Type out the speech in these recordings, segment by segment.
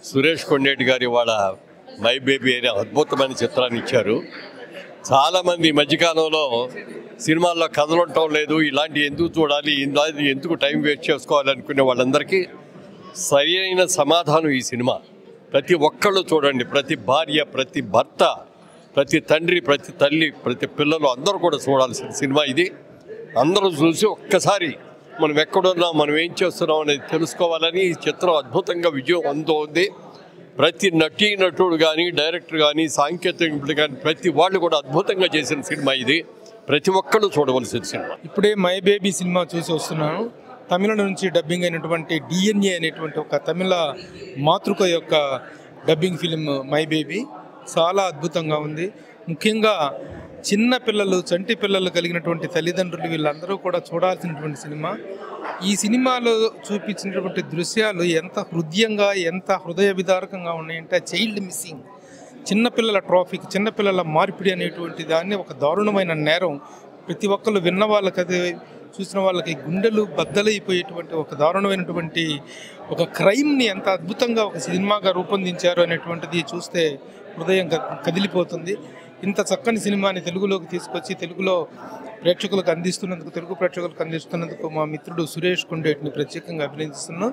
సురేష్ కొండేటి గారి వాళ్ళ my baby అనే అద్భుతమైన చిత్రాన్ని ఇచ్చారు. చాలామంది ఈ మధ్యకాలంలో సినిమాల్లో కథలు ఉండటం లేదు, ఇలాంటి ఎందుకు చూడాలి, ఇలాంటి ఎందుకు టైం వేస్ట్ చేసుకోవాలి అనుకునే వాళ్ళందరికీ సరి అయిన సమాధానం ఈ సినిమా. ప్రతి ఒక్కళ్ళు చూడండి, ప్రతి భార్య, ప్రతి భర్త, ప్రతి తండ్రి, ప్రతి తల్లి, ప్రతి పిల్లలు అందరూ కూడా చూడాల్సిన సినిమా ఇది. అందరూ చూసి ఒక్కసారి మనం ఎక్కడున్నాం, మనం ఏం చేస్తున్నాం అనేది తెలుసుకోవాలని ఈ చిత్రం అద్భుతంగా విజయం అందుతోంది. ప్రతి నటుడు కానీ, డైరెక్టర్ కానీ, సాంకేతిక నిపుణులు కానీ ప్రతి వాళ్ళు కూడా అద్భుతంగా చేసిన సినిమా ఇది. ప్రతి ఒక్కళ్ళు చూడవలసిన సినిమా. ఇప్పుడే మై బేబీ సినిమా చూసి వస్తున్నాను. తమిళ నుంచి డబ్బింగ్ అయినటువంటి డిఎన్ఏ అనేటువంటి ఒక తమిళ మాతృక యొక్క డబ్బింగ్ ఫిలిం మై బేబీ చాలా అద్భుతంగా ఉంది. ముఖ్యంగా చిన్న పిల్లలు, చంటి పిల్లలు కలిగినటువంటి తల్లిదండ్రులు వీళ్ళందరూ కూడా చూడాల్సినటువంటి సినిమా. ఈ సినిమాలో చూపించినటువంటి దృశ్యాలు ఎంత హృదయంగా, ఎంత హృదయ విదారకంగా ఉన్నాయంటే చైల్డ్ మిస్సింగ్, చిన్నపిల్లల ట్రాఫిక్, చిన్నపిల్లల మార్పిడి అనేటువంటి దాన్ని ఒక దారుణమైన నేరం. ప్రతి ఒక్కరు విన్న వాళ్ళకి, అది చూసిన వాళ్ళకి గుండెలు బద్దలైపోయేటువంటి ఒక దారుణమైనటువంటి ఒక క్రైమ్ని ఎంత అద్భుతంగా ఒక సినిమాగా రూపొందించారు అనేటువంటిది చూస్తే హృదయం కదిలిపోతుంది. ఇంత చక్కని సినిమాని తెలుగులోకి తీసుకొచ్చి తెలుగులో ప్రేక్షకులకు అందిస్తున్నందుకు, తెలుగు ప్రేక్షకులకు అందిస్తున్నందుకు మా మిత్రుడు సురేష్ కొండేటిని ప్రత్యేకంగా అభినందిస్తున్నాను.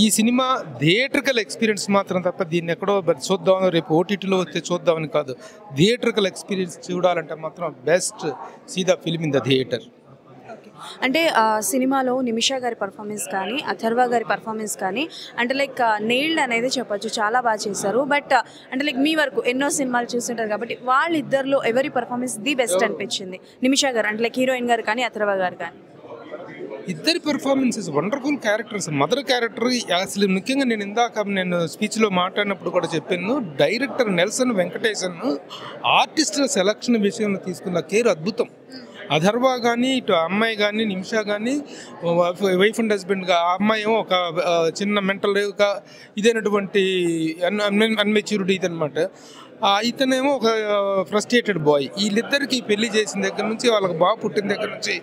ఈ సినిమా థియేట్రికల్ ఎక్స్పీరియన్స్ మాత్రం తప్ప దీన్ని ఎక్కడో చూద్దామని, రేపు ఓటీటీలో వస్తే చూద్దామని కాదు. థియేట్రికల్ ఎక్స్పీరియన్స్ చూడాలంటే మాత్రం best see the film in the theatre. అంటే సినిమాలో నిమిషా గారి పర్ఫార్మెన్స్ కానీ, అథర్వ గారి పర్ఫార్మెన్స్ కానీ అంటే లైక్ నెయిల్డ్ అనేది చెప్పొచ్చు, చాలా బాగా చేశారు. బట్ అంటే లైక్ మీ వరకు ఎన్నో సినిమాలు చూస్తుంటారు కాబట్టి వాళ్ళిద్దరిలో ఎవరి పర్ఫార్మెన్స్ ది బెస్ట్ అనిపించింది? నిమిషా గారు అంటే లైక్ హీరోయిన్ గారు కానీ, అథర్వ గారు కానీ? ఇద్దరి performances wonderful characters. Mother character అసలు ముఖ్యంగా నేను స్పీచ్లో మాట్లాడినప్పుడు కూడా చెప్పాను, డైరెక్టర్ నెల్సన్ వెంకటేశన్ ఆర్టిస్టుల సెలక్షన్ విషయంలో తీసుకున్న కేర్ అద్భుతం. అథర్వ కానీ, ఇటు అమ్మాయి కానీ, నిమిషా కానీ వైఫ్ అండ్ హస్బెండ్గా, ఆ అమ్మాయి ఏమో ఒక చిన్న మెంటల్ ఇదైనటువంటి అన్మెచ్యూరిటీ ఇదనమాట. ఇతనేమో ఒక ఫ్రస్ట్రేటెడ్ బాయ్. వీళ్ళిద్దరికి పెళ్లి చేసిన దగ్గర నుంచి, వాళ్ళకి బాబు పుట్టిన దగ్గర నుంచి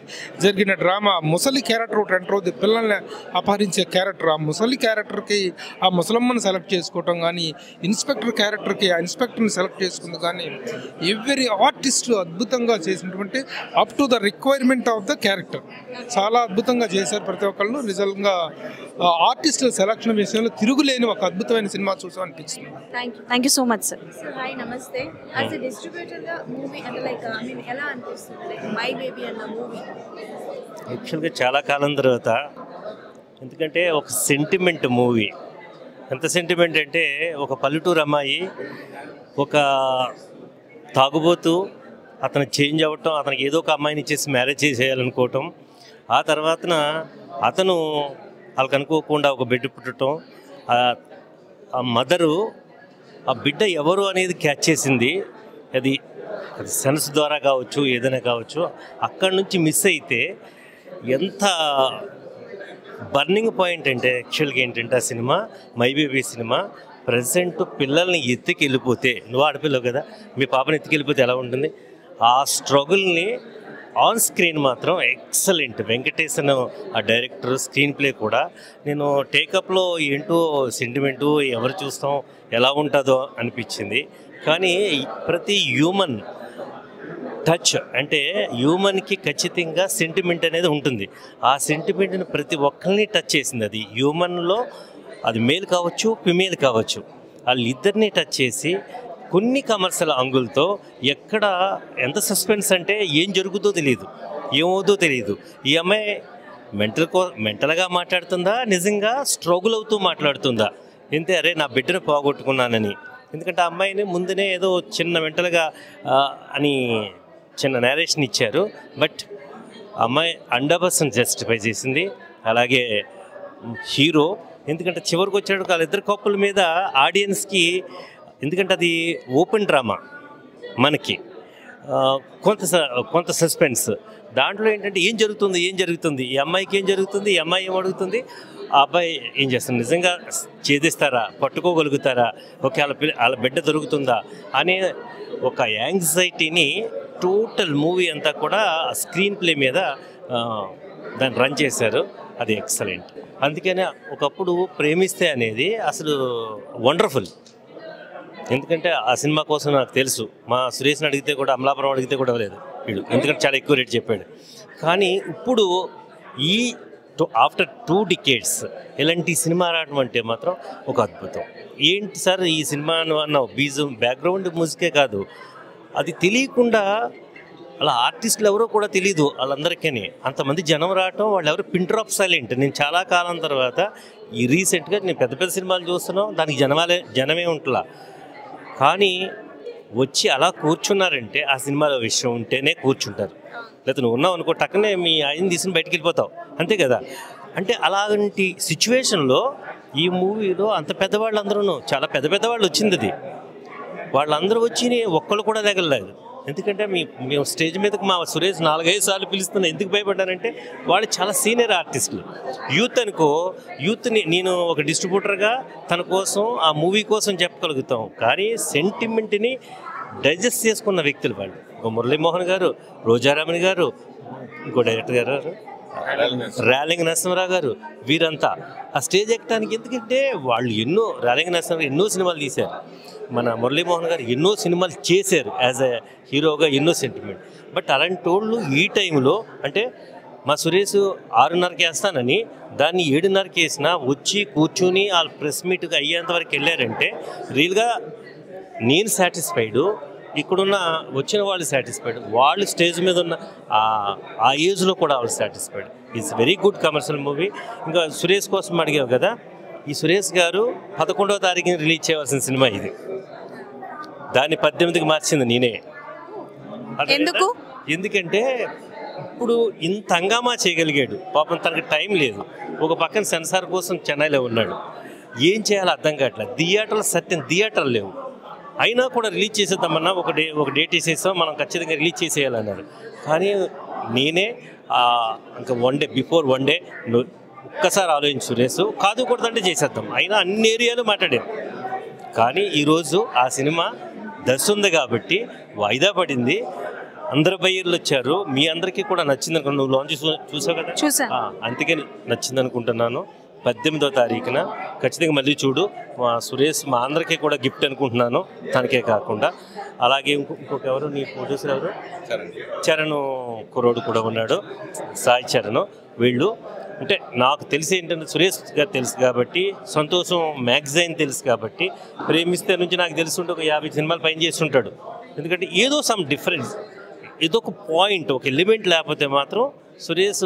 జరిగిన డ్రామా. ముసలి క్యారెక్టర్ ఒకటి ఎంటర్ అవుతుంది, పిల్లల్ని అపహరించే క్యారెక్టర్. ఆ ముసలి క్యారెక్టర్కి ఆ ముసలమ్మని సెలెక్ట్ చేసుకోవటం కానీ, ఇన్స్పెక్టర్ క్యారెక్టర్కి ఆ ఇన్స్పెక్టర్ని సెలెక్ట్ చేసుకుంది కానీ, ఎవరి ఆర్టిస్టు అద్భుతంగా చేసినటువంటి up to the requirement of the character చాలా అద్భుతంగా చేశారు ప్రతి ఒక్కళ్ళు. నిజంగా ఆర్టిస్టుల సెలక్షన్ విషయంలో తిరుగులేని ఒక అద్భుతమైన సినిమా చూసాం అనిపిస్తుంది. Thank you so much sir. Hi, నమస్తే. యాజ్ ఎ డిస్ట్రిబ్యూటర్గా మూవీ అంటే లైక్ ఎలా అనిపిస్తుంది లైక్ మై బేబీ అన్న మూవీ? యాక్చువల్గా చాలా కాలం తర్వాత, ఎందుకంటే ఒక సెంటిమెంట్ మూవీ. ఎంత సెంటిమెంట్ అంటే, ఒక పల్లెటూరు అమ్మాయి ఒక తాగుబోతూ అతను చేంజ్ అవ్వటం, అతనికి ఏదో ఒక అమ్మాయిని ఇచ్చేసి మ్యారేజ్ చేసేయాలనుకోవటం, ఆ తర్వాతన అతను వాళ్ళకి అనుకోకుండా ఒక బిడ్డ పుట్టడం, ఆ మదరు ఆ బిడ్డ ఎవరు అనేది క్యాచ్ చేసింది. అది సెన్స్ ద్వారా కావచ్చు, ఏదైనా కావచ్చు. అక్కడి నుంచి మిస్ అయితే ఎంత బర్నింగ్ పాయింట్ అంటే, యాక్చువల్గా ఏంటంటే ఆ cinema my baby cinema present పిల్లల్ని ఎత్తుకెళ్ళిపోతే, నువ్వు ఆడపిల్లవు కదా, మీ పాపని ఎత్తుకెళ్ళిపోతే ఎలా ఉంటుంది? ఆ స్ట్రగుల్ని ఆన్ స్క్రీన్ మాత్రం ఎక్సలెంట్. వెంకటేశన్ ఆ డైరెక్టర్, స్క్రీన్ ప్లే కూడా. నేను టేకప్లో ఏంటో సెంటిమెంటు ఎవరు చూస్తాం, ఎలా ఉంటుందో అనిపించింది. కానీ ప్రతి హ్యూమన్ టచ్ అంటే హ్యూమన్కి ఖచ్చితంగా సెంటిమెంట్ అనేది ఉంటుంది. ఆ సెంటిమెంట్ని ప్రతి ఒక్కరిని టచ్ చేసింది. అది హ్యూమన్లో, అది మేల్ కావచ్చు, ఫిమేల్ కావచ్చు, వాళ్ళిద్దరినీ టచ్ చేసి కొన్ని కమర్షియల్ అంగులతో ఎక్కడ ఎంత సస్పెన్స్ అంటే ఏం జరుగుతుందో తెలియదు, ఏమవుతుందో తెలియదు. ఈ అమ్మాయి మెంటల్గా మాట్లాడుతుందా, నిజంగా స్ట్రగుల్ అవుతూ మాట్లాడుతుందా, ఇంతే అరే నా బిడ్డను పోగొట్టుకున్నానని. ఎందుకంటే ఆ అమ్మాయిని ముందునే ఏదో చిన్న మెంటల్గా అని చిన్న నేరేషన్ ఇచ్చారు. బట్ అమ్మాయి 100% జస్టిఫై చేసింది. అలాగే హీరో, ఎందుకంటే చివరికి వచ్చేటప్పుడు వాళ్ళిద్దరు కప్పుల మీద ఆడియన్స్కి, ఎందుకంటే అది ఓపెన్ డ్రామా మనకి, కొంత సస్పెన్స్. దాంట్లో ఏంటంటే ఏం జరుగుతుంది, ఈ అమ్మాయికి ఏం జరుగుతుంది, ఈ అమ్మాయి ఏం అడుగుతుంది, ఆ అబ్బాయి ఏం చేస్తుంది, నిజంగా ఛేదిస్తారా, పట్టుకోగలుగుతారా, ఓకే వాళ్ళ బిడ్డ దొరుకుతుందా అనే ఒక యాంగ్జైటీని టోటల్ మూవీ అంతా కూడా స్క్రీన్ ప్లే మీద దాన్ని రన్ చేశారు. అది ఎక్సలెంట్. అందుకనే ఒకప్పుడు ప్రేమిస్తే అనేది అసలు వండర్ఫుల్. ఎందుకంటే ఆ సినిమా కోసం నాకు తెలుసు, మా సురేష్ని అడిగితే కూడా, అమలాపురం అడిగితే కూడా లేదు వీడు, ఎందుకంటే చాలా ఎక్కువ రేట్ చెప్పాడు. కానీ ఇప్పుడు ఈ ఆఫ్టర్ 2 decades ఇలాంటి సినిమా రావడం అంటే మాత్రం ఒక అద్భుతం. ఏంటి సార్ ఈ సినిమా అన్నావు, బీజం బ్యాక్గ్రౌండ్ మ్యూజికే కాదు, అది తెలియకుండా అలా ఆర్టిస్టులు ఎవరో కూడా తెలియదు వాళ్ళందరికీ. అంతమంది జనం రావటం, వాళ్ళు ఎవరు పిన్ డ్రాప్ సైలెంట్. నేను చాలా కాలం తర్వాత ఈ రీసెంట్గా నేను పెద్ద పెద్ద సినిమాలు చూస్తున్నాం, దానికి జనమే ఉంటలా. కానీ వచ్చి అలా కూర్చున్నారంటే ఆ సినిమాలో విషయం ఉంటేనే కూర్చుంటారు. లేదా నువ్వు ఉన్నావు అనుకో, టక్కనే మీ ఆయన తీసుకుని బయటికి వెళ్ళిపోతావు, అంతే కదా. అంటే అలాంటి సిచ్యువేషన్లో ఈ మూవీలో అంత పెద్దవాళ్ళందరూ, చాలా పెద్ద వాళ్ళు వచ్చింది అది, వాళ్ళందరూ వచ్చి ఒక్కళ్ళు కూడా తగలలేదు. ఎందుకంటే మేము స్టేజ్ మీదకి మా సురేష్ 4-5 సార్లు పిలుస్తున్నా. ఎందుకు భయపడ్డానంటే వాళ్ళు చాలా సీనియర్ ఆర్టిస్టులు. యూత్ అనుకో, యూత్ని నేను ఒక డిస్ట్రిబ్యూటర్గా తన కోసం ఆ మూవీ కోసం చెప్పగలుగుతాం. కానీ సెంటిమెంట్ని డైజెస్ట్ చేసుకున్న వ్యక్తులు వాళ్ళు. ఇంకో మురళీమోహన్ గారు, రోజారామన్ గారు, ఇంకో డైరెక్టర్ గారు ర్యాలింగ్ నరసింహరావు గారు, వీరంతా ఆ స్టేజ్ ఎక్కడానికి. ఎందుకంటే వాళ్ళు ర్యాలింగ్ నరసింహరావు ఎన్నో సినిమాలు తీశారు, మన మురళీమోహన్ గారు ఎన్నో సినిమాలు చేశారు యాజ్ ఎ హీరోగా, ఎన్నో సెంటిమెంట్. బట్ అలాంటి వాళ్ళు ఈ టైంలో, అంటే మా సురేష్ 6:30కి వేస్తానని దాన్ని 7:30కి వేసినా వచ్చి కూర్చుని వాళ్ళ ప్రెస్ మీట్కి అయ్యేంత వరకు వెళ్ళారంటే రియల్గా నేను సాటిస్ఫైడ్, ఇక్కడున్న వచ్చిన వాళ్ళు సాటిస్ఫైడ్, వాళ్ళు స్టేజ్ మీద ఉన్న ఆ ఏజ్లో కూడా వాళ్ళు satisfied. It's very good commercial movie. ఇంకా సురేష్ కోసం అడిగావు కదా, ఈ సురేష్ గారు 11వ తారీఖున రిలీజ్ చేయవలసిన సినిమా ఇది, దాన్ని 18కి మార్చింది నేనే. ఎందుకంటే ఇప్పుడు ఇంత హంగామా చేయగలిగాడు, పాపం తనకి టైం లేదు. ఒక పక్కన సెన్సార్ కోసం చెన్నైలో ఉన్నాడు, ఏం చేయాలో అర్థం కావట్లేదు. థియేటర్లు లేవు, అయినా కూడా రిలీజ్ చేసేద్దామన్నా ఒక డేట్ వేసేస్తాం, మనం ఖచ్చితంగా రిలీజ్ చేసేయాలన్నారు. కానీ నేనే ఇంకా 1 day బిఫోర్ 1 day ఒక్కసారి ఆలోచించి సురేష్ కాదు కూడదంటే చేసేద్దాం, అయినా అన్ని ఏరియాలు మాట్లాడాను. కానీ ఈరోజు ఆ సినిమా దశ ఉంది కాబట్టి వాయిదా పడింది, అందరు బయ్యర్లు వచ్చారు, మీ అందరికీ కూడా నచ్చింది అనుకున్నాను. నువ్వు లాంచ్ చూసావు కదా, అందుకని నచ్చింది అనుకుంటున్నాను. 18వ తారీఖున ఖచ్చితంగా మళ్ళీ చూడు. మా సురేష్ మా అందరికీ కూడా గిఫ్ట్ అనుకుంటున్నాను, తనకే కాకుండా. అలాగే ఇంకొక ఎవరు నీ ప్రొడ్యూసర్ ఎవరు, చరణ్ కుర్రోడు కూడా ఉన్నాడు, సాయి చరణ్. వీళ్ళు అంటే నాకు తెలిసి ఏంటంటే సురేష్ గారు తెలుసు కాబట్టి, సంతోషం మ్యాగజైన్ తెలుసు కాబట్టి, ప్రేమిస్తే నుంచి నాకు తెలుసుంటే ఒక 50 సినిమాలు పైన చేస్తుంటాడు. ఎందుకంటే ఏదో సమ్ డిఫరెన్స్, ఏదో ఒక పాయింట్, ఒక ఎలిమెంట్ లేకపోతే మాత్రం సురేష్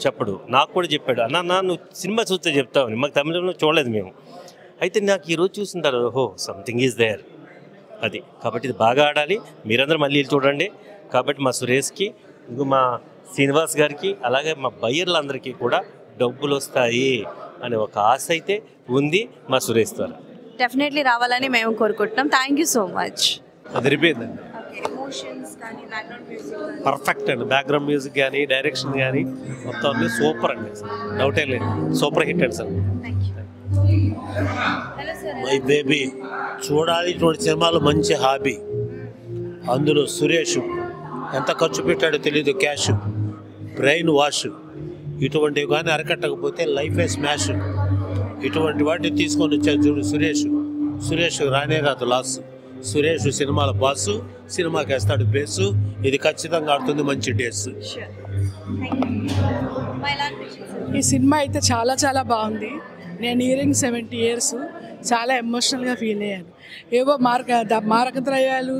చెప్పడు. నాకు కూడా చెప్పాడు, అన్న నువ్వు సినిమా చూస్తే చెప్తావని. మాకు తమిళంలో చూడలేదు మేము. అయితే నాకు ఈరోజు చూసిన తర్వాత ఓహో సంథింగ్ ఈజ్ దేర్ అది. కాబట్టి ఇది బాగా ఆడాలి, మీరందరూ మళ్ళీ చూడండి. కాబట్టి మా సురేష్కి, ఇంకో మా శ్రీనివాస్ గారికి, అలాగే మా బయ్యర్లందరికీ కూడా డబ్బులు వస్తాయి అనే ఒక ఆశ అయితే ఉంది మా సురేష్ ద్వారా. డెఫినెట్లీ రావాలని మేము కోరుకుంటున్నాం. Thank you so much. అదిరిపోయిందండి, పర్ఫెక్ట్ అండి. బ్యాక్గ్రౌండ్ మ్యూజిక్ కానీ, డైరెక్షన్ కానీ మొత్తం అన్నీ సూపర్ అండి, డౌటే లేదు, సూపర్ హిట్ అండి సార్. మై బేబీ చూడాలి, ఇటువంటి సినిమాలు మంచి హాబీ. అందులో సురేష్ ఎంత ఖర్చు పెట్టాడో తెలియదు, క్యాష్, బ్రెయిన్ వాష్, ఇటువంటివి కానీ అరకట్టకపోతే లైఫే స్మాష్. ఇటువంటి వాటిని తీసుకొని వచ్చాడు చూడు సురేష్ రానే కాదు లాస్. సురేష్ సినిమాల బాసు, సినిమాకి వేస్తాడు బేసు. ఇది ఖచ్చితంగా ఆడుతుంది మంచి డేస్. ఈ సినిమా అయితే చాలా చాలా బాగుంది. నేను ఇయరింగ్ 70 years, చాలా ఎమోషనల్గా ఫీల్ అయ్యాను. ఏవో మారకద్రవ్యాలు,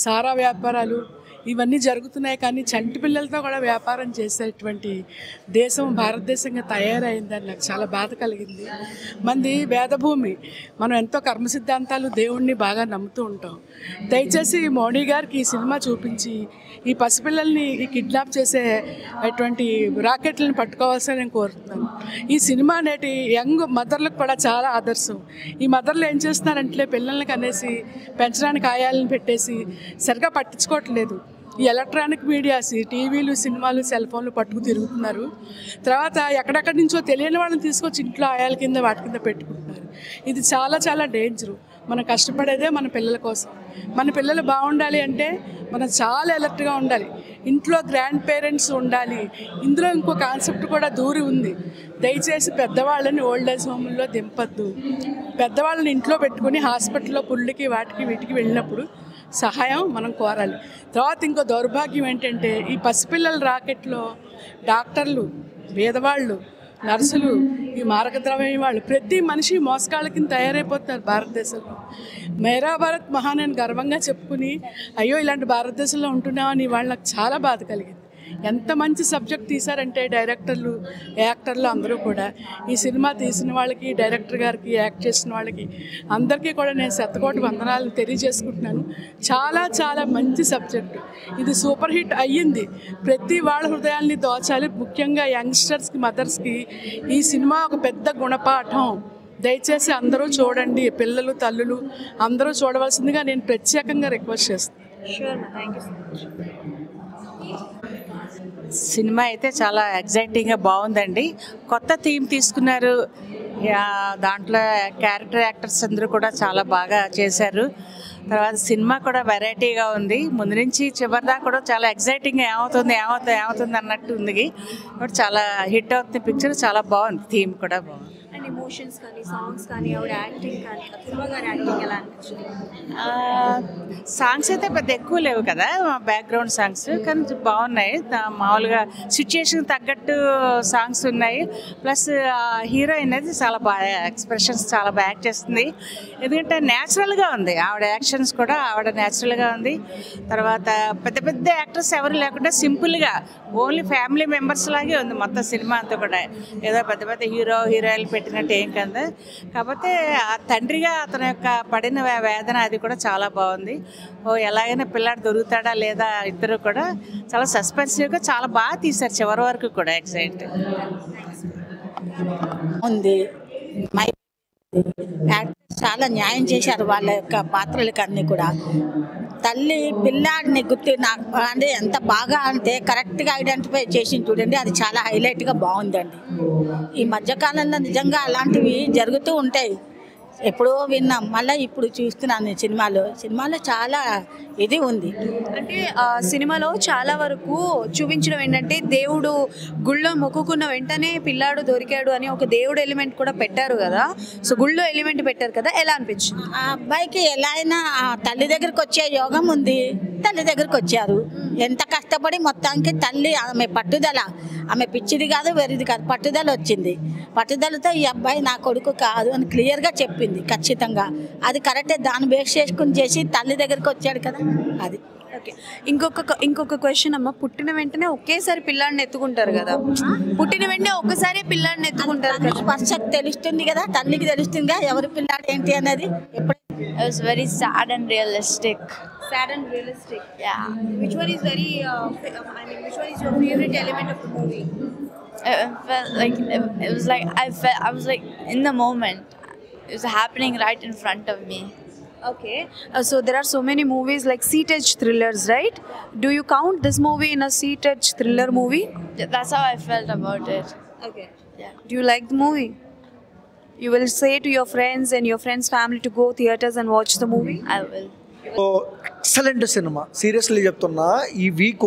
సారా వ్యాపారాలు ఇవన్నీ జరుగుతున్నాయి, కానీ చంటి పిల్లలతో కూడా వ్యాపారం చేసేటువంటి దేశం భారతదేశంగా తయారైందని నాకు చాలా బాధ కలిగింది. మంది వేదభూమి, మనం ఎంతో కర్మ సిద్ధాంతాలు, దేవుణ్ణి బాగా నమ్ముతూ ఉంటాం. దయచేసి మోడీ గారికి ఈ సినిమా చూపించి ఈ పసిపిల్లల్ని ఈ కిడ్నాప్ చేసే అటువంటి రాకెట్లను పట్టుకోవాల్సి నేను కోరుతున్నాను. ఈ సినిమా నేటి యంగ్ మదర్లకు కూడా చాలా ఆదర్శం. ఈ మదర్లు ఏం చేస్తున్నారంటే పిల్లల్ని కనేసి పెంచడానికి ఆయాలను పెట్టేసి సరిగా పట్టించుకోవట్లేదు. ఈ ఎలక్ట్రానిక్ మీడియాస్, టీవీలు, సినిమాలు, సెల్ ఫోన్లు పట్టుకు తిరుగుతున్నారు. తర్వాత ఎక్కడెక్కడి నుంచో తెలియని వాళ్ళని తీసుకొచ్చి ఇంట్లో ఆయాల కింద వాటి కింద పెట్టుకుంటున్నారు. ఇది చాలా చాలా డేంజరు. మనం కష్టపడేదే మన పిల్లల కోసం. మన పిల్లలు బాగుండాలి అంటే మనం చాలా అలర్ట్గా ఉండాలి. ఇంట్లో గ్రాండ్ పేరెంట్స్ ఉండాలి. ఇందులో ఇంకో కాన్సెప్ట్ కూడా దూరి ఉంది. దయచేసి పెద్దవాళ్ళని ఓల్డ్ ఏజ్ హోమ్లో దింపద్దు. పెద్దవాళ్ళని ఇంట్లో పెట్టుకుని హాస్పిటల్లో పుళ్ళకి వాటికి వీటికి వెళ్ళినప్పుడు సహాయం మనం కోరాలి. తర్వాత ఇంకో దౌర్భాగ్యం ఏంటంటే ఈ పసిపిల్లల రాకెట్లో డాక్టర్లు, పేదవాళ్ళు, నర్సులు, ఈ మారకద్రవ్యం వాళ్ళు ప్రతి మనిషి మోసగాళ్ళ కింద తయారైపోతున్నారు భారతదేశంలో. మేరా భారత్ మహాన్ అని గర్వంగా చెప్పుకుని అయ్యో ఇలాంటి భారతదేశంలో ఉంటున్నామని వాళ్ళు నాకు చాలా బాధ కలిగింది. ఎంత మంచి సబ్జెక్ట్ తీశారంటే డైరెక్టర్లు, యాక్టర్లు అందరూ కూడా. ఈ సినిమా తీసిన వాళ్ళకి, డైరెక్టర్ గారికి, యాక్ట్ చేసిన వాళ్ళకి అందరికీ కూడా నేను శతకోటి వందనాలు తెలియజేసుకుంటున్నాను. చాలా చాలా మంచి సబ్జెక్టు. ఇది సూపర్ హిట్ అయ్యింది. ప్రతి వాళ్ళ హృదయాల్ని దోచాలి. ముఖ్యంగా యంగ్స్టర్స్కి, మదర్స్కి ఈ సినిమా ఒక పెద్ద గుణపాఠం. దయచేసి అందరూ చూడండి. పిల్లలు, తల్లులు అందరూ చూడవలసిందిగా నేను ప్రత్యేకంగా రిక్వెస్ట్ చేస్తాను. సినిమా అయితే చాలా ఎగ్జైటింగ్గా బాగుందండి. కొత్త థీమ్ తీసుకున్నారు. దాంట్లో క్యారెక్టర్ యాక్టర్స్ అందరూ కూడా చాలా బాగా చేశారు. తర్వాత సినిమా కూడా వెరైటీగా ఉంది. ముందు నుంచి చివరిదాకా కూడా చాలా ఎగ్జైటింగ్గా ఏమవుతుంది అన్నట్టు ఉంది. చాలా హిట్ అవుతుంది పిక్చర్. చాలా బాగుంది. థీమ్ కూడా బాగుంది. అండ్ ఎమోషన్స్ కానీ, సాంగ్స్ కానీ, ఆవిడ యాక్టింగ్ కానీ, అథర్వ గారి యాక్టింగ్ ఎలా అనిపించింది? సాంగ్స్ అయితే పెద్ద ఎక్కువ లేవు కదా, బ్యాక్గ్రౌండ్ సాంగ్స్, కానీ బాగున్నాయి. మామూలుగా సిచ్యుయేషన్ తగ్గట్టు సాంగ్స్ ఉన్నాయి. ప్లస్ హీరోయిన్ అనేది చాలా బాగా ఎక్స్ప్రెషన్స్ చాలా బాగా యాక్ట్ చేస్తుంది. ఎందుకంటే న్యాచురల్గా ఉంది ఆవిడ యాక్షన్స్ కూడా. ఆవిడ న్యాచురల్గా ఉంది. తర్వాత పెద్ద పెద్ద యాక్టర్స్ ఎవరు లేకుండా సింపుల్గా ఓన్లీ ఫ్యామిలీ మెంబర్స్ లాగే ఉంది మొత్తం సినిమా అంతా కూడా. ఏదో పెద్ద పెద్ద హీరోయిన్లు పెట్టినట్టు ఏం కదా. కాకపోతే ఆ తండ్రిగా అతని యొక్క పడిన వేదన అది కూడా చాలా బాగుంది. ఎలాగైనా పిల్లాడు దొరుకుతాడా లేదా ఇద్దరు కూడా చాలా సస్పెన్సివ్గా చాలా బాగా తీశారు చివరి వరకు కూడా. ఎగ్జైట్ ఉంది. చాలా న్యాయం చేశారు వాళ్ళ యొక్క పాత్రలకు అన్నీ కూడా. తల్లి పిల్లాడిని గుర్తు నాకు అంటే ఎంత బాగా అంటే కరెక్ట్గా ఐడెంటిఫై చేసి చూడండి. అది చాలా హైలైట్గా బాగుందండి. ఈ మధ్యకాలంలో నిజంగా అలాంటివి జరుగుతూ ఉంటాయి. ఎప్పుడో విన్నాం, మళ్ళీ ఇప్పుడు చూస్తున్నాను సినిమాలో చాలా ఇది ఉంది. అంటే సినిమాలో చాలా వరకు చూపించడం ఏంటంటే దేవుడు గుళ్ళో మొక్కుకున్న వెంటనే పిల్లాడు దొరికాడు అని ఒక దేవుడు ఎలిమెంట్ కూడా పెట్టారు కదా. సో గుళ్ళో ఎలిమెంట్ పెట్టారు కదా, ఎలా అనిపించింది? ఆ అబ్బాయికి ఎలా అయినా తల్లి దగ్గరికి వచ్చే యోగం ఉంది. తల్లి దగ్గరికి వచ్చారు. ఎంత కష్టపడి మొత్తానికి తల్లి ఆమె పట్టుదల, ఆమె పిచ్చిది కాదు వెరిది కాదు, పట్టుదల వచ్చింది. పట్టుదలతో ఈ అబ్బాయి నా కొడుకు కాదు అని క్లియర్గా చెప్పింది ఖచ్చితంగా. అది కరెక్టే. దాన్ని బేస్ చేసుకుని చేసి తల్లి దగ్గరికి వచ్చాడు కదా అది. ఓకే, ఇంకొక క్వశ్చన్ అమ్మ. పుట్టిన వెంటనే ఒకేసారి పిల్లాడిని ఎత్తుకుంటారు కదా, పుట్టిన వెంటనే ఒక్కసారి పిల్లాడిని ఎత్తుకుంటారు కదా, స్పర్శకు తెలుస్తుంది కదా, తల్లికి తెలుస్తుంది కదా ఎవరి పిల్లాడు ఏంటి అనేది. It was very sad and realistic. Sad and realistic. Yeah. Which one is very? Which one is your favorite element of the movie? It felt like it was like I was like in the moment. It was happening right in front of me. Okay. So there are so many movies like seat-edge thrillers, right? Do you count this movie in a seat-edge thriller movie? That's how I felt about it. Okay. Yeah. Do you like the movie? You will say to your friends and your friends' family to go theaters and watch the movie? I will. Excellent cinema. Seriously చెప్తున్నా, ఈ week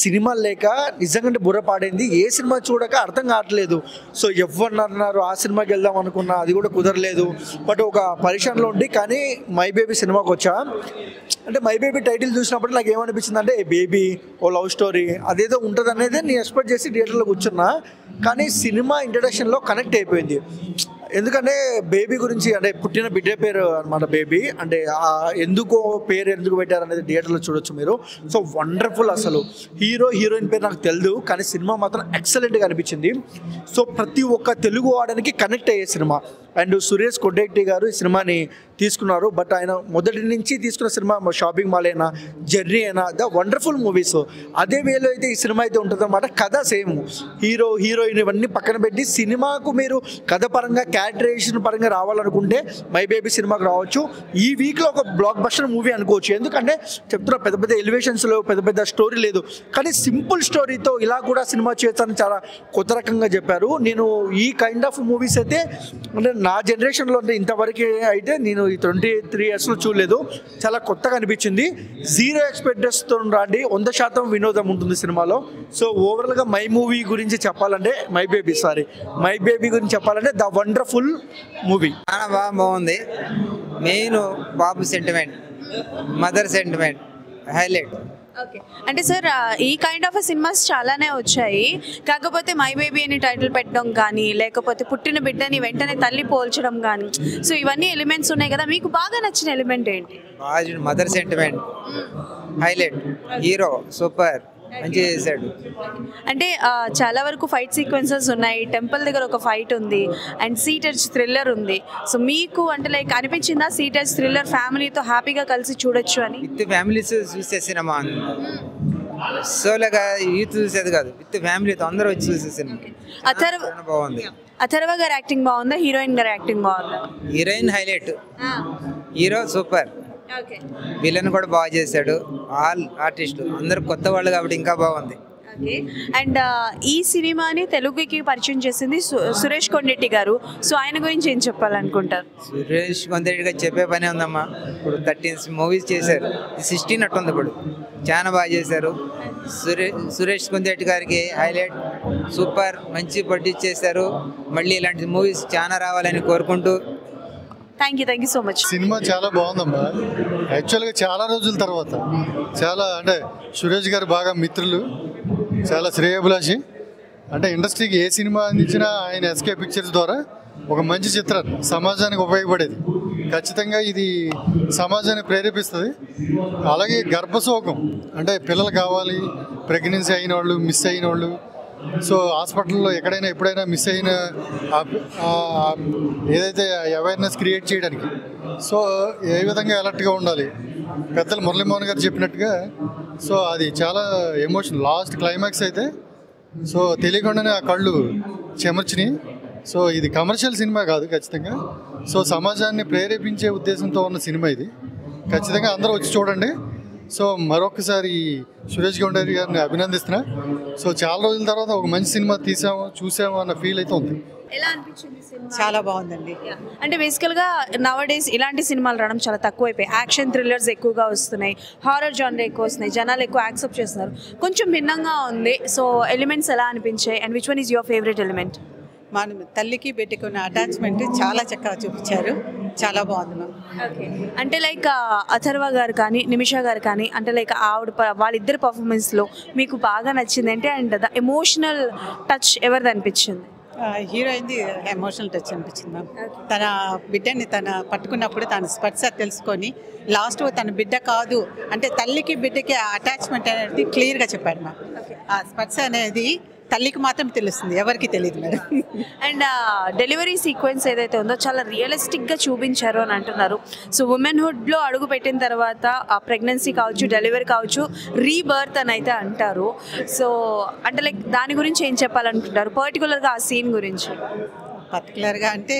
cinema లేక నిజంగా బుర్ర పాడైంది. ఏ cinema చూడక అర్థం కావట్లేదు. So ఎవరన్నారు ఆ సినిమాకి వెళ్దాం అనుకున్నా, అది కూడా కుదరలేదు. బట్ ఒక పరిశ్రమలో ఉండి కానీ మై బేబీ సినిమాకి వచ్చా. అంటే మై బేబీ టైటిల్ చూసినప్పుడు నాకు ఏమనిపించింది అంటే బేబీ ఓ లవ్ స్టోరీ అదేదో ఉంటుంది అనేది నేను ఎక్స్పెక్ట్ చేసి థియేటర్లో కూర్చున్నా. కానీ సినిమా ఇంట్రడక్షన్లో కనెక్ట్ అయిపోయింది. ఎందుకంటే బేబీ గురించి అంటే పుట్టిన బిడ్డ పేరు అనమాట బేబీ. అంటే ఎందుకు పెట్టారు అనేది థియేటర్లో చూడొచ్చు మీరు. So wonderful. అసలు హీరోయిన్ పేరు నాకు తెలియదు, కానీ సినిమా మాత్రం ఎక్సలెంట్గా అనిపించింది. సో ప్రతి ఒక్క తెలుగు వాడడానికి కనెక్ట్ అయ్యే సినిమా. అండ్ సురేష్ కొడ్డెట్టి గారు ఈ సినిమాని తీసుకున్నారు. బట్ ఆయన మొదటి నుంచి తీసుకున్న సినిమా షాపింగ్ మాల్ అయినా, జర్నీ అయినా, ద వండర్ఫుల్ మూవీస్. అదే వేలో అయితే ఈ సినిమా అయితే ఉంటుంది అనమాట. కథ సేమ్, హీరోయిన్ ఇవన్నీ పక్కన పెట్టి సినిమాకు మీరు కథ పరంగా క్యారెక్టరైజేషన్ పరంగా రావాలనుకుంటే మై బేబీ సినిమాకి రావచ్చు. ఈ వీక్లో ఒక బ్లాక్ బస్టర్ మూవీ అనుకోవచ్చు. ఎందుకంటే చెప్తున్నా పెద్ద పెద్ద ఎలివేషన్స్లో పెద్ద స్టోరీ లేదు, కానీ సింపుల్ స్టోరీతో ఇలా కూడా సినిమా చేస్తానని చాలా కొత్త రకంగా చెప్పారు. నేను ఈ కైండ్ ఆఫ్ మూవీస్ అయితే అంటే నా జనరేషన్లో అంటే ఇంతవరకు అయితే నేను ఈ 23 ఇయర్స్లో చూడలేదు. చాలా కొత్తగా అనిపించింది. 0 ఎక్స్పెక్టేషన్తో రండి, 100% వినోదం ఉంటుంది సినిమాలో. సో ఓవరాల్గా మై గురించి చెప్పాలంటే మై బేబీ గురించి చెప్పాలంటే ద వండర్ఫుల్ మూవీ. చాలా బాగుంది. మెయిన్ బాబు sentiment, mother sentiment highlight. Okay, అంటే సార్ ఈ కైండ్ ఆఫ్ సినిమాస్ చాలానే వచ్చాయి. కాకపోతే మై బేబీ అని టైటిల్ పెట్టడం కానీ, లేకపోతే పుట్టిన బిడ్డని వెంటనే తల్లి పోల్చడం కానీ, సో ఇవన్నీ ఎలిమెంట్స్ ఉన్నాయి కదా, మీకు బాగా నచ్చిన ఎలిమెంట్ ఏంటి? Mother sentiment highlight. Hero super, మంచిగా చేశాడు. అంటే చాలా వరకు ఫైట్ సీక్వెన్సెస్ ఉన్నాయి, టెంపుల్ దగ్గర ఒక ఫైట్ ఉంది, అండ్ సీటెడ్జ్ థ్రిల్లర్ ఉంది. సో మీకు అంటే లైక్ అనిపించిందా సీటెడ్జ్ థ్రిల్లర్ ఫ్యామిలీతో హ్యాపీగా కలిసి చూడొచ్చు అని? విత్ ఫ్యామిలీస్ చూసే సినిమా, సోలోగా యూత్ చూసేది కాదు, విత్ ఫ్యామిలీతో అందరూ వచ్చి చూసే సినిమా. బాగుంది. అథర్వ గారి యాక్టింగ్ బాగుందా, హీరోయిన్ గారి యాక్టింగ్ బాగుందా? Heroine highlight, hero super, villain కూడా బాగా చేశాడు. ఆల్ ఆర్టిస్టులు అందరు కొత్త వాళ్ళు కాబట్టి ఇంకా బాగుంది. అండ్ ఈ సినిమాని తెలుగుకి పరిచయం చేసింది సురేష్ కొండెట్టి గారు. సో ఆయన గురించి ఏం చెప్పాలనుకుంటారు? సురేష్ కొండెట్టి గారు చెప్పే పనే ఉందమ్మా. ఇప్పుడు 13 మూవీస్ చేశారు, 16 అట్టుంది. ఇప్పుడు చాలా బాగా చేశారు. సురేష్ కొండెట్టి గారికి హైలైట్, సూపర్, మంచి ప్రొడ్యూస్ చేశారు. మళ్ళీ ఇలాంటి మూవీస్ చాలా రావాలని కోరుకుంటూ thank you so much. Cinema చాలా బాగుందమ్మా. యాక్చువల్గా చాలా రోజుల తర్వాత చాలా అంటే సురేష్ గారు బాగా మిత్రులు, చాలా శ్రేయోభిలాషి. అంటే ఇండస్ట్రీకి ఏ సినిమా అందించినా ఆయన ఎస్కే పిక్చర్స్ ద్వారా ఒక మంచి చిత్రం సమాజానికి ఉపయోగపడేది. ఖచ్చితంగా ఇది సమాజాన్ని ప్రేరేపిస్తుంది. అలాగే గర్భశోకం అంటే పిల్లలు కావాలి, ప్రెగ్నెన్సీ అయిన వాళ్ళు, మిస్ అయిన వాళ్ళు, సో హాస్పిటల్లో ఎక్కడైనా ఎప్పుడైనా మిస్ అయిన ఏదైతే అవేర్నెస్ క్రియేట్ చేయడానికి, సో ఏ విధంగా అలర్ట్గా ఉండాలి పెద్దలు మురళీమోహన్ గారు చెప్పినట్టుగా. సో అది చాలా ఎమోషన్. లాస్ట్ క్లైమాక్స్ అయితే సో తెలియకుండానే ఆ కళ్ళు చెమర్చినాయి. సో ఇది కమర్షియల్ సినిమా కాదు ఖచ్చితంగా. సో సమాజాన్ని ప్రేరేపించే ఉద్దేశంతో ఉన్న సినిమా ఇది. ఖచ్చితంగా అందరూ వచ్చి చూడండి. సో మరొకసారి సురేష్ కొండేటి గారిని అభినందిస్తున్నా. సో చాలా రోజుల తర్వాత ఒక మంచి సినిమా చూసాము అన్న ఫీల్ అయితే ఉంది. ఎలా అనిపించింది సినిమా? చాలా బాగుందండి. అంటే బేసికల్గా నవ్ డేస్ ఇలాంటి సినిమాలు రావడం చాలా తక్కువైపోయాయి. యాక్షన్ థ్రిల్లర్స్ ఎక్కువగా వస్తున్నాయి, హారర్ జానర్ ఎక్కువ వస్తున్నాయి, జనాలు ఎక్కువ యాక్సెప్ట్ చేస్తున్నారు. కొంచెం భిన్నంగా ఉంది. సో ఎలిమెంట్స్ ఎలా అనిపించాయి and which one is your favourite element? మన తల్లికి బిడ్డకి ఉన్న అటాచ్మెంట్ చాలా చక్కగా చూపించారు. చాలా బాగుంది మ్యామ్. ఓకే, అంటే లైక్ అథర్వ గారు కానీ నిమిషా గారు కానీ, అంటే లైక్ వాళ్ళిద్దరి పర్ఫార్మెన్స్లో మీకు బాగా నచ్చింది అంటే అండ్ ద ఎమోషనల్ టచ్ ఎవరిది అనిపించింది? హీరోయిన్ది ఎమోషనల్ టచ్ అనిపించింది మ్యామ్. తన బిడ్డని తన పట్టుకున్నప్పుడు తన స్పర్శ తెలుసుకొని లాస్ట్ తన బిడ్డ కాదు అంటే తల్లికి బిడ్డకి అటాచ్మెంట్ అనేది క్లియర్గా చెప్పాడు మ్యామ్. ఆ స్పర్శ అనేది తల్లికి మాత్రం తెలుస్తుంది, ఎవరికి తెలియదు మేడం. అండ్ డెలివరీ సీక్వెన్స్ ఏదైతే ఉందో చాలా రియలిస్టిక్గా చూపించారు అని అంటున్నారు. సో ఉమెన్హుడ్లో అడుగు పెట్టిన తర్వాత ఆ ప్రెగ్నెన్సీ కావచ్చు, డెలివరీ కావచ్చు, రీబర్త్ అని అయితే అంటారు. సో అంటే లైక్ దాని గురించి ఏం చెప్పాలనుకుంటారు పర్టికులర్గా ఆ సీన్ గురించి? పర్టికులర్గా అంటే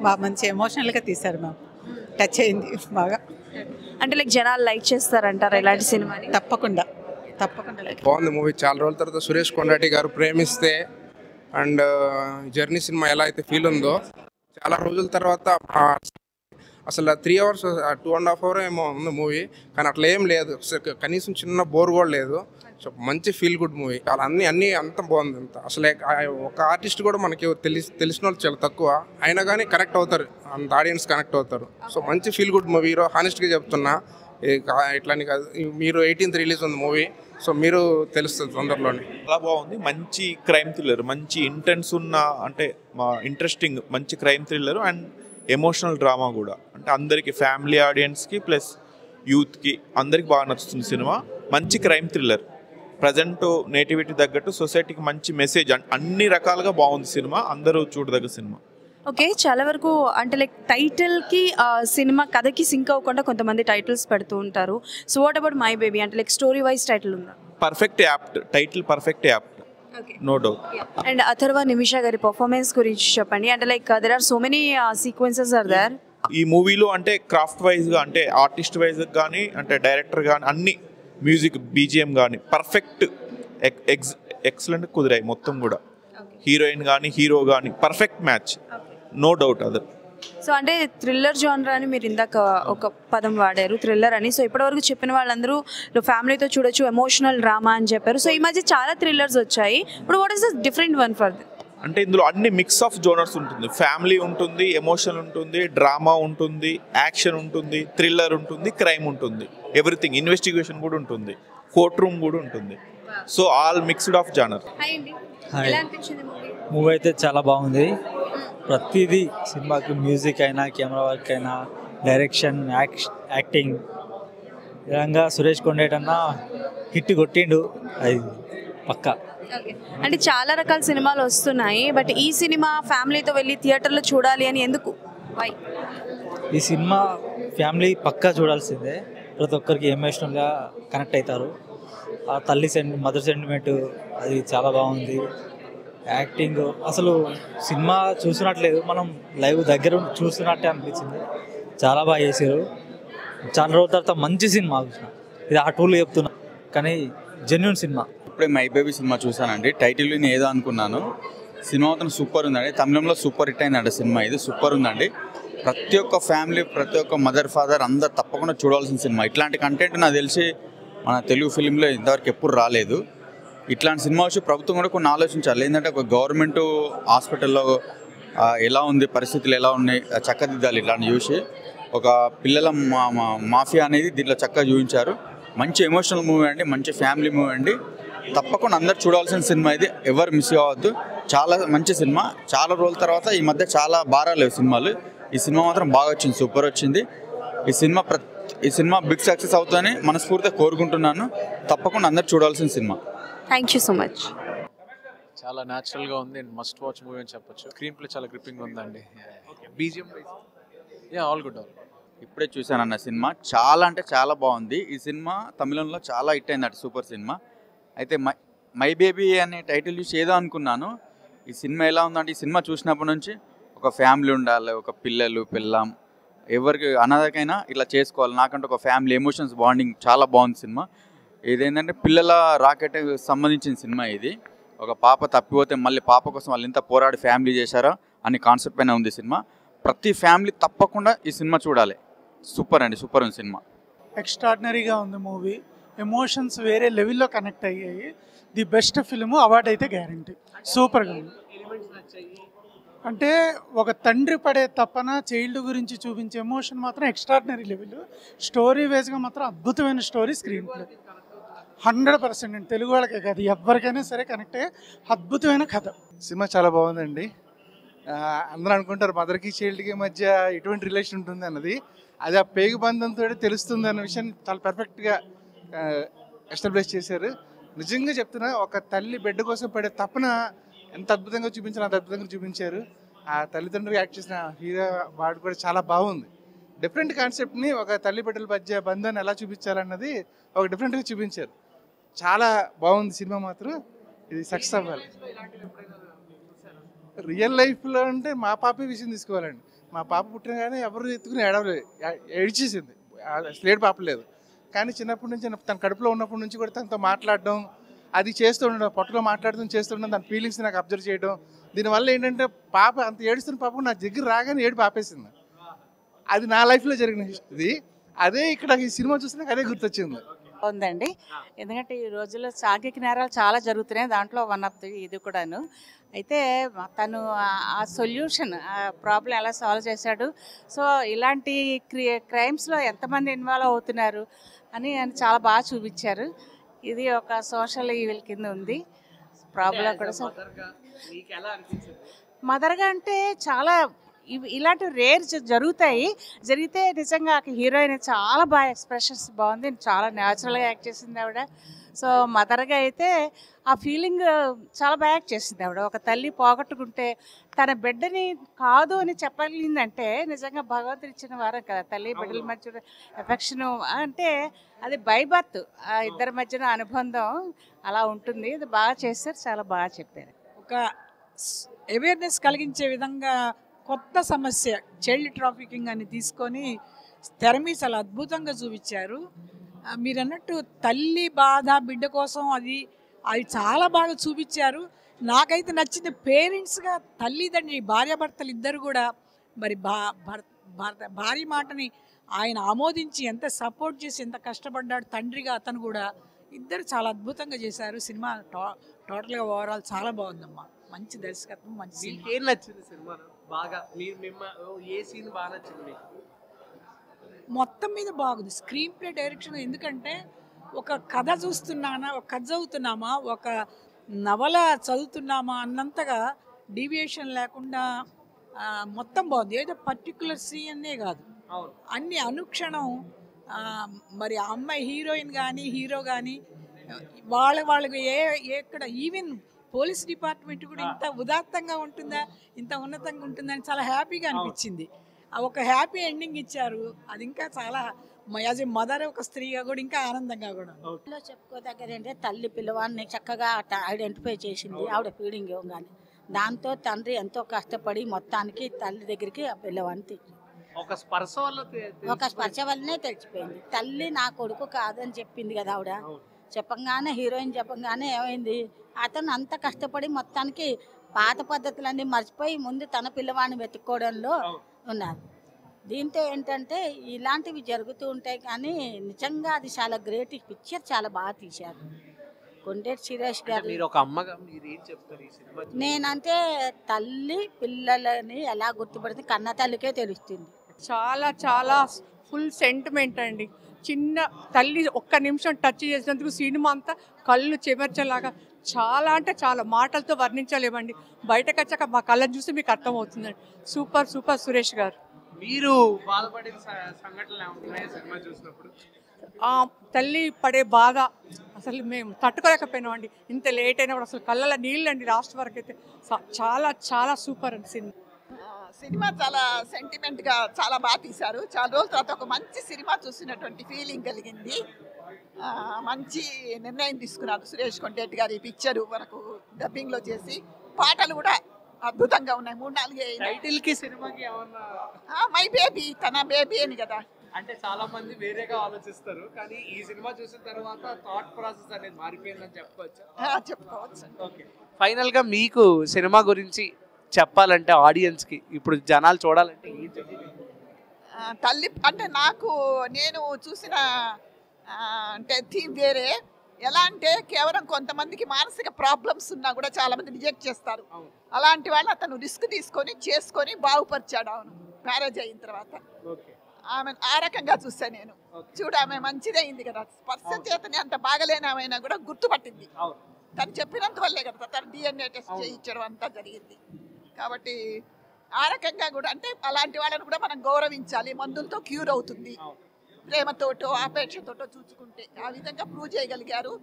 బాగా మంచి ఎమోషనల్గా తీశారు మ్యామ్. టచ్ అయింది బాగా. అంటే లైక్ జనాలు లైక్ చేస్తారంటారు ఇలాంటి సినిమాని? తప్పకుండా తప్పకుండా. బాగుంది మూవీ. చాలా రోజుల తర్వాత సురేష్ కొండటి గారు ప్రేమిస్తే అండ్ జర్నీ సినిమా ఎలా అయితే ఫీల్ ఉందో, చాలా రోజుల తర్వాత అసలు 3 hours 2.5 hours ఏమో ఉంది మూవీ, కానీ అట్లా ఏం లేదు, కనీసం చిన్న బోర్ కూడా లేదు. సో మంచి ఫీల్ గుడ్ మూవీ. అన్నీ అంత బాగుంది. అంత అసలు ఒక ఆర్టిస్ట్ కూడా మనకి తెలిసిన వాళ్ళు చాలా తక్కువ, అయినా కానీ కనెక్ట్ అవుతారు, అంత ఆడియన్స్ కనెక్ట్ అవుతారు. సో మంచి ఫీల్ గుడ్ మూవీ. హీరో హానెస్ట్గా చెప్తున్నా, ఇట్లాని కాదు. మీరు 18th రిలీజ్ ఉంది మూవీ, సో మీరు తెలుస్తుంది తొందరలోనే. చాలా బాగుంది. మంచి క్రైమ్ థ్రిల్లర్, మంచి ఇంటెన్స్ ఉన్న అంటే ఇంట్రెస్టింగ్ మంచి crime thriller and emotional drama కూడా. అంటే అందరికీ ఫ్యామిలీ ఆడియన్స్కి ప్లస్ యూత్కి అందరికి బాగా నచ్చుతుంది సినిమా. మంచి క్రైమ్ థ్రిల్లర్, ప్రజెంట్ నేటివిటీ తగ్గట్టు సొసైటీకి మంచి మెసేజ్, అన్ని రకాలుగా బాగుంది సినిమా. అందరూ చూడదగ్గ సినిమా. ఓకే, చాలా వరకు అంటే లైక్ టైటిల్కి సినిమా కథకి సింక్ అవ్వకుండా కొంతమంది టైటిల్స్ పెడుతూ ఉంటారు. So what about My Baby? అంటే లైక్ స్టోరీ వైజ్ టైటిల్ ఉందా? Perfect apt title, perfect apt, no doubt. And Atharva Nimisha గారి పర్ఫార్మెన్స్ గురించి చెప్పండి. అంటే like there are so many sequences are there ఈ మూవీలో. అంటే క్రాఫ్ట్ వైజ్గా అంటే ఆర్టిస్ట్ వైజ్ కానీ అంటే డైరెక్టర్ కానీ అన్ని మ్యూజిక్ బీజిఎం కానీ పర్ఫెక్ట్ ఎక్సలెంట్ కుదిరాయి మొత్తం కూడా. హీరోయిన్ కానీ హీరో కానీ perfect match, no doubt. Other so అంటే థ్రిల్లర్ జానర్ అని మీరు ఇందాక ఒక పదం వాడారు, థ్రిల్లర్ అని. సో ఇప్పటివరకు చెప్పిన వాళ్ళందరూ ఫ్యామిలీతో చూడొచ్చు, ఎమోషనల్ డ్రామా అని చెప్పారు. సో ఈ మధ్య చాలా థ్రిల్లర్స్ వచ్చాయి. ఇప్పుడు what is the different one for the? అంటే ఇందులో అన్ని మిక్స్ ఆఫ్ జోనర్స్ ఉంటుంది. ఫ్యామిలీ ఉంటుంది, ఎమోషన్ ఉంటుంది, డ్రామా ఉంటుంది, యాక్షన్ ఉంటుంది, థ్రిల్లర్ ఉంటుంది, క్రైమ్ ఉంటుంది, ఎవ్రీథింగ్, ఇన్వెస్టిగేషన్ కూడా ఉంటుంది, కోర్ట్ రూమ్ కూడా ఉంటుంది. So all mixed of genre. Movie అయితే చాలా బాగుంది. ప్రతిదీ సినిమాకి, మ్యూజిక్ అయినా, కెమెరా వర్క్ అయినా, డైరెక్షన్, యాక్టింగ్, విధంగా సురేష్ కొండేటన్న హిట్ కొట్టిండు, అది పక్కా. అంటే చాలా రకాల సినిమాలు వస్తున్నాయి, బట్ ఈ సినిమా ఫ్యామిలీతో వెళ్ళి థియేటర్లో చూడాలి అని ఎందుకు? వై? ఈ సినిమా ఫ్యామిలీ పక్కా చూడాల్సిందే. ప్రతి ఒక్కరికి ఎమోషనల్గా కనెక్ట్ అవుతారు. ఆ తల్లి మదర్ సెంటిమెంట్ అది చాలా బాగుంది. యాక్టింగ్ అసలు సినిమా చూసినట్లేదు, మనం లైవ్ దగ్గర చూస్తున్నట్టే అనిపించింది. చాలా బాగా చేశారు. చాలా రోజుల తర్వాత మంచి సినిమా చూసిన. ఇది ఆ టూల్ చెప్తున్నా, కానీ జెన్యూన్ సినిమా. ఇప్పుడే మై బేబీ సినిమా చూసానండి. టైటిల్ నేను ఏదో అనుకున్నాను, సినిమా మాత్రం సూపర్ ఉందండి. తమిళంలో సూపర్ హిట్ అయిందండి సినిమా. ఇది సూపర్ ఉందండి. ప్రతి ఒక్క ఫ్యామిలీ, ప్రతి ఒక్క మదర్ ఫాదర్ అందరు తప్పకుండా చూడాల్సిన సినిమా. ఇట్లాంటి కంటెంట్ నాకు తెలిసి మన తెలుగు ఫిలింలో ఇంతవరకు ఎప్పుడు రాలేదు. ఇట్లాంటి సినిమా వచ్చి ప్రభుత్వం కూడా కొన్ని ఆలోచించాలి. ఏంటంటే ఒక గవర్నమెంట్ హాస్పిటల్లో ఎలా ఉంది, పరిస్థితులు ఎలా ఉన్నాయి, చక్కదిద్దాలి. ఇట్లాంటి చూసి ఒక పిల్లల మాఫియా అనేది దీంట్లో చక్కగా చూపించారు. మంచి ఎమోషనల్ మూవీ అండి, మంచి ఫ్యామిలీ మూవీ అండి. తప్పకుండా అందరు చూడాల్సిన సినిమా ఇది, ఎవరు మిస్ కావద్దు. చాలా మంచి సినిమా. చాలా రోజుల తర్వాత ఈ మధ్య చాలా బారాలేవు సినిమాలు. ఈ సినిమా మాత్రం బాగా వచ్చింది, సూపర్ వచ్చింది. ఈ సినిమా బిగ్ సక్సెస్ అవుతుందని మనస్ఫూర్తిగా కోరుకుంటున్నాను. తప్పకుండా అందరు చూడాల్సిన cinema. Thank you so much. చాలా న్యాచురల్గా ఉంది అండ్ మస్ట్ వాచ్ మూవీ అని చెప్పొచ్చు. స్క్రీన్ ప్లే చాలా గ్రిప్పింగ్ ఉందండి. BGM all good. ఇప్పుడే చూశానన్న సినిమా చాలా అంటే చాలా బాగుంది. ఈ సినిమా తమిళంలో చాలా హిట్ అయింది, సూపర్ సినిమా. అయితే మై బేబీ అనే టైటిల్ చూసి ఏదో అనుకున్నాను. ఈ సినిమా ఎలా ఉందంటే, ఈ సినిమా చూసినప్పటి నుంచి ఒక ఫ్యామిలీ ఉండాలి, ఒక పిల్లలు పిల్లం ఎవరికి అనాథకైనా ఇట్లా చేసుకోవాలి. నాకంటే ఒక ఫ్యామిలీ ఎమోషన్స్ బాండింగ్ చాలా బాగుంది సినిమా. ఇదేంటంటే పిల్లల రాకెట్ సంబంధించిన సినిమా ఇది. ఒక పాప తప్పిపోతే మళ్ళీ పాప కోసం వాళ్ళు ఎంత పోరాడి ఫ్యామిలీ చేశారో అనే కాన్సెప్ట్ పైన ఉంది సినిమా. ప్రతి ఫ్యామిలీ తప్పకుండా ఈ సినిమా చూడాలి. సూపర్ అండి, సూపర్ ఉంది సినిమా. ఎక్స్ట్రాడినరీగా ఉంది మూవీ. ఎమోషన్స్ వేరే లెవెల్లో కనెక్ట్ అయ్యాయి. ది బెస్ట్ ఫిల్మ్, అవార్డు అయితే గ్యారంటీ. సూపర్గా ఉంది. అంటే ఒక తండ్రి పడే తపన చైల్డ్ గురించి చూపించే ఎమోషన్ మాత్రం ఎక్స్ట్రాడినరీ లెవెల్. స్టోరీ వైజ్గా మాత్రం అద్భుతమైన స్టోరీ, స్క్రీన్ ప్లే 100% అండి. తెలుగు వాళ్ళకే కాదు, ఎవరికైనా సరే కనెక్ట్ అయ్యే అద్భుతమైన కథ. సినిమా చాలా బాగుందండి. అందరూ అనుకుంటారు మదర్కి చైల్డ్కి మధ్య ఎటువంటి రిలేషన్ ఉంటుంది అన్నది. అది ఆ పేగు బంధంతో తెలుస్తుంది అన్న విషయాన్ని చాలా పర్ఫెక్ట్గా ఎస్టాబ్లిష్ చేశారు. నిజంగా చెప్తున్నా, ఒక తల్లి బిడ్డ కోసం పడే తపన ఎంత అద్భుతంగా చూపించారు, అంత అద్భుతంగా చూపించారు. ఆ తల్లిదండ్రులు యాక్ట్ చేసిన హీరో వాడు కూడా చాలా బాగుంది. డిఫరెంట్ కాన్సెప్ట్ని ఒక తల్లి బిడ్డల మధ్య బంధాన్ని ఎలా చూపించాలన్నది ఒక డిఫరెంట్గా చూపించారు. చాలా బాగుంది సినిమా మాత్రం. ఇది సక్సెస్ అవ్వాలి. రియల్ లైఫ్లో అంటే మా పాపే విషయం తీసుకోవాలండి. మా పాప పుట్టినగానే ఎవరు ఎత్తుకుని ఏడ్చేసింది. స్లేట్ పాప లేదు, కానీ చిన్నప్పటి నుంచి తన కడుపులో ఉన్నప్పటి నుంచి కూడా తనతో మాట్లాడడం, అది చేస్తూ ఉండడం, పొట్టలో మాట్లాడడం చేస్తుండడం, దాని ఫీలింగ్స్ నాకు అబ్జర్వ్ చేయడం. దీనివల్ల ఏంటంటే పాప అంత ఏడుస్తున్న పాప నా దగ్గర రాగానే ఏడు పాపేసింది. అది నా లైఫ్లో జరిగిన ఇది. అదే ఇక్కడ ఈ సినిమా చూస్తే నాకు అదే గుర్తొచ్చింది. ఉందండి, ఎందుకంటే ఈ రోజుల్లో సాంఘిక నేరాలు చాలా జరుగుతున్నాయి. దాంట్లో వన్ ఆఫ్ ది ఇది కూడాను. అయితే తను ఆ సొల్యూషన్, ఆ ప్రాబ్లం ఎలా సాల్వ్ చేశాడు. సో ఇలాంటి క్రైమ్స్లో ఎంతమంది ఇన్వాల్వ్ అవుతున్నారు అని చాలా బాగా చూపించారు. ఇది ఒక సోషల్ ఈవిల్ కింద ఉంది. ప్రాబ్లం కూడా మదర్గా అంటే చాలా ఇలాంటి రేర్ జరిగితే నిజంగా హీరోయిన్ చాలా బాగా ఎక్స్ప్రెషన్స్ బాగుంది, చాలా న్యాచురల్గా యాక్ట్ చేసింది ఆవిడ. సో మదర్గా అయితే ఆ ఫీలింగ్ చాలా బాగా యాక్ట్ చేసింది ఆవిడ. ఒక తల్లి పోగొట్టుకుంటే తన బిడ్డని కాదు అని చెప్పగలిగిందంటే నిజంగా భగవంతుడు ఇచ్చిన వారం కదా. తల్లి బిడ్డల మధ్య ఎఫెక్షన్ అంటే అది బై బర్త్, ఆ ఇద్దరి మధ్యన అనుబంధం అలా ఉంటుంది. ఇది బాగా చేస్తారు, చాలా బాగా చెప్పారు. ఒక అవేర్నెస్ కలిగించే విధంగా కొత్త సమస్య చైల్డ్ ట్రాఫికింగ్ అని తీసుకొని తెర మీద చాలా అద్భుతంగా చూపించారు. మీరు అన్నట్టు తల్లి బాధ బిడ్డ కోసం అది చాలా బాగా చూపించారు. నాకైతే నచ్చింది పేరెంట్స్గా తల్లిదండ్రి భార్యాభర్తలు ఇద్దరు కూడా మరి భారీ మాటని ఆయన ఆమోదించి ఎంత సపోర్ట్ చేసి ఎంత కష్టపడ్డాడు తండ్రిగా అతను కూడా. ఇద్దరు చాలా అద్భుతంగా చేశారు. సినిమా టోటల్గా ఓవరాల్ చాలా బాగుందమ్మా. మంచి దర్శకత్వం, మంచి సినిమా. ఏం నచ్చింది సినిమాలో బాగా? ఏ సీన్ బాగా నచ్చింది మీకు? మొత్తం మీద బాగుంది స్క్రీన్ ప్లే, డైరెక్షన్. ఎందుకంటే ఒక కథ చూస్తున్నానా, ఒక కథ చదువుతున్నామా, ఒక నవల చదువుతున్నామా అన్నంతగా డీవియేషన్ లేకుండా మొత్తం బాగుంది. ఏదో పర్టికులర్ సీన్నే కాదు, అన్ని అనుక్షణం. మరి ఆ అమ్మాయి హీరోయిన్ కానీ హీరో కానీ వాళ్ళకి ఎక్కడ ఈవెన్ పోలీస్ డిపార్ట్మెంట్ కూడా ఇంత ఉదాత్తంగా ఉంటుందా, ఇంత ఉన్నతంగా ఉంటుందా అని చాలా హ్యాపీగా అనిపించింది. ఒక హ్యాపీ ఎండింగ్ ఇచ్చారు. అది ఇంకా చాలా యాజ్ ఏ మదర్, ఒక స్త్రీగా కూడా ఇంకా ఆనందంగా కూడా. చెప్పుకోదగ్గర అంటే తల్లి పిల్లవాడిని చక్కగా ఐడెంటిఫై చేసింది ఆవిడ ఫీడింగ్ ఇవ్వగానే. దాంతో తండ్రి ఎంతో కష్టపడి మొత్తానికి తల్లి దగ్గరికి ఆ పిల్లవాడిని తెచ్చి ఒక స్పర్శ వల్లనే తెలిసిపోయింది. తల్లి నా కొడుకు కాదని చెప్పింది కదా ఆవిడ. చెప్పంగానే హీరోయిన్ చెప్పంగానే ఏమైంది, అతను అంత కష్టపడి మొత్తానికి పాత పద్ధతులన్నీ మర్చిపోయి ముందు తన పిల్లవాడిని వెతుక్కోవడంలో ఉన్నారు. దీంతో ఏంటంటే ఇలాంటివి జరుగుతూ ఉంటాయి. కానీ నిజంగా అది చాలా గ్రేట్ పిక్చర్, చాలా బాగా తీశారు కొండేటి సురేష్ గారు. మీరు ఒక అమ్మగా మీరు ఏం చెప్తారు ఈ సినిమా? నేనంటే తల్లి పిల్లలని ఎలా గుర్తుపడుతుంది కన్న తల్లికే తెలుస్తుంది. చాలా చాలా ఫుల్ సెంటిమెంట్ అండి. చిన్న తల్లి ఒక్క నిమిషం టచ్ చేసినందుకు సినిమా అంతా కళ్ళు చెమర్చలాగా చాలా అంటే చాలా మాటలతో వర్ణించలేమండి. బయటకు వచ్చాక మా కళ్ళని చూసి మీకు అర్థమవుతుందండి. సూపర్ సూపర్ సురేష్ గారు. మీరు బాధపడిన సంఘటనలు ఏమున్నాయి సినిమా చూసినప్పుడు? తల్లి పడే బాధ అసలు మేము తట్టుకోలేకపోయినామండి. ఇంత లేట్ అయినా కూడా అసలు కళ్ళ నీళ్ళండి లాస్ట్ వరకు అయితే. చాలా చాలా సూపర్ అండి సినిమా. సినిమా చాలా సెంటిమెంట్గా చాలా బాగా తీశారు. చాలా రోజుల తర్వాత ఒక మంచి సినిమా చూసినటువంటి ఫీలింగ్ కలిగింది. మంచి నిర్ణయం తీసుకున్నారు సురేష్ కొండేటి గారి. పిక్చరు మనకు డబ్బింగ్లో చేసి పాటలు కూడా అద్భుతంగా ఉన్నాయి. 3-4 టైటిల్కి సినిమాకి ఏమన్నా మై బేబీ, తన బేబీ అని కదా. అంటే చాలా మంది వేరేగా ఆలోచిస్తారు, కానీ ఈ సినిమా చూసిన తర్వాత థాట్ ప్రాసెస్ అనేది మారిపోయిందని చెప్పుకోవచ్చు. ఓకే, ఫైనల్గా మీకు సినిమా గురించి చెప్పాలంటే ఆడియన్స్కి ఇప్పుడు జనాలు చూడాలంటే ఏం చెప్పాలి? తల్లి అంటే నేను చూసిన అంటే థీమ్ వేరే. ఎలా అంటే కేవలం కొంతమందికి మానసిక ప్రాబ్లమ్స్ ఉన్నా కూడా చాలా మంది రిజెక్ట్ చేస్తారు. అలాంటి వాళ్ళు అతను రిస్క్ చేసుకొని బాగుపరిచాడు. అవును, మ్యారేజ్ అయిన తర్వాత ఆమె ఆ రకంగా చూసాను నేను. ఆమె మంచిదైంది కదా, పర్సన్ చేతనే అంత బాగలేని ఆమె కూడా గుర్తుపట్టింది. తను చెప్పినంత వల్లే కదా తను DNA టెస్ట్ చేయించడం అంతా జరిగింది. కాబట్టి ఆ రకంగా కూడా అంటే అలాంటి వాళ్ళని కూడా మనం గౌరవించాలి. మందులతో క్యూర్ అవుతుంది, ప్రేమతోటో ఆపేక్షతోటో చూసుకుంటే ఆ విధంగా ప్రూవ్ చేయగలిగారు.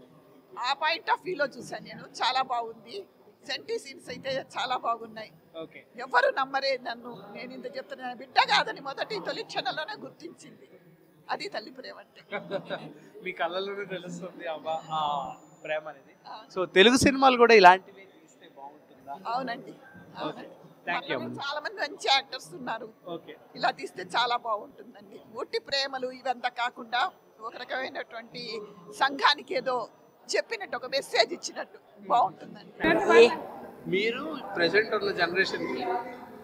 ఆ పాయింట్ ఆఫ్ వ్యూలో చూసాను నేను. చాలా బాగుంది. సెంటీ సీన్స్ అయితే చాలా బాగున్నాయి. ఎవరు నమ్మరే నన్ను, నేను ఇంత చెప్తున్నా బిడ్డ కాదని తొలి క్షణంలోనే గుర్తించింది. అది తల్లి ప్రేమ అంటే. మీ కళ్ళలోనే తెలుస్తుంది ఆ ప్రేమ అనేది. సో తెలుగు సినిమాలు కూడా ఇలాంటివి తీస్తే బాగుంటుందా? అవునండి, చాలా మంది మంచి యాక్టర్స్ ఉన్నారు. ఇలా తీస్తే చాలా బాగుంటుందండి. ఒట్టి ప్రేమలు ఇవంతా కాకుండా ఒక రకమైనటువంటి సంఘానికి ఏదో చెప్పినట్టు, ఒక మెసేజ్ ఇచ్చినట్టు బాగుంటుందండి. మీరు ప్రెసెంట్ ఉన్న జనరేషన్కి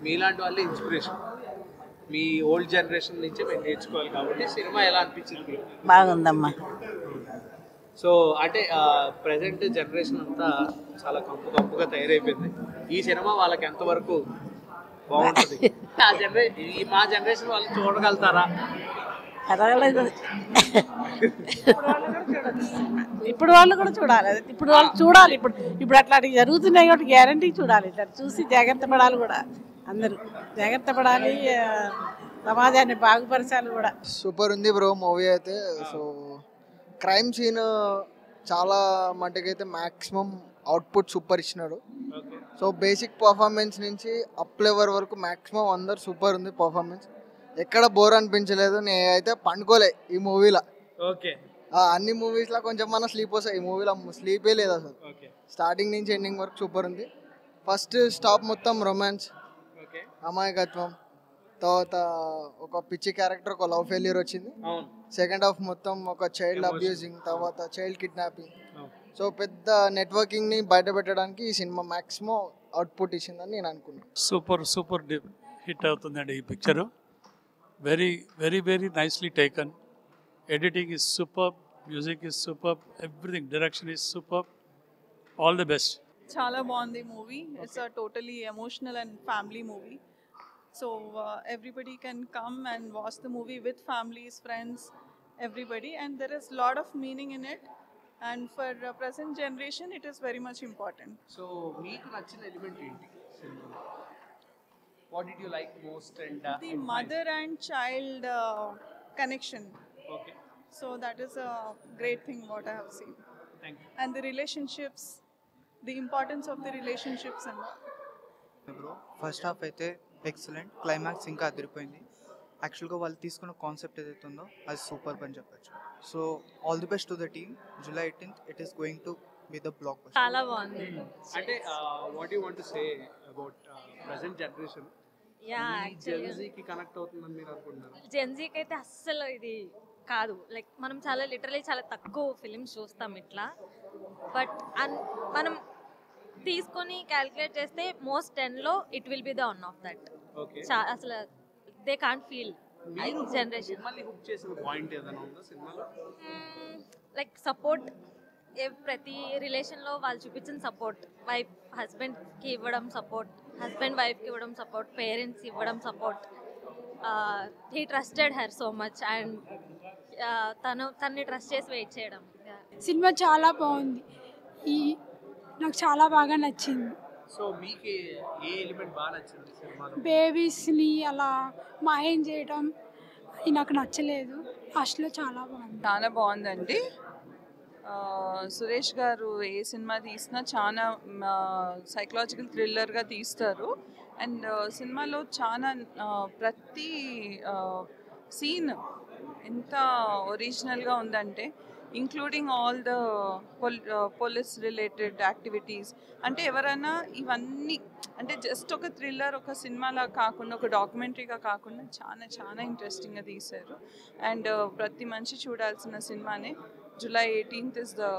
మీలాంటి వాళ్ళే ఇన్స్పిరేషన్. మీ ఓల్డ్ జనరేషన్ నుంచి మేము నేర్చుకోవాలి. కాబట్టి సినిమా ఎలా అనిపించింది? బాగుందమ్మా. సో అంటే ప్రెసెంట్ జనరేషన్ అంతా చాలా కంపుగా తయారైపోయింది. ఈ సినిమా వాళ్ళకి ఎంతవరకు బాగుంటుంది? మా జనరేషన్ వాళ్ళు చూడగలుగుతారా? ఇప్పుడు వాళ్ళు కూడా చూడాలి. ఇప్పుడు వాళ్ళు చూడాలి. ఇప్పుడు అట్లాంటివి జరుగుతున్నాయి కాబట్టి గ్యారంటీ చూడాలి. చూసి జాగ్రత్త పడాలి కూడా. అందరూ జాగ్రత్త పడాలి, సమాజాన్ని బాగుపరచాలి కూడా. సూపర్ ఉంది బ్రో మూవీ అయితే. సో క్రైమ్ సీన్ చాలా మటుకైతే మ్యాక్సిమం అవుట్పుట్ సూపర్ ఇచ్చినాడు. సో బేసిక్ పర్ఫార్మెన్స్ నుంచి అప్ లెవెల్ వరకు మ్యాక్సిమం అందరు సూపర్ ఉంది పర్ఫార్మెన్స్. ఎక్కడ బోర్ అనిపించలేదు. నేనైతే పండుకోలే ఈ మూవీలో. అన్ని మూవీస్లో కొంచెం మన స్లీప్ వస్తాయి, ఈ మూవీలో స్లీపే లేదు అసలు. స్టార్టింగ్ నుంచి ఎండింగ్ వరకు సూపర్ ఉంది. ఫస్ట్ స్టాప్ మొత్తం రొమాన్స్, అమాయకత్వం, తర్వాత ఒక పిచ్చి క్యారెక్టర్, ఒక లవ్ ఫెయిల్యూర్ వచ్చింది. సెకండ్ హాఫ్ మొత్తం ఒక చైల్డ్ అబ్యూజింగ్, తర్వాత చైల్డ్ కిడ్నాపింగ్. సో పెద్ద నెట్వర్కింగ్ని బయట పెట్టడానికి ఈ సినిమా మ్యాక్సిమం అవుట్పుట్ ఇచ్చిందని నేను అనుకున్నాను. సూపర్ హిట్ అవుతుందండి ఈ picture. Very very very nicely taken. Editing is super, music is super, everything, direction is super. All the best. చాలా బాగుంది movie. It's a totally emotional and family movie. So everybody can come and watch the movie with families, friends, everybody, and there is lot of meaning in it, and for present generation it is very much important. So meeku nachina element enti cinema? What did you like most? And The mother and child connection. Okay. So that is a great thing what I have seen. Thank you. And the relationships, the importance of the relationships and all. Bro first half అయితే excellent, climax ఇంకా అదిరిపోయింది. యాక్చువల్గా వాళ్ళు తీసుకున్న concept ఏదైతే ఉందో అది super అని చెప్పచ్చు. So all the best to the team. July 18th it is going to be the blockbuster. చాలా బాగుంది. అంటే what you want to say about present generation? Yeah, actually జెన్జీకి కనెక్ట్ అవుతుందని మీరు అనుకుంటున్నారు? జెన్జీకి అయితే అస్సలు ఇది కాదు. లైక్ మనం చాలా లిటరలీ చాలా తక్కువ ఫిలిమ్స్ చూస్తాం ఇట్లా, బట్ మనం తీసుకొని క్యాలిక్యులేట్ చేస్తే మోస్ట్ 10లో it will be the one of that. అసలు దే కాంట్ ఫీల్ జనరేషన్. మళ్ళీ హుక్ చేసిన పాయింట్ ఏదైనా ఉందా సినిమాలో? లైక్ సపోర్ట్, ప్రతి రిలేషన్లో వాళ్ళు చూపించిన సపోర్ట్, వైఫ్ హస్బెండ్కి ఇవ్వడం సపోర్ట్, హస్బెండ్ వైఫ్కి ఇవ్వడం సపోర్ట్, పేరెంట్స్ ఇవ్వడం support. He trusted her so much and తన్ని ట్రస్ట్ చేసి వెయిట్ చేయడం. సినిమా చాలా బాగుంది. నాకు చాలా బాగా నచ్చింది. సో మీకు ఏ ఎలిమెంట్ బాగా నచ్చింది సినిమాలో? బేబీస్ని అలా మాయం చేయడం అది నాకు నచ్చలేదు. ఫస్ట్లో చాలా బాగుంది. చాలా బాగుందండి. సురేష్ గారు ఏ సినిమా తీసినా చాలా సైకలాజికల్ థ్రిల్లర్గా తీస్తారు. అండ్ సినిమాలో చాలా ప్రతి సీన్ ఎంత ఒరిజినల్గా ఉందంటే, including all the police related activities. అంటే ఎవరైనా ఇవన్నీ అంటే జస్ట్ ఒక థ్రిల్లర్, ఒక సినిమాలా కాకుండా, ఒక డాక్యుమెంటరీగా కాకుండా చాలా చాలా ఇంట్రెస్టింగ్గా తీశారు. అండ్ ప్రతి మనిషి చూడాల్సిన సినిమానే. July 18th is the.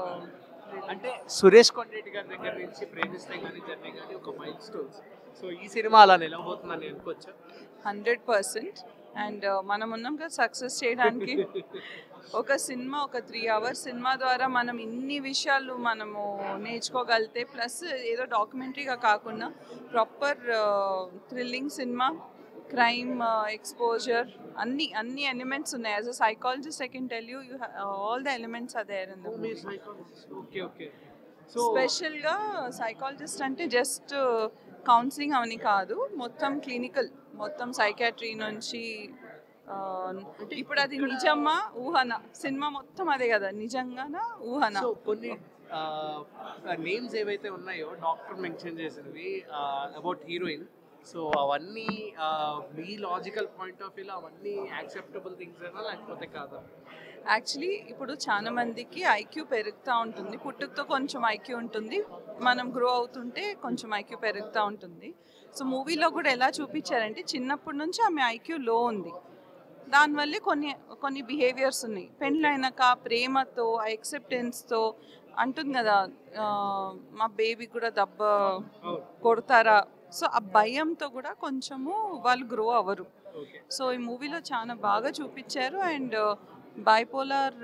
అంటే సురేష్ కొండరెడ్డి గారి దగ్గర నుంచి ప్రేమిస్తే కానీ జర్నీ కానీ ఒక మైల్ స్టోన్స్. సో ఈ సినిమా అలా నిలవబోతుందని అనుకోవచ్చా? 100%. అండ్ మనం ఉన్నాం కదా సక్సెస్ చేయడానికి. ఒక సినిమా, ఒక 3 hours సినిమా ద్వారా మనం ఇన్ని విషయాలు మనము నేర్చుకోగలిగితే, ప్లస్ ఏదో డాక్యుమెంటరీగా కాకుండా ప్రాపర్ థ్రిల్లింగ్ సినిమా, క్రైమ్ ఎక్స్పోజర్, అన్ని ఎలిమెంట్స్ ఉన్నాయి. As a psychologist I can tell you all the elements are there in the movie. Okay okay. So స్పెషల్గా సైకాలజిస్ట్ అంటే జస్ట్ కౌన్సిలింగ్ అవని కాదు, మొత్తం క్లినికల్, మొత్తం సైకాట్రీ నుంచి. ఇప్పుడు అది నిజమా ఊహనా? సినిమా మొత్తం అదే కదా, నిజంగానా ఊహనా? కొన్ని నేమ్స్ ఏవైతే ఉన్నాయో డాక్టర్ మెన్షన్ చేసినవి అబౌట్ హీరోయిన్, సో అవన్నీ మీ లాజికల్ పాయింట్ ఆఫ్ వ్యూలో అవన్నీ యాక్సెప్టబుల్ థింగ్స్ అయినా లేకపోతే కాదా? యాక్చువల్లీ ఇప్పుడు చాలా మందికి ఐక్యూ పెరుగుతూ ఉంటుంది. పుట్టుకతో కొంచెం ఐక్యూ ఉంటుంది, మనం గ్రో అవుతుంటే కొంచెం ఐక్యూ పెరుగుతూ ఉంటుంది. సో మూవీలో కూడా ఎలా చూపించారంటే, చిన్నప్పటి నుంచి ఆమె ఐక్యూ లో ఉంది, దానివల్లే కొన్ని బిహేవియర్స్ ఉన్నాయి. పెళ్ళైనాక ప్రేమతో, యాక్సెప్టెన్స్తో అంటుంది కదా, మా బేబీ కూడా దెబ్బ కొడతారా, సో ఆ భయంతో కూడా కొంచెము వాళ్ళు గ్రో అవ్వరు. సో ఈ మూవీలో చాలా బాగా చూపించారు. And bipolar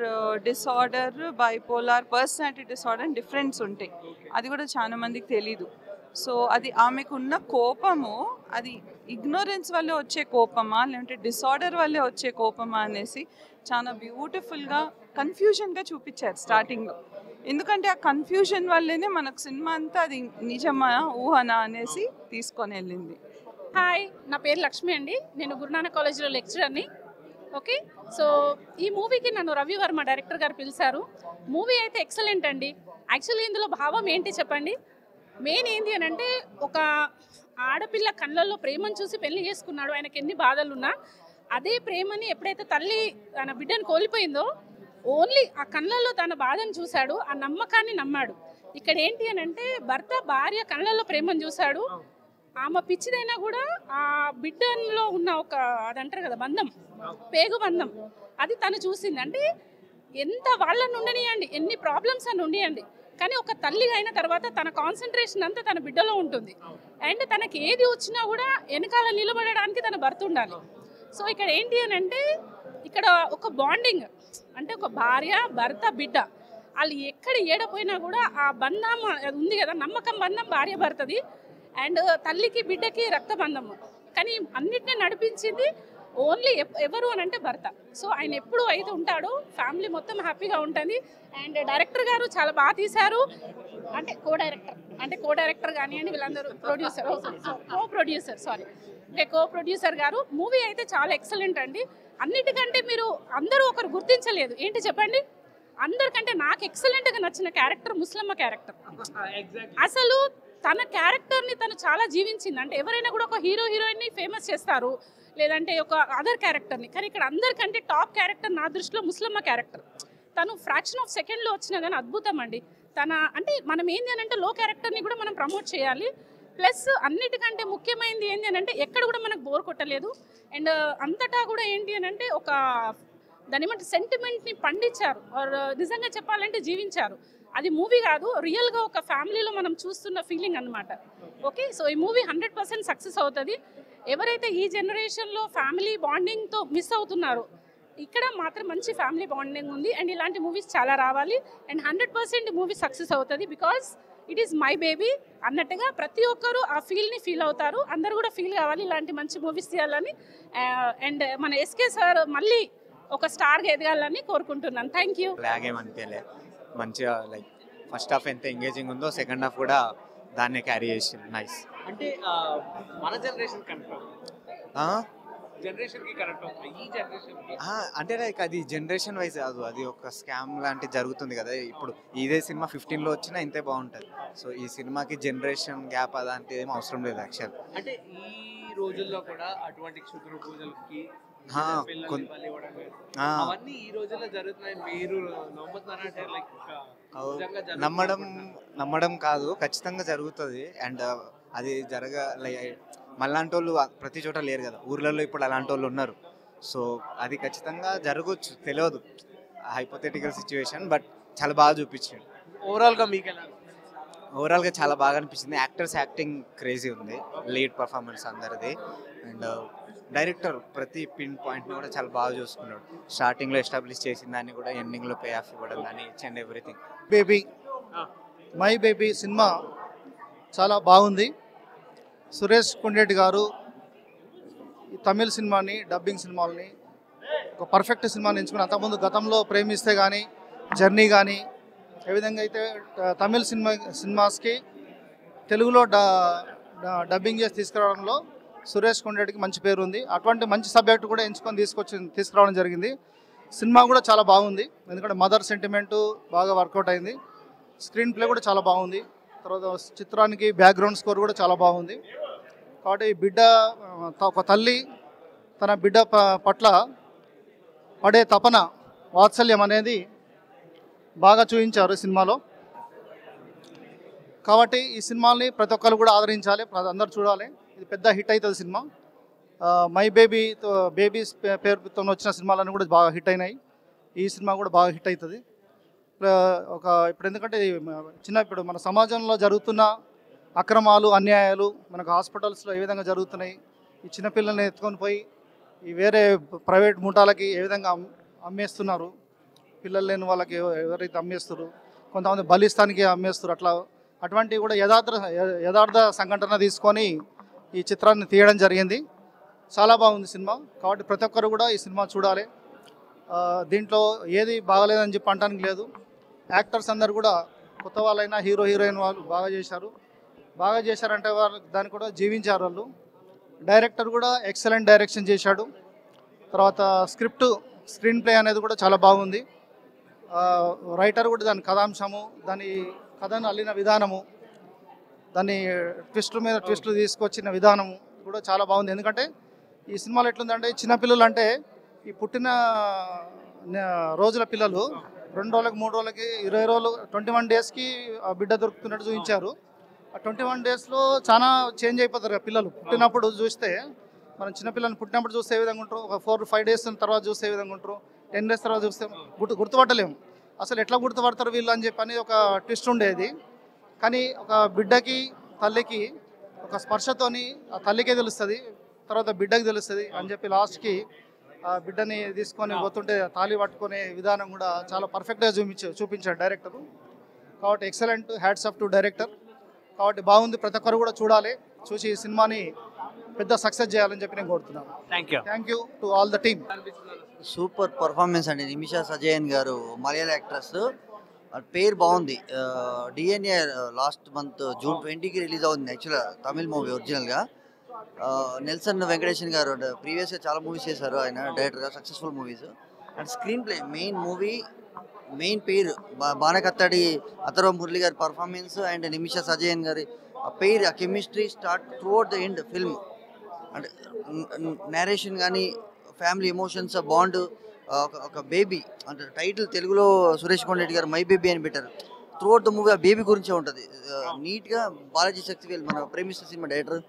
disorder, bipolar personality disorder అని డిఫరెన్స్ ఉంటాయి, అది కూడా చాలా మందికి తెలీదు. సో అది ఆమెకున్న కోపము, అది ఇగ్నోరెన్స్ వల్లే వచ్చే కోపమా లేదంటే డిసార్డర్ వల్లే వచ్చే కోపమా అనేసి చాలా బ్యూటిఫుల్గా కన్ఫ్యూజన్గా చూపించారు స్టార్టింగ్లో. ఎందుకంటే ఆ కన్ఫ్యూజన్ వల్లనే మనకు సినిమా అంతా అది నిజమా ఊహనా అనేసి తీసుకొని వెళ్ళింది. హాయ్, నా పేరు లక్ష్మి అండి. నేను గురునానక్ కాలేజీలో లెక్చరర్ని. ఓకే, సో ఈ మూవీకి నన్ను రవి వర్మ డైరెక్టర్ గారు పిలిచారు. మూవీ అయితే ఎక్సలెంట్ అండి. యాక్చువల్లీ ఇందులో భావం ఏంటి చెప్పండి? మెయిన్ ఏంటి అని అంటే, ఒక ఆడపిల్ల కళ్ళల్లో ప్రేమను చూసి పెళ్లి చేసుకున్నాడు. ఆయనకి ఎన్ని బాధలున్నా అదే ప్రేమని ఎప్పుడైతే తల్లి తన బిడ్డను కోల్పోయిందో, ఓన్లీ ఆ కళ్ళల్లో తన బాధను చూశాడు, ఆ నమ్మకాన్ని నమ్మాడు. ఇక్కడ ఏంటి అని అంటే, భర్త భార్య కళ్ళల్లో ప్రేమను చూశాడు. ఆమె పిచ్చిదైనా కూడా ఆ బిడ్డలో ఉన్న ఒక అదంటారు కదా బంధం, పేగు బంధం, అది తను చూసింది. అంటే ఎంత వాళ్ళని ఉండనియండి, ఎన్ని ప్రాబ్లమ్స్ అని ఉండనియండి, కానీ ఒక తల్లి అయిన తర్వాత తన కాన్సన్ట్రేషన్ అంతా తన బిడ్డలో ఉంటుంది. అండ్ తనకి ఏది వచ్చినా కూడా వెనకాల నిలబడడానికి తన భర్త ఉండాలి. సో ఇక్కడ ఏంటి అని అంటే ఇక్కడ ఒక బాండింగ్ అంటే ఒక భార్య భర్త బిడ్డ వాళ్ళు ఎక్కడ ఏడపోయినా కూడా ఆ బంధం అది ఉంది కదా, నమ్మకం బంధం భార్య భర్తది అండ్ తల్లికి బిడ్డకి రక్త బంధము. కానీ అన్నిటిని నడిపించింది ఓన్లీ ఎవరు అని అంటే భర్త. సో ఆయన ఎప్పుడు అయితే ఉంటాడో ఫ్యామిలీ మొత్తం హ్యాపీగా ఉంటుంది. అండ్ డైరెక్టర్ గారు చాలా బాగా తీశారు, అంటే కో డైరెక్టర్ కానివ్వండి వీళ్ళందరూ కో ప్రొడ్యూసర్ గారు మూవీ అయితే చాలా ఎక్సలెంట్ అండి. అన్నిటికంటే మీరు అందరూ ఒకరు గుర్తించలేదు ఏంటి చెప్పండి, అందరికంటే నాకు ఎక్సలెంట్గా నచ్చిన క్యారెక్టర్ ముస్లమ్మ క్యారెక్టర్. అసలు తన క్యారెక్టర్ని తను చాలా జీవించింది. అంటే ఎవరైనా కూడా ఒక హీరో హీరోయిన్ని ఫేమస్ చేస్తారు లేదంటే ఒక అదర్ క్యారెక్టర్ని, కానీ ఇక్కడ అందరికంటే టాప్ క్యారెక్టర్ నా దృష్టిలో ముస్లమ్మ క్యారెక్టర్. తను ఫ్రాక్షన్ ఆఫ్ సెకండ్లో వచ్చినా కానీ అద్భుతం అండి. తన అంటే మనం ఏంది అని అంటే లో క్యారెక్టర్ని కూడా మనం ప్రమోట్ చేయాలి. ప్లస్ అన్నిటికంటే ముఖ్యమైనది ఏంటి అని అంటే ఎక్కడ కూడా మనకు బోర్ కొట్టలేదు. అండ్ అంతటా కూడా ఏంటి అని అంటే ఒక దాని ఏమంటే సెంటిమెంట్ని పండించారు, నిజంగా చెప్పాలంటే జీవించారు. అది మూవీ కాదు, రియల్గా ఒక ఫ్యామిలీలో మనం చూస్తున్న ఫీలింగ్ అనమాట. ఓకే, సో ఈ మూవీ 100% సక్సెస్ అవుతుంది. ఎవరైతే ఈ జనరేషన్లో ఫ్యామిలీ బాండింగ్తో మిస్ అవుతున్నారో ఇక్కడ మాత్రం మంచి ఫ్యామిలీ బాండింగ్ ఉంది. అండ్ ఇలాంటి మూవీస్ చాలా రావాలి అండ్ 100% మూవీ సక్సెస్ అవుతుంది. Because it is my baby అన్నట్టుగా ప్రతి ఒక్కరూ ఆ ఫీల్ని ఫీల్ అవుతారు. అందరూ కూడా ఫీల్ కావాలి ఇలాంటి మంచి మూవీస్ తీయాలని. అండ్ మన ఎస్కే సార్ మళ్ళీ ఒక స్టార్గా ఎదగాలని కోరుకుంటున్నాను. Thank you. లాగేమనిపించలే, మంచిగా లైక్ ఫస్ట్ హాఫ్ ఎంత ఎంగేజింగ్ ఉందో సెకండ్ హాఫ్ కూడా దాన్నే క్యారీ చేసి నైస్. అంటే మన జనరేషన్ కన్ఫర్మ్ జనరేషన్కి కరెక్ట్ అవుతుంది ఈ జనరేషన్కి. అంటే లైక్ అది జనరేషన్ వైజ్ కాదు, అది ఒక స్కామ్ లాంటివి జరుగుతుంది కదా. ఇప్పుడు ఇదే సినిమా 15లో వచ్చినా ఇంతే బాగుంటుంది. సో ఈ సినిమాకి జనరేషన్ గ్యాప్ అలాంటిది ఏం అవసరం లేదు యాక్చువల్. అంటే ఈ రోజుల్లో కూడా అటువంటి క్షుద్ర పూజలకి అవన్నీ ఈ రోజుల్లో జరుగుతున్నాయి. మీరు నమ్ముతున్నారంటే లైక్ నమ్మడం కాదు, ఖచ్చితంగా జరుగుతుంది. అండ్ అది మళ్ళాంటి వాళ్ళు ప్రతి చోట లేరు కదా, ఊర్లలో ఇప్పుడు అలాంటి వాళ్ళు ఉన్నారు. సో అది ఖచ్చితంగా జరగవచ్చు, తెలియదు, హైపోథెటికల్ సిచ్యువేషన్. బట్ చాలా బాగా చూపించాడు. ఓవరాల్గా మీకు ఎలా? ఓవరాల్గా చాలా బాగా అనిపించింది. యాక్టర్స్ యాక్టింగ్ క్రేజీ ఉంది, లీడ్ పర్ఫార్మెన్స్ అందరిది. అండ్ డైరెక్టర్ ప్రతి పిన్ పాయింట్ని కూడా చాలా బాగా చూసుకున్నాడు. స్టార్టింగ్లో ఎస్టాబ్లిష్ చేసిన దాన్ని కూడా ఎండింగ్లో పే ఆఫ్ ఇవ్వడం కానీ ఇచ్ and everything. My baby cinema చాలా బాగుంది. సురేష్ కొండరెడ్డి గారు ఈ తమిళ సినిమాని డబ్బింగ్ సినిమాలని ఒక పర్ఫెక్ట్ సినిమాని ఎంచుకుని, అంతకుముందు గతంలో ప్రేమిస్తే కానీ జర్నీ కానీ ఏ విధంగా అయితే తమిళ సినిమాస్కి తెలుగులో డబ్బింగ్ చేసి తీసుకురావడంలో సురేష్ కొండరెడ్డికి మంచి పేరు ఉంది. అటువంటి మంచి సబ్జెక్ట్ కూడా ఎంచుకొని తీసుకురావడం జరిగింది. సినిమా కూడా చాలా బాగుంది, ఎందుకంటే మదర్ సెంటిమెంటు బాగా వర్కౌట్ అయింది. స్క్రీన్ ప్లే కూడా చాలా బాగుంది. తర్వాత చిత్రానికి బ్యాక్గ్రౌండ్ స్కోర్ కూడా చాలా బాగుంది. కాబట్టి బిడ్డ ఒక తల్లి తన బిడ్డ పట్ల పడే తపన వాత్సల్యం అనేది బాగా చూపించారు సినిమాలో. కాబట్టి ఈ సినిమాని ప్రతి ఒక్కరు కూడా ఆదరించాలి, అందరూ చూడాలి. ఇది పెద్ద హిట్ అవుతుంది సినిమా. మై బేబీస్ పేరుతో వచ్చిన సినిమాలన్నీ కూడా బాగా హిట్ అయినాయి. ఈ సినిమా కూడా బాగా హిట్ అవుతుంది. ఇప్పుడు ఎందుకంటే ఇప్పుడు మన సమాజంలో జరుగుతున్న అక్రమాలు అన్యాయాలు మనకు హాస్పిటల్స్లో ఏ విధంగా జరుగుతున్నాయి, ఈ చిన్నపిల్లల్ని ఎత్తుకొని పోయి ఈ వేరే ప్రైవేట్ ముఠాలకి ఏ విధంగా అమ్మేస్తున్నారు, పిల్లలు లేని వాళ్ళకి ఎవరైతే అమ్మేస్తారు, కొంతమంది బలిస్తానికి అమ్మేస్తారు, అటువంటివి కూడా యథార్థ సంఘటన తీసుకొని ఈ చిత్రాన్ని తీయడం జరిగింది. చాలా బాగుంది సినిమా. కాబట్టి ప్రతి ఒక్కరు కూడా ఈ సినిమా చూడాలి. దీంట్లో ఏది బాగలేదని చెప్పి అనడానికి లేదు. యాక్టర్స్ అందరు కూడా కొత్త వాళ్ళైనా హీరోయిన్ వాళ్ళు బాగా చేశారంటే దాన్ని కూడా జీవించారు వాళ్ళు. డైరెక్టర్ కూడా ఎక్సలెంట్ డైరెక్షన్ చేశాడు. తర్వాత స్క్రీన్ ప్లే అనేది కూడా చాలా బాగుంది. రైటర్ కూడా దాని కథాంశము, దాని కథను అల్లిన విధానము, దాన్ని ట్విస్టులు తీసుకొచ్చిన విధానము కూడా చాలా బాగుంది. ఎందుకంటే ఈ సినిమాలో ఎట్లుందంటే చిన్నపిల్లలు అంటే ఈ పుట్టిన రోజుల పిల్లలు 2 రోజులకి 3 రోజులకి 20 రోజులు 21 డేస్కి ఆ బిడ్డ దొరుకుతున్నట్టు చూపించారు. ఆ 21 డేస్లో చాలా చేంజ్ అయిపోతారు పిల్లలు. పుట్టినప్పుడు చూస్తే మనం చిన్నపిల్లల్ని పుట్టినప్పుడు చూస్తే ఏ విధంగా ఉంటారు, ఒక 4-5 డేస్ తర్వాత చూస్తే ఏ విధంగా ఉంటారు, 10 డేస్ తర్వాత చూస్తే గుర్తుపట్టలేము. అసలు ఎట్లా గుర్తుపడతారు వీళ్ళు అని చెప్పని ఒక ట్విస్ట్ ఉండేది. కానీ ఒక బిడ్డకి తల్లికి ఒక ఒక స్పర్శతోని ఆ తల్లికే తెలుస్తుంది, తర్వాత బిడ్డకి తెలుస్తుంది అని చెప్పి లాస్ట్కి ఆ బిడ్డని తీసుకొని పోతుంటే తాళి పట్టుకునే విధానం కూడా చాలా పర్ఫెక్ట్గా చూపించాడు డైరెక్టర్. కాబట్టి excellent, hats off to director. కాబట్టి బాగుంది, ప్రతి ఒక్కరు కూడా చూడాలి, చూసి ఈ సినిమాని పెద్ద సక్సెస్ చేయాలని చెప్పి నేను కోరుతున్నాను. Thank you to all the team. Super performance అండి. నిమిషా సజయన్ గారు మలయాళ యాక్ట్రెస్, పేరు బాగుంది. డిఎన్ఏ లాస్ట్ మంత్ జూన్ 20కి రిలీజ్ అవుతుంది యాక్చువల్గా తమిళ్ మూవీ ఒరిజినల్గా. నెల్సన్ వెంకటేషన్ గారు ప్రీవియస్గా చాలా మూవీస్ చేశారు ఆయన డైరెక్టర్గా, successful movies. And screenplay main పేరు బాణకత్తడి అథర్వ మురళి గారి పర్ఫార్మెన్స్ అండ్ నిమిషా సజయన్ గారి ఆ పేరు, ఆ chemistry start throughout the end film. అంటే నేరేషన్ కానీ ఫ్యామిలీ ఎమోషన్స్ బాండ్, ఒక బేబీ అంటే టైటిల్ తెలుగులో సురేష్ కొండరెడ్డి గారు మై బేబీ అని పెట్టారు. త్రూఅవుట్ ద మూవీ ఆ బేబీ గురించే ఉంటుంది. నీట్గా బాలాజీ శక్తివేల్ మన ప్రేమిస్టర్ సినిమా డైరెక్టర్,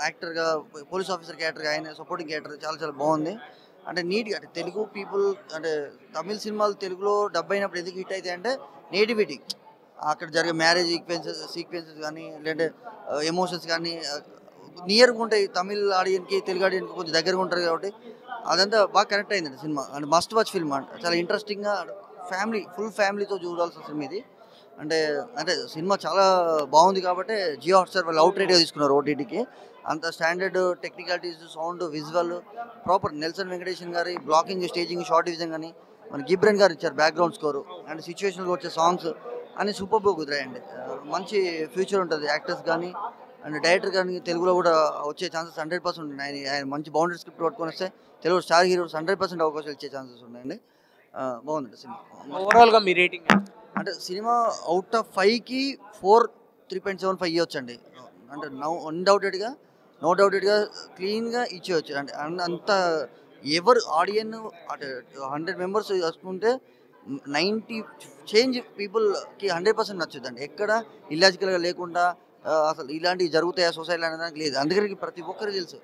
యాక్టర్గా పోలీస్ ఆఫీసర్ క్యారెక్టర్గా ఆయన సపోర్టింగ్ క్యారెక్టర్ చాలా బాగుంది. అంటే నీట్గా అంటే తెలుగు పీపుల్ అంటే తమిళ సినిమాలు తెలుగులో డబ్ అయినప్పుడు ఎందుకు హిట్ అవుతాయి అంటే నేటివిటీ, అక్కడ జరిగే మ్యారేజ్ సీక్వెన్సెస్ కానీ లేదంటే ఎమోషన్స్ కానీ నియర్గా ఉంటాయి. తమిళ్ ఆడియన్కి తెలుగు ఆడియన్కి కొంచెం దగ్గరగా ఉంటారు కాబట్టి అదంతా బాగా కనెక్ట్ అయిందండి cinema. And must watch film అంటే చాలా ఇంట్రెస్టింగ్గా ఫుల్ ఫ్యామిలీతో చూడాల్సిన సినిమా ఇది. అంటే సినిమా చాలా బాగుంది కాబట్టి జియో హాట్స్టార్ వాళ్ళు అవుట్ రేట్గా తీసుకున్నారు ఓటీటీకి. అంత standard technicalities, sound, visual proper. Nelson Venkatesan గారి బ్లాకింగ్, స్టేజింగ్, షార్ట్ డివిజన్ కానీ మన గిబ్రన్ గారు ఇచ్చారు బ్యాక్గ్రౌండ్ స్కోరు అండ్ సిచ్యువేషన్గా వచ్చే సాంగ్స్ అన్ని సూపర్గా కుదిరాయండి. మంచి ఫ్యూచర్ ఉంటుంది యాక్టర్స్ కానీ అండ్ డైరెక్టర్ కానీ తెలుగులో కూడా వచ్చే ఛాన్సెస్ 100% ఉన్నాయి. ఆయన మంచి బౌండరీ స్క్రిప్ట్ పట్టుకొని వస్తే తెలుగు స్టార్ హీరోస్ 100% అవకాశాలు ఇచ్చే ఛాన్సెస్ ఉన్నాయండి. బాగుందండి సినిమా. ఓవరాల్గా మీ రేటింగ్ అంటే సినిమా అవుట్ ఆఫ్ 5కి 4 3.75 ఇవ్వచ్చండి. అంటే నో డౌటెడ్గా క్లీన్గా ఇచ్చేయచ్చు. అంటే అంత ఎవరు ఆడియన్ అంటే 100 మెంబర్స్ వస్తుంటే 90 చేంజ్ పీపుల్కి 100% నచ్చుద్దండి. ఎక్కడ ఇల్లాజికల్గా లేకుండా అసలు ఇలాంటివి జరుగుతాయా సొసైటీలో అనేది లేదు. అందుకని ప్రతి ఒక్కరికి తెలుసు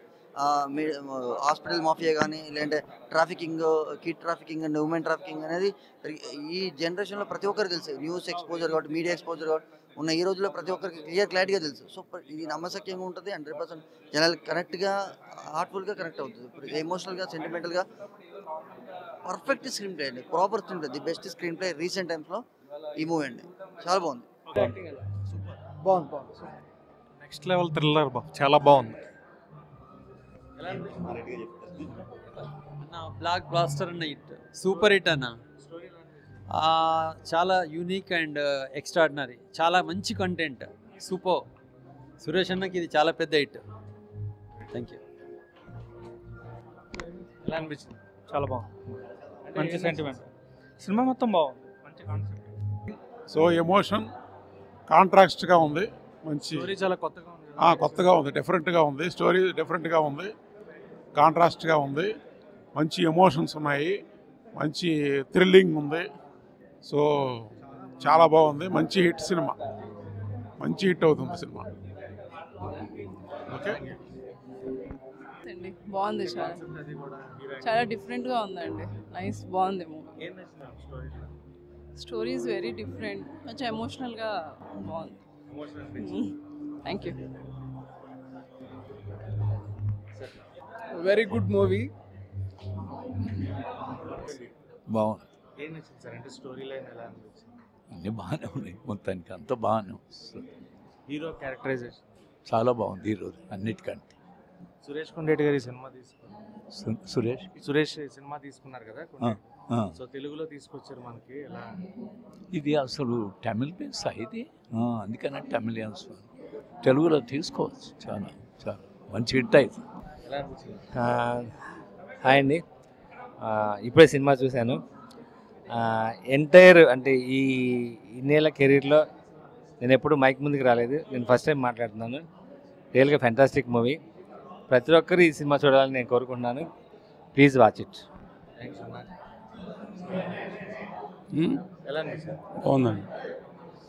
హాస్పిటల్ మాఫియా కానీ లేదంటే trafficking, kid trafficking and women trafficking అనేది ఈ జనరేషన్లో ప్రతి ఒక్కరికి తెలుసు. న్యూస్ ఎక్స్పోజర్ కాబట్టి, మీడియా ఎక్స్పోజర్ కాబట్టి ఉన్న ఈ రోజుల్లో ప్రతి ఒక్కరికి క్లారిటీగా తెలుసు. సో ఇది నమ్మశక్యంగా ఉంటుంది. 100% జనాలు కరెక్ట్గా హార్ట్ఫుల్గా కనెక్ట్ అవుతుంది. ఇప్పుడు ఎమోషనల్గా, సెంటిమెంటల్గా పర్ఫెక్ట్ స్క్రీన్ ప్లే అండి, proper screen play, the best screen play recent టైమ్స్లో ఈ మూవీ అండి. చాలా బాగుంది. నెక్స్ట్ లెవెల్ థ్రిల్లర్ చాలా బాగుంది. బ్లాక్ బ్లాస్టర్ అన్న హిట్, సూపర్ హిట్ అన్న. చాలా యూనిక్ అండ్ ఎక్స్ట్రాడినరీ, చాలా మంచి కంటెంట్, సూపర్. సురేష్ అన్నకి ఇది చాలా పెద్ద హిట్. Thank you. ఎలా అనిపించింది? చాలా బాగుంది, మంచి సెంటిమెంట్. సినిమా మొత్తం బాగుంది, మంచి కాన్సెప్ట్. సో ఎమోషన్ కాంట్రాస్ట్గా ఉంది, మంచి చాలా కొత్తగా ఉంది. కొత్తగా ఉంది, డిఫరెంట్గా ఉంది, స్టోరీ డిఫరెంట్గా ఉంది, కాంట్రాస్ట్గా ఉంది, మంచి ఎమోషన్స్ ఉన్నాయి, మంచి థ్రిల్లింగ్ ఉంది. సో చాలా బాగుంది, మంచి హిట్ సినిమా, మంచి హిట్ అవుతుంది సినిమా. ఓకే, బాగుంది, చాలా డిఫరెంట్గా ఉందండి. నైస్, బాగుంది movie. Story is very different, కొంచెం ఎమోషనల్గా బాగుంది. Thank you. Very good movie. బాగుంది. ఏం నచ్చింది సార్? అంటే స్టోరీ లైన్ ఎలా అనిపించింది? అన్నీ బాగానే ఉన్నాయి, మొత్తానికి అంతా బాగానే వస్తుంది. హీరో క్యారెక్టరైజేషన్ చాలా బాగుంది ఈరోజు అన్నిటికంటే. సురేష్ కొండరెడ్డి గారి సినిమా తీసుకున్నారు. సురేష్ సినిమా తీసుకున్నారు కదా, సో తెలుగులో తీసుకొచ్చారు మనకి. ఎలా ఇది అసలు తమిళ్ బేస్ ఇది, అందుకనే తమిళియన్స్ తెలుగులో తీసుకోవచ్చు. చాలా చాలా మంచి హిట్ అయింది. ఎలా అనిపించింది? హాయ్ అండి, ఇప్పుడే సినిమా చూశాను. ఎంటైర్ అంటే ఈ ఇన్నేళ్ళ కెరీర్లో నేను ఎప్పుడు మైక్ ముందుకు రాలేదు, నేను ఫస్ట్ టైం మాట్లాడుతున్నాను. రియల్గా ఫ్యాంటాస్టిక్ మూవీ. ప్రతి ఒక్కరు ఈ సినిమా చూడాలని నేను కోరుకుంటున్నాను. Please watch it. ఎలా అనిపించింది? బాగుందండి.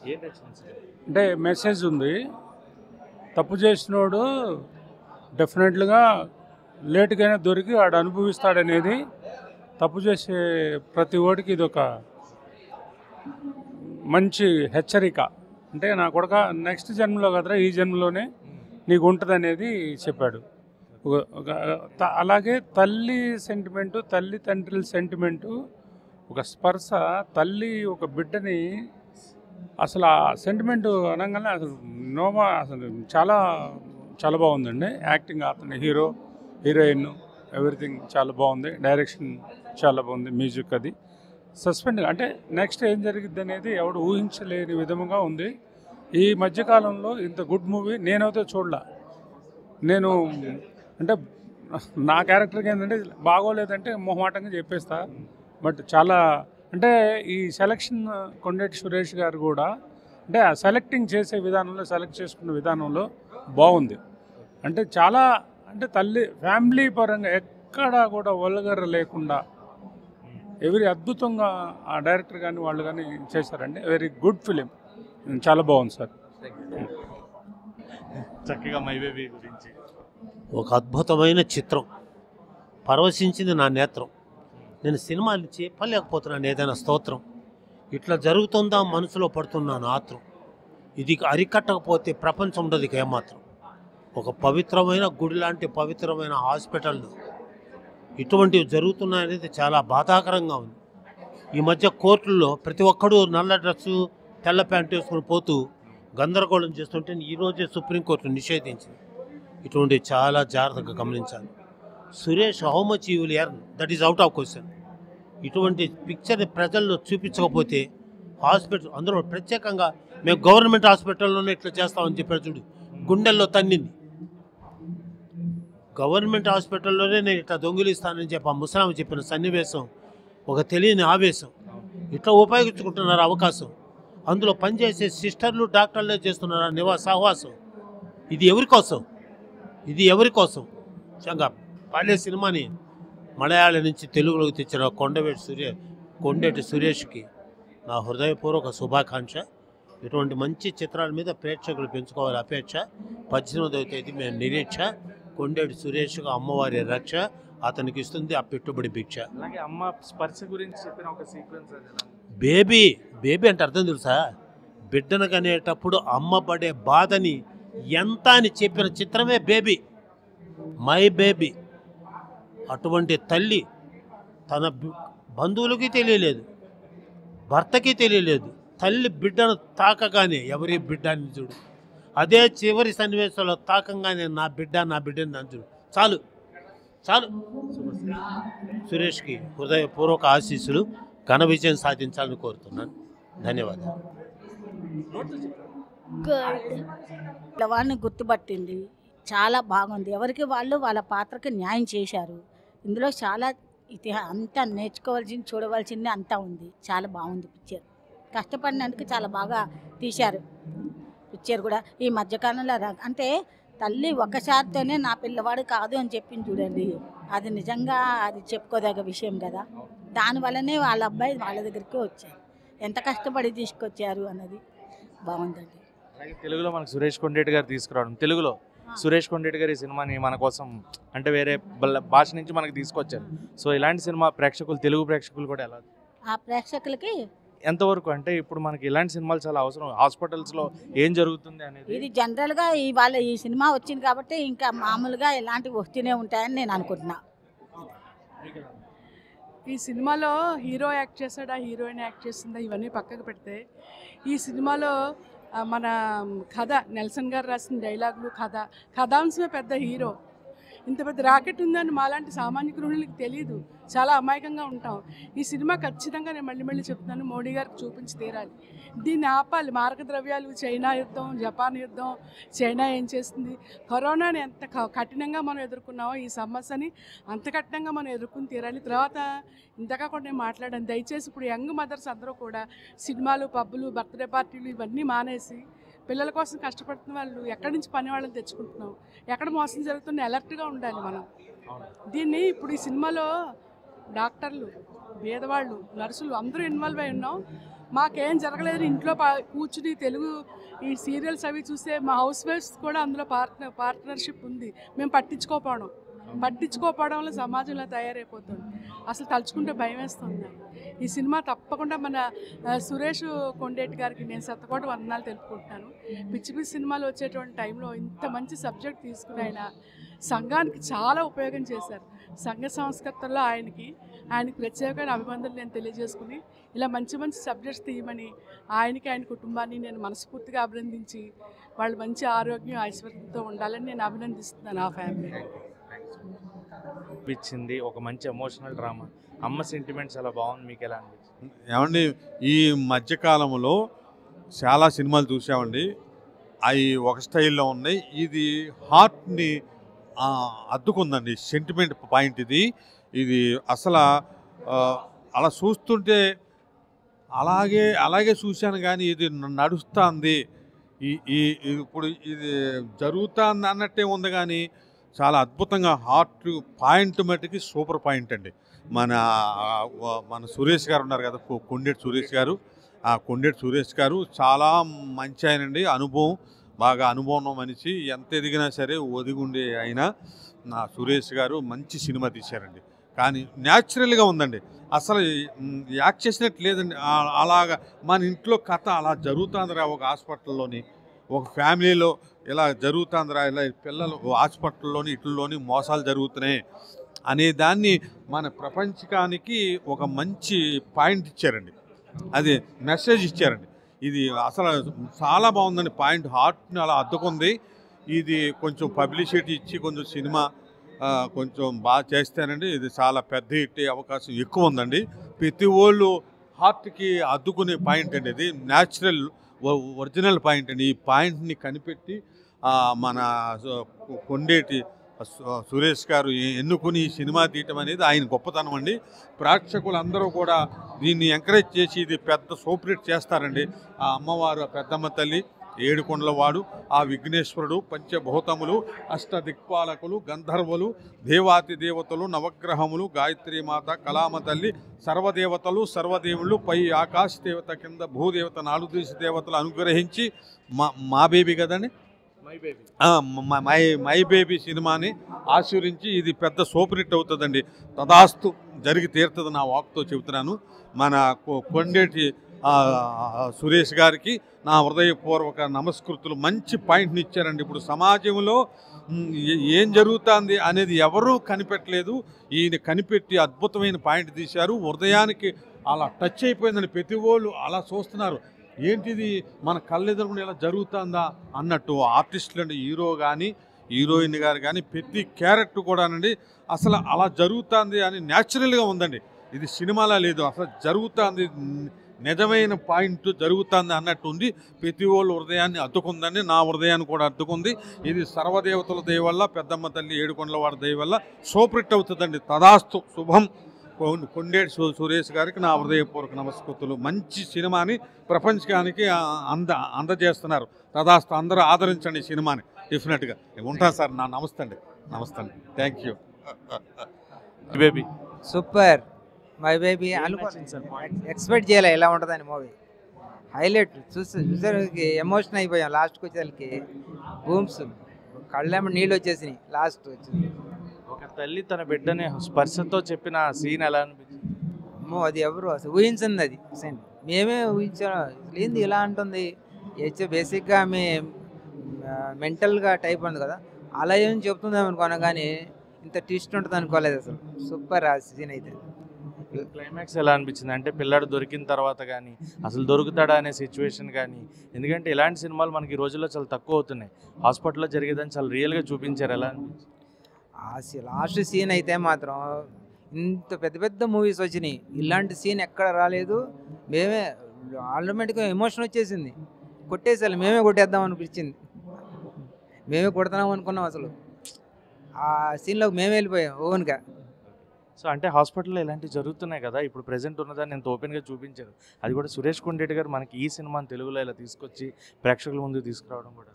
ఏం నచ్చింది సార్? అంటే మెసేజ్ ఉంది, తప్పు చేసినోడు డెఫినెట్లుగా లేటుగానే దొరికి ఆడు అనుభవిస్తాడనేది, తప్పు చేసే ప్రతి ఓడికి ఇది ఒక మంచి హెచ్చరిక. అంటే నా కొడుక నెక్స్ట్ జన్మలో కదరా, ఈ జన్మలోనే నీకు ఉంటుంది అనేది చెప్పాడు. అలాగే తల్లి సెంటిమెంటు, తల్లి తండ్రుల సెంటిమెంటు, ఒక స్పర్శ, తల్లి ఒక బిడ్డని అసలు ఆ సెంటిమెంటు అనగానే అసలు అసలు చాలా చాలా బాగుందండి. యాక్టింగ్ అతని హీరోయిన్ ఎవ్రీథింగ్ చాలా బాగుంది. డైరెక్షన్ చాలా బాగుంది. మ్యూజిక్ అది సస్పెండ్ అంటే నెక్స్ట్ ఏం జరిగిద్ది అనేది ఎవడు ఊహించలేని విధముగా ఉంది. ఈ మధ్యకాలంలో ఇంత గుడ్ మూవీ నేనైతే చూడలే. నేను అంటే నా క్యారెక్టర్కి ఏంటంటే బాగోలేదంటే మొహమాటంగా చెప్పేస్తా. బట్ చాలా అంటే ఈ సెలక్షన్ కొండేటి సురేష్ గారు కూడా అంటే సెలెక్టింగ్ చేసే విధానంలో, సెలెక్ట్ చేసుకునే విధానంలో బాగుంది. అంటే చాలా అంటే తల్లి ఫ్యామిలీ పరంగా ఎక్కడా కూడా వల్గర్ లేకుండా అద్భుతంగా ఆ డైరెక్టర్ కానీ వాళ్ళు కానీ చేశారండి. వెరీ గుడ్ ఫిలిం, చాలా బాగుంది సార్. చక్కగా మై బేబీ గురించి ఒక అద్భుతమైన చిత్రం, పరవశించింది నా నేత్రం. నేను సినిమాలు చెప్పలేకపోతున్నాను ఏదైనా స్తోత్రం. ఇట్లా జరుగుతుందా మనసులో పడుతున్నాను ఆత్రం. ఇది అరికట్టకపోతే ప్రపంచం ఉండదు ఇక ఏమాత్రం. ఒక పవిత్రమైన గుడి లాంటి పవిత్రమైన హాస్పిటల్లో ఇటువంటివి జరుగుతున్నాయనేది చాలా బాధాకరంగా ఉంది. ఈ మధ్య కోర్టుల్లో ప్రతి ఒక్కడూ నల్ల డ్రెస్సు తెల్ల ప్యాంటు వేసుకుని పోతూ గందరగోళం చేస్తుంటే ఈరోజే సుప్రీంకోర్టు నిషేధించింది. ఇటువంటివి చాలా జాగ్రత్తగా గమనించాలి. Suresh how much you will earn, that is out of question. ఇటువంటి పిక్చర్ని ప్రజల్లో చూపించకపోతే హాస్పిటల్ అందులో ప్రత్యేకంగా మేము గవర్నమెంట్ హాస్పిటల్లోనే ఇట్లా చేస్తామని చెప్పారు చూడు, గుండెల్లో తన్నింది. గవర్నమెంట్ హాస్పిటల్లోనే నేను ఇట్లా దొంగిలిస్తానని చెప్పి ఆ ముసలాం చెప్పిన సన్నివేశం ఒక తెలియని ఆవేశం. ఇట్లా ఉపయోగించుకుంటున్నారు అవకాశం. అందులో పనిచేసే సిస్టర్లు డాక్టర్లే చేస్తున్నారు సహవాసం. ఇది ఎవరి కోసం? ఇది ఎవరి కోసం? నిజంగా పాలే సినిమాని మలయాళం నుంచి తెలుగులోకి తెచ్చిన కొండేటి సురేష్కి నా హృదయపూర్వక శుభాకాంక్ష. ఇటువంటి మంచి చిత్రాల మీద ప్రేక్షకులు పెంచుకోవాలి అపేక్ష. 18వ తేదీ మేము నిరీక్ష. కొండేటి సురేష్గా అమ్మవారి రక్ష, అతనికి ఇస్తుంది ఆ పెట్టుబడి భిక్ష. అలాగే అమ్మ స్పర్శ గురించి చెప్పిన ఒక సీక్వెన్స్ బేబీ బేబీ అంటే అర్థం తెలుసా? బిడ్డను కనేటప్పుడు అమ్మ పడే బాధని ఎంత అని చెప్పిన చిత్రమే బేబీ, మై బేబీ. అటువంటి తల్లి తన బంధువులకి తెలియలేదు, భర్తకి తెలియలేదు. తల్లి బిడ్డను తాకగానే ఎవరి బిడ్డని చూడు, అదే చివరి సన్నివేశంలో తాకంగానే నా బిడ్డని దాని చూడు. చాలు చాలు. సురేష్కి హృదయపూర్వక ఆశీస్సులు, ఘన విజయం సాధించాలని కోరుతున్నాను. ధన్యవాదాలు. వాళ్ళని గుర్తుపట్టింది, చాలా బాగుంది. ఎవరికి వాళ్ళు వాళ్ళ పాత్రకి న్యాయం చేశారు. ఇందులో చాలా అంతా నేర్చుకోవాల్సింది, చూడవలసింది అంతా ఉంది. చాలా బాగుంది పిక్చర్. కష్టపడినందుకు చాలా బాగా తీశారు పిక్చర్ కూడా. ఈ మధ్యకాలంలో అంటే తల్లి ఒక్కసారితోనే నా పిల్లవాడు కాదు అని చెప్పింది చూడండి, అది నిజంగా అది చెప్పుకోదగ్గ విషయం కదా. దానివల్లనే వాళ్ళ అబ్బాయి వాళ్ళ దగ్గరికి వచ్చారు. ఎంత కష్టపడి తీసుకొచ్చారు అన్నది బాగుందండి. అలాగే తెలుగులో మనకు సురేష్ కొండేటి గారు తీసుకురావడం, తెలుగులో సురేష్ కొండేటి గారి ఈ సినిమాని మన కోసం అంటే వేరే భాష నుంచి మనకు తీసుకొచ్చారు. సో ఇలాంటి సినిమా ప్రేక్షకులు, తెలుగు ప్రేక్షకులు కూడా ఎలా ఆ ప్రేక్షకులకి ఎంతవరకు అంటే ఇప్పుడు మనకి ఇలాంటి సినిమాలు చాలా అవసరం. హాస్పిటల్స్లో ఏం జరుగుతుంది అనేది ఇది జనరల్గా ఇవాళ ఈ సినిమా వచ్చింది కాబట్టి ఇంకా మామూలుగా ఇలాంటివి వస్తూనే ఉంటాయని నేను అనుకుంటున్నా. ఈ సినిమాలో హీరో యాక్ట్ చేశాడా, హీరోయిన్ యాక్ట్ చేస్తుందా ఇవన్నీ పక్కకు పెడితే ఈ సినిమాలో మన కథ, నెల్సన్ గారు రాసిన డైలాగులు, కథాంశమే పెద్ద హీరో. ఇంత పెద్ద రాకెట్ ఉందని మాలాంటి సామాన్య గృహిణులకు తెలియదు, చాలా అమాయకంగా ఉంటాం. ఈ సినిమా ఖచ్చితంగా నేను మళ్ళీ చెప్తున్నాను, మోడీ గారికి చూపించి తీరాలి. దీన్ని ఆపాలి. మారక ద్రవ్యాలు, చైనా యుద్ధం, జపాన్ యుద్ధం, చైనా ఏం చేస్తుంది, కరోనాని ఎంత కఠినంగా మనం ఎదుర్కొన్నామో ఈ సమస్యని అంత కఠినంగా మనం ఎదుర్కొని తీరాలి. తర్వాత ఇంతగా కూడా నేను మాట్లాడాను, దయచేసి ఇప్పుడు యంగ్ మదర్స్ అందరూ కూడా సినిమాలు, పబ్బులు, బర్త్డే పార్టీలు ఇవన్నీ మానేసి పిల్లల కోసం కష్టపడుతున్న వాళ్ళు ఎక్కడి నుంచి పని వాళ్ళని తెచ్చుకుంటున్నాం, ఎక్కడ మోసం జరుగుతున్న అలర్ట్గా ఉండాలి మనం. దీన్ని ఇప్పుడు ఈ సినిమాలో డాక్టర్లు, పేదవాళ్ళు, నర్సులు అందరూ ఇన్వాల్వ్ అయి ఉన్నాం. మాకేం జరగలేదు, ఇంట్లో కూర్చుని తెలుగు ఈ సీరియల్స్ అవి చూస్తే మా హౌస్ వైఫ్స్ కూడా అందులో పార్ట్నర్షిప్ ఉంది. మేము పట్టించుకోకపోవడం, పట్టించుకోకపోవడంలో సమాజంలో తయారైపోతుంది. అసలు తలుచుకుంటే భయం వేస్తుంది. ఈ సినిమా తప్పకుండా మన సురేష్ కొండేటి గారికి నేను శతకోటి వందనాలు తెలుపుకుంటున్నాను. పిచ్చి పిచ్చి సినిమాలు వచ్చేటువంటి టైంలో ఇంత మంచి సబ్జెక్ట్ తీసుకుని ఆయన సంఘానికి చాలా ఉపయోగం చేశారు. సంఘ సంస్కర్తల్లో ఆయనకి ప్రత్యేకమైన అభినందనలు నేను తెలియజేసుకుని ఇలా మంచి మంచి సబ్జెక్ట్స్ తీయమని ఆయనకి ఆయన కుటుంబాన్ని నేను మనస్ఫూర్తిగా అభినందించి వాళ్ళు మంచి ఆరోగ్యం ఐశ్వర్యంతో ఉండాలని నేను అభినందిస్తున్నాను ఆ ఫ్యామిలీ. అనిపించింది ఒక మంచి ఎమోషనల్ డ్రామా. అమ్మ సెంటిమెంట్స్ చాలా బాగుంది. మీకు ఎలా అనిపించింది? ఏమండి, ఈ మధ్యకాలంలో చాలా సినిమాలు చూసామండి. అవి ఒక స్టైల్లో ఉన్నాయి. ఇది హార్ట్ని అద్దుకుందండి. సెంటిమెంట్ పాయింట్ ఇది అసలు అలా చూస్తుంటే అలాగే చూశాను, కానీ ఇది నడుస్తుంది. ఇప్పుడు ఇది జరుగుతుంది అన్నట్టే ఉంది, కానీ చాలా అద్భుతంగా హార్ట్ పాయింట్ మట్టుకి సూపర్ పాయింట్ అండి. మన సురేష్ గారు ఉన్నారు కదా, కొండేటి సురేష్ గారు. ఆ కొండేటి సురేష్ గారు చాలా మంచి ఆయనండి. బాగా అనుభవం మనిషి. ఎంత ఎదిగినా సరే ఒదిగుండే ఆయన నా సురేష్ గారు మంచి సినిమా తీశారండి. కానీ న్యాచురల్గా ఉందండి. అసలు యాక్ట్ చేసినట్టు లేదండి. అలాగా మన ఇంట్లో కథ అలా జరుగుతుందిరా, ఒక హాస్పిటల్లోని ఒక ఫ్యామిలీలో ఇలా జరుగుతుందిరా, ఇలా పిల్లలు హాస్పిటల్లోని ఇట్లలోని మోసాలు జరుగుతున్నాయి అనే దాన్ని మన ప్రపంచానికి ఒక మంచి పాయింట్ ఇచ్చారండి. అది మెసేజ్ ఇచ్చారండి. ఇది అసలు చాలా బాగుందండి. పాయింట్ హార్ట్ని అలా అద్దుకుంది. ఇది కొంచెం పబ్లిసిటీ ఇచ్చి కొంచెం సినిమా కొంచెం బాగా చేస్తానండి. ఇది చాలా పెద్ద హిట్ అవకాశం ఎక్కువ ఉందండి. ప్రతి వాళ్ళు హార్ట్కి అద్దుకునే పాయింట్ అండి. ఇది న్యాచురల్ ఒరిజినల్ పాయింట్ అండి. ఈ పాయింట్ని కనిపెట్టి మన కొండేటి సురేష్ గారు ఎన్నుకుని ఈ సినిమా తీయటం అనేది ఆయన గొప్పతనం అండి. ప్రేక్షకులందరూ కూడా దీన్ని ఎంకరేజ్ చేసి ఇది పెద్ద సూపర్ హిట్ చేస్తారండి. ఆ అమ్మవారు, పెద్దమ్మ తల్లి, ఏడుకొండలవాడు, ఆ విఘ్నేశ్వరుడు, పంచభూతములు, అష్టదిక్పాలకులు, గంధర్వులు, దేవాతి దేవతలు, నవగ్రహములు, గాయత్రీమాత, కళామ తల్లి, సర్వదేవతలు, సర్వదేవుళ్ళు, పై ఆకాశ దేవత, కింద భూదేవత, 4 దేశ దేవతలు అనుగ్రహించి మా బేబీ కదండి, మై బేబీ సినిమాని ఆశీర్వించి ఇది పెద్ద సూపర్ హిట్ అవుతుందండి. తదాస్తు జరిగి తీరుతుంది నా వాక్తో చెబుతున్నాను. మన కొండేటి సురేష్ గారికి నా హృదయపూర్వక నమస్కృతులు. మంచి పాయింట్ని ఇచ్చారండి. ఇప్పుడు సమాజంలో ఏం జరుగుతుంది అనేది ఎవరూ కనిపెట్టలేదు. ఈయన కనిపెట్టి అద్భుతమైన పాయింట్ తీశారు. హృదయానికి అలా టచ్ అయిపోయిందని ప్రతి వాళ్ళు అలా చూస్తున్నారు. ఏంటిది మన కళ్ళెదురుగుండా ఇలా జరుగుతుందా అన్నట్టు ఆర్టిస్టులు అండి, హీరో కానీ హీరోయిన్ గారు కానీ ప్రతి క్యారెక్టర్ కూడానండి అసలు అలా జరుగుతుంది అని న్యాచురల్గా ఉందండి. ఇది సినిమాలా లేదు, అసలు జరుగుతుంది, నిజమైన పాయింట్ జరుగుతుంది అన్నట్టు ఉంది. ప్రతి వాళ్ళు హృదయాన్ని అద్దుకుందండి. నా హృదయాన్ని కూడా అద్దుకుంది. ఇది సర్వదేవతల దయ వల్ల, పెద్దమ్మ తల్లి, ఏడుకొండలవాడి దయ వల్ల సూపర్ హిట్ అవుతుందండి. తదాస్తు శుభం. కొండేటి సురేష్ గారికి నా హృదయపూర్వక నమస్కృతులు. మంచి సినిమాని ప్రపంచానికి అందజేస్తున్నారు. తదాస్తు. అందరూ ఆదరించండి ఈ సినిమాని. డెఫినెట్గా ఉంటాను సార్. నా నమస్తే అండి. నమస్తే అండి. Thank you. Baby super. My baby expect చేయలే ఎలా ఉంటుందని మూవీ. హైలైట్. చూసేసరికి ఎమోషన్ అయిపోయాం. లాస్ట్కి వచ్చేసరికి బూమ్స్, కళ్ళేమో నీళ్ళు వచ్చేసినాయి లాస్ట్ వచ్చింది. ఒక తల్లి తన బిడ్డని స్పర్శతో చెప్పిన సీన్ ఎలా అనిపించింది? అది ఎవరు అసలు ఊహించింది. అది మేమే ఊహించాం. ఏంది ఇలా అంటుంది. బేసిక్గా ఆమె మెంటల్గా టైప్ ఉంది కదా, అలా ఏం చెప్తుందేమో అనుకున్నా, కానీ ఇంత ట్విస్ట్ ఉంటుంది అనుకోలేదు అసలు. సూపర్ ఆ సీన్ అయితే. క్లైమాక్స్ ఎలా అనిపించింది? అంటే పిల్లాడు దొరికిన తర్వాత కానీ అసలు దొరుకుతాడా అనే సిచ్యువేషన్ కానీ, ఎందుకంటే ఇలాంటి సినిమాలు మనకి ఈ రోజుల్లో చాలా తక్కువ అవుతున్నాయి. హాస్పిటల్లో జరిగేదని చాలా రియల్గా చూపించారు. ఎలా అనిపించింది? లాస్ట్ సీన్ అయితే మాత్రం ఇంత పెద్ద పెద్ద మూవీస్ వచ్చినాయి, ఇలాంటి సీన్ ఎక్కడ రాలేదు. మేమే ఆటోమేటిక్గా ఎమోషన్ వచ్చేసింది. కొట్టేసాలి, మేమే కొట్టేద్దాం అనిపించింది. మేమే కొడతాం అనుకున్నాం. అసలు ఆ సీన్లోకి మేమే వెళ్ళిపోయాం ఓన్గా. సో అంటే హాస్పిటల్లో ఇలాంటివి జరుగుతున్నాయి కదా, ఇప్పుడు ప్రెజెంట్ ఉన్నదాన్ని ఎంత ఓపెన్గా చూపించారు. అది కూడా సురేష్ కొండేటి గారు మనకి ఈ సినిమాని తెలుగులో ఇలా తీసుకొచ్చి ప్రేక్షకుల ముందు తీసుకురావడం కూడా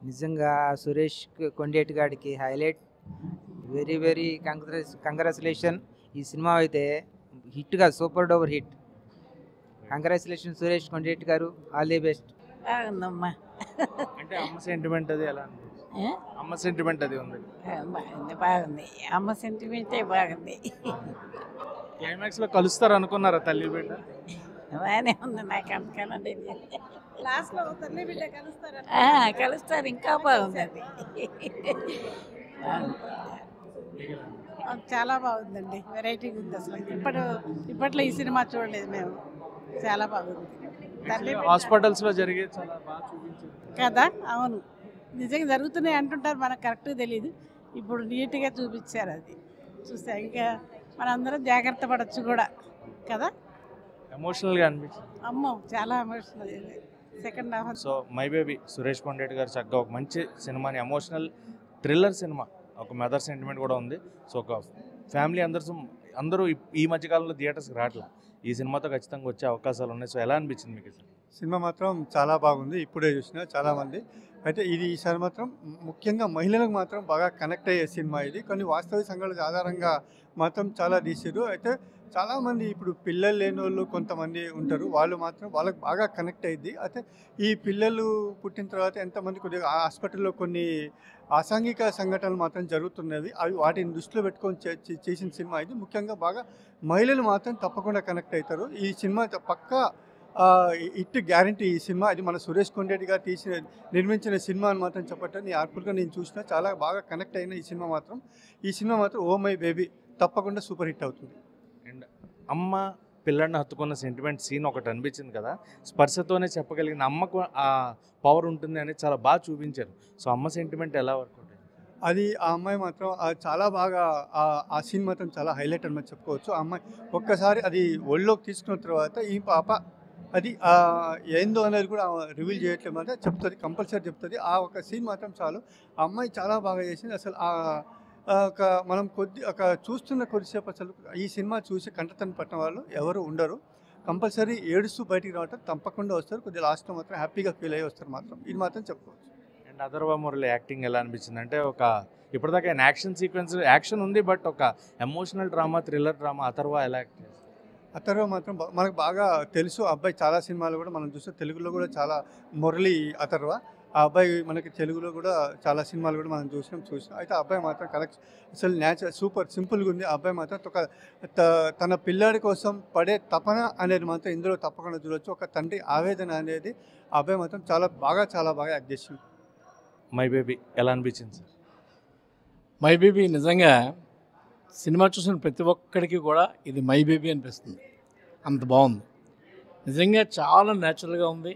నిజంగా సురేష్ కొండేటి గారికి హైలైట్. Very very congratulation. ఈ సినిమా అయితే హిట్గా super duper hit. Congratulation Suresh Kondeti గారు. All the best. అంటే అమ్మ సెంటిమెంట్ అది ఎలా అనిపించింది? అమ్మ సెంటిమెంట్ అది ఉంది. బాగుంది బాగుంది అమ్మ సెంటిమెంటే బాగుంది. క్లైమాక్స్లో కలుస్తారు అనుకున్నారా తల్లి బిడ్డ? బాగానే ఉంది నాకు అందుకనండి. లాస్ట్లో తల్లి బిడ్డ కలుస్తారు. కలుస్తారు ఇంకా బాగుంది అది. చాలా బాగుందండి, వెరైటీగా ఉంది అసలు. ఇప్పట్లో ఈ సినిమా చూడలేదు మేము, చాలా బాగుంది. తల్లి హాస్పిటల్స్లో జరిగే చాలా బాగా చూపించారు కదా. అవును, నిజంగా జరుగుతున్నాయి అంటుంటారు, మనకు కరెక్ట్గా తెలియదు. ఇప్పుడు నీట్గా చూపించారు, అది చూస్తే ఇంకా మనందరం జాగ్రత్త పడవచ్చు కూడా కదా. ఎమోషనల్గా అనిపించింది. అమ్మో చాలా emotional second half. So my baby Suresh Kondareddy గారు చక్కగా ఒక మంచి సినిమాని, ఎమోషనల్ థ్రిల్లర్ సినిమా, ఒక మదర్ సెంటిమెంట్ కూడా ఉంది. సో ఒక ఫ్యామిలీ అందరూ ఈ మధ్యకాలంలో థియేటర్స్కి రావట్లా, ఈ సినిమాతో ఖచ్చితంగా వచ్చే అవకాశాలు ఉన్నాయి. సో ఎలా అనిపించింది మీకు? సినిమా మాత్రం చాలా బాగుంది, ఇప్పుడే చూసిన చాలామంది. అయితే ఇది ఈసారి మాత్రం ముఖ్యంగా మహిళలకు మాత్రం బాగా కనెక్ట్ అయ్యే సినిమా ఇది. కొన్ని వాస్తవిక సంఘటనల ఆధారంగా మాత్రం చాలా తీసారు. అయితే చాలామంది ఇప్పుడు పిల్లలు లేని వాళ్ళు కొంతమంది ఉంటారు, వాళ్ళు మాత్రం వాళ్ళకి బాగా కనెక్ట్ అయ్యింది. అయితే ఈ పిల్లలు పుట్టిన తర్వాత ఎంతమంది కొద్దిగా హాస్పిటల్లో కొన్ని అసాంఘిక సంఘటనలు మాత్రం జరుగుతున్నవి, అవి వాటిని దృష్టిలో పెట్టుకొని చేసిన సినిమా ఇది. ముఖ్యంగా బాగా మహిళలు మాత్రం తప్పకుండా కనెక్ట్ అవుతారు. ఈ సినిమా పక్కా ఇట్ గ్యారంటీ ఈ సినిమా. అది మన సురేష్ కొండరెడ్డి గారు నిర్మించిన సినిమా అని మాత్రం చెప్పటం నీ ఆర్పుల్గా నేను చూసిన చాలా బాగా కనెక్ట్ అయిన ఈ సినిమా మాత్రం ఓ మై బేబీ తప్పకుండా సూపర్ హిట్ అవుతుంది. అండ్ అమ్మ పిల్లడిని హత్తుకున్న సెంటిమెంట్ సీన్ ఒకటి అనిపించింది కదా, స్పర్శతోనే చెప్పగలిగిన అమ్మకు ఆ పవర్ ఉంటుంది అనేది చాలా బాగా చూపించారు. సో అమ్మ సెంటిమెంట్ ఎలా వర్కౌట్ అయింది? అది ఆ అమ్మాయి మాత్రం చాలా బాగా ఆ సీన్ మాత్రం చాలా హైలైట్ అని మనం చెప్పుకోవచ్చు. ఆ అమ్మాయి ఒక్కసారి అది ఒళ్ళోకి తీసుకున్న తర్వాత ఈ పాప అది ఏందో అనేది కూడా రివీల్ చేయట్లేదు అంటే చెప్తుంది, కంపల్సరీ చెప్తుంది. ఆ ఒక సీన్ మాత్రం చాలు. ఆ అమ్మాయి చాలా బాగా చేసింది. అసలు మనం చూస్తున్న కొద్దిసేపు అసలు ఈ సినిమా చూసి కంటతనం పట్టిన వాళ్ళు ఎవరు ఉండరు. కంపల్సరీ ఏడుస్తూ బయటికి రావటం తప్పకుండా వస్తారు. కొద్దిగా లాస్ట్లో మాత్రం హ్యాపీగా ఫీల్ అయ్యి వస్తారు మాత్రం, ఇది మాత్రం చెప్పుకోవచ్చు. అండ్ అథర్వ మురళి యాక్టింగ్ ఎలా అనిపించింది? అంటే ఇప్పటిదాకా ఆయన యాక్షన్ సీక్వెన్స్ యాక్షన్ ఉంది, బట్ ఒక emotional drama, thriller drama Atharva ఎలా యాక్ట్ చేస్తారు? అథర్వ మాత్రం మనకు బాగా తెలుసు. అబ్బాయి చాలా సినిమాలు కూడా మనం చూస్తే తెలుగులో కూడా చాలా మురళి అథర్వ. ఆ అబ్బాయి మనకి తెలుగులో కూడా చాలా సినిమాలు కూడా మనం చూసినాం. అయితే ఆ అబ్బాయి మాత్రం అసలు న్యాచురల్ సూపర్ సింపుల్గా ఉంది. ఆ అబ్బాయి మాత్రం తన పిల్లాడి కోసం పడే తపన అనేది మాత్రం ఇందులో తప్పకుండా చూడవచ్చు. ఒక తండ్రి ఆవేదన అనేది ఆ అబ్బాయి మాత్రం చాలా బాగా యాక్ట్ చేసింది. మై బేబీ ఎలా అనిపించింది సార్? మై బేబీ నిజంగా సినిమా చూసిన ప్రతి ఒక్కడికి కూడా ఇది మై బేబీ అనిపిస్తుంది, అంత బాగుంది. నిజంగా చాలా న్యాచురల్గా ఉంది,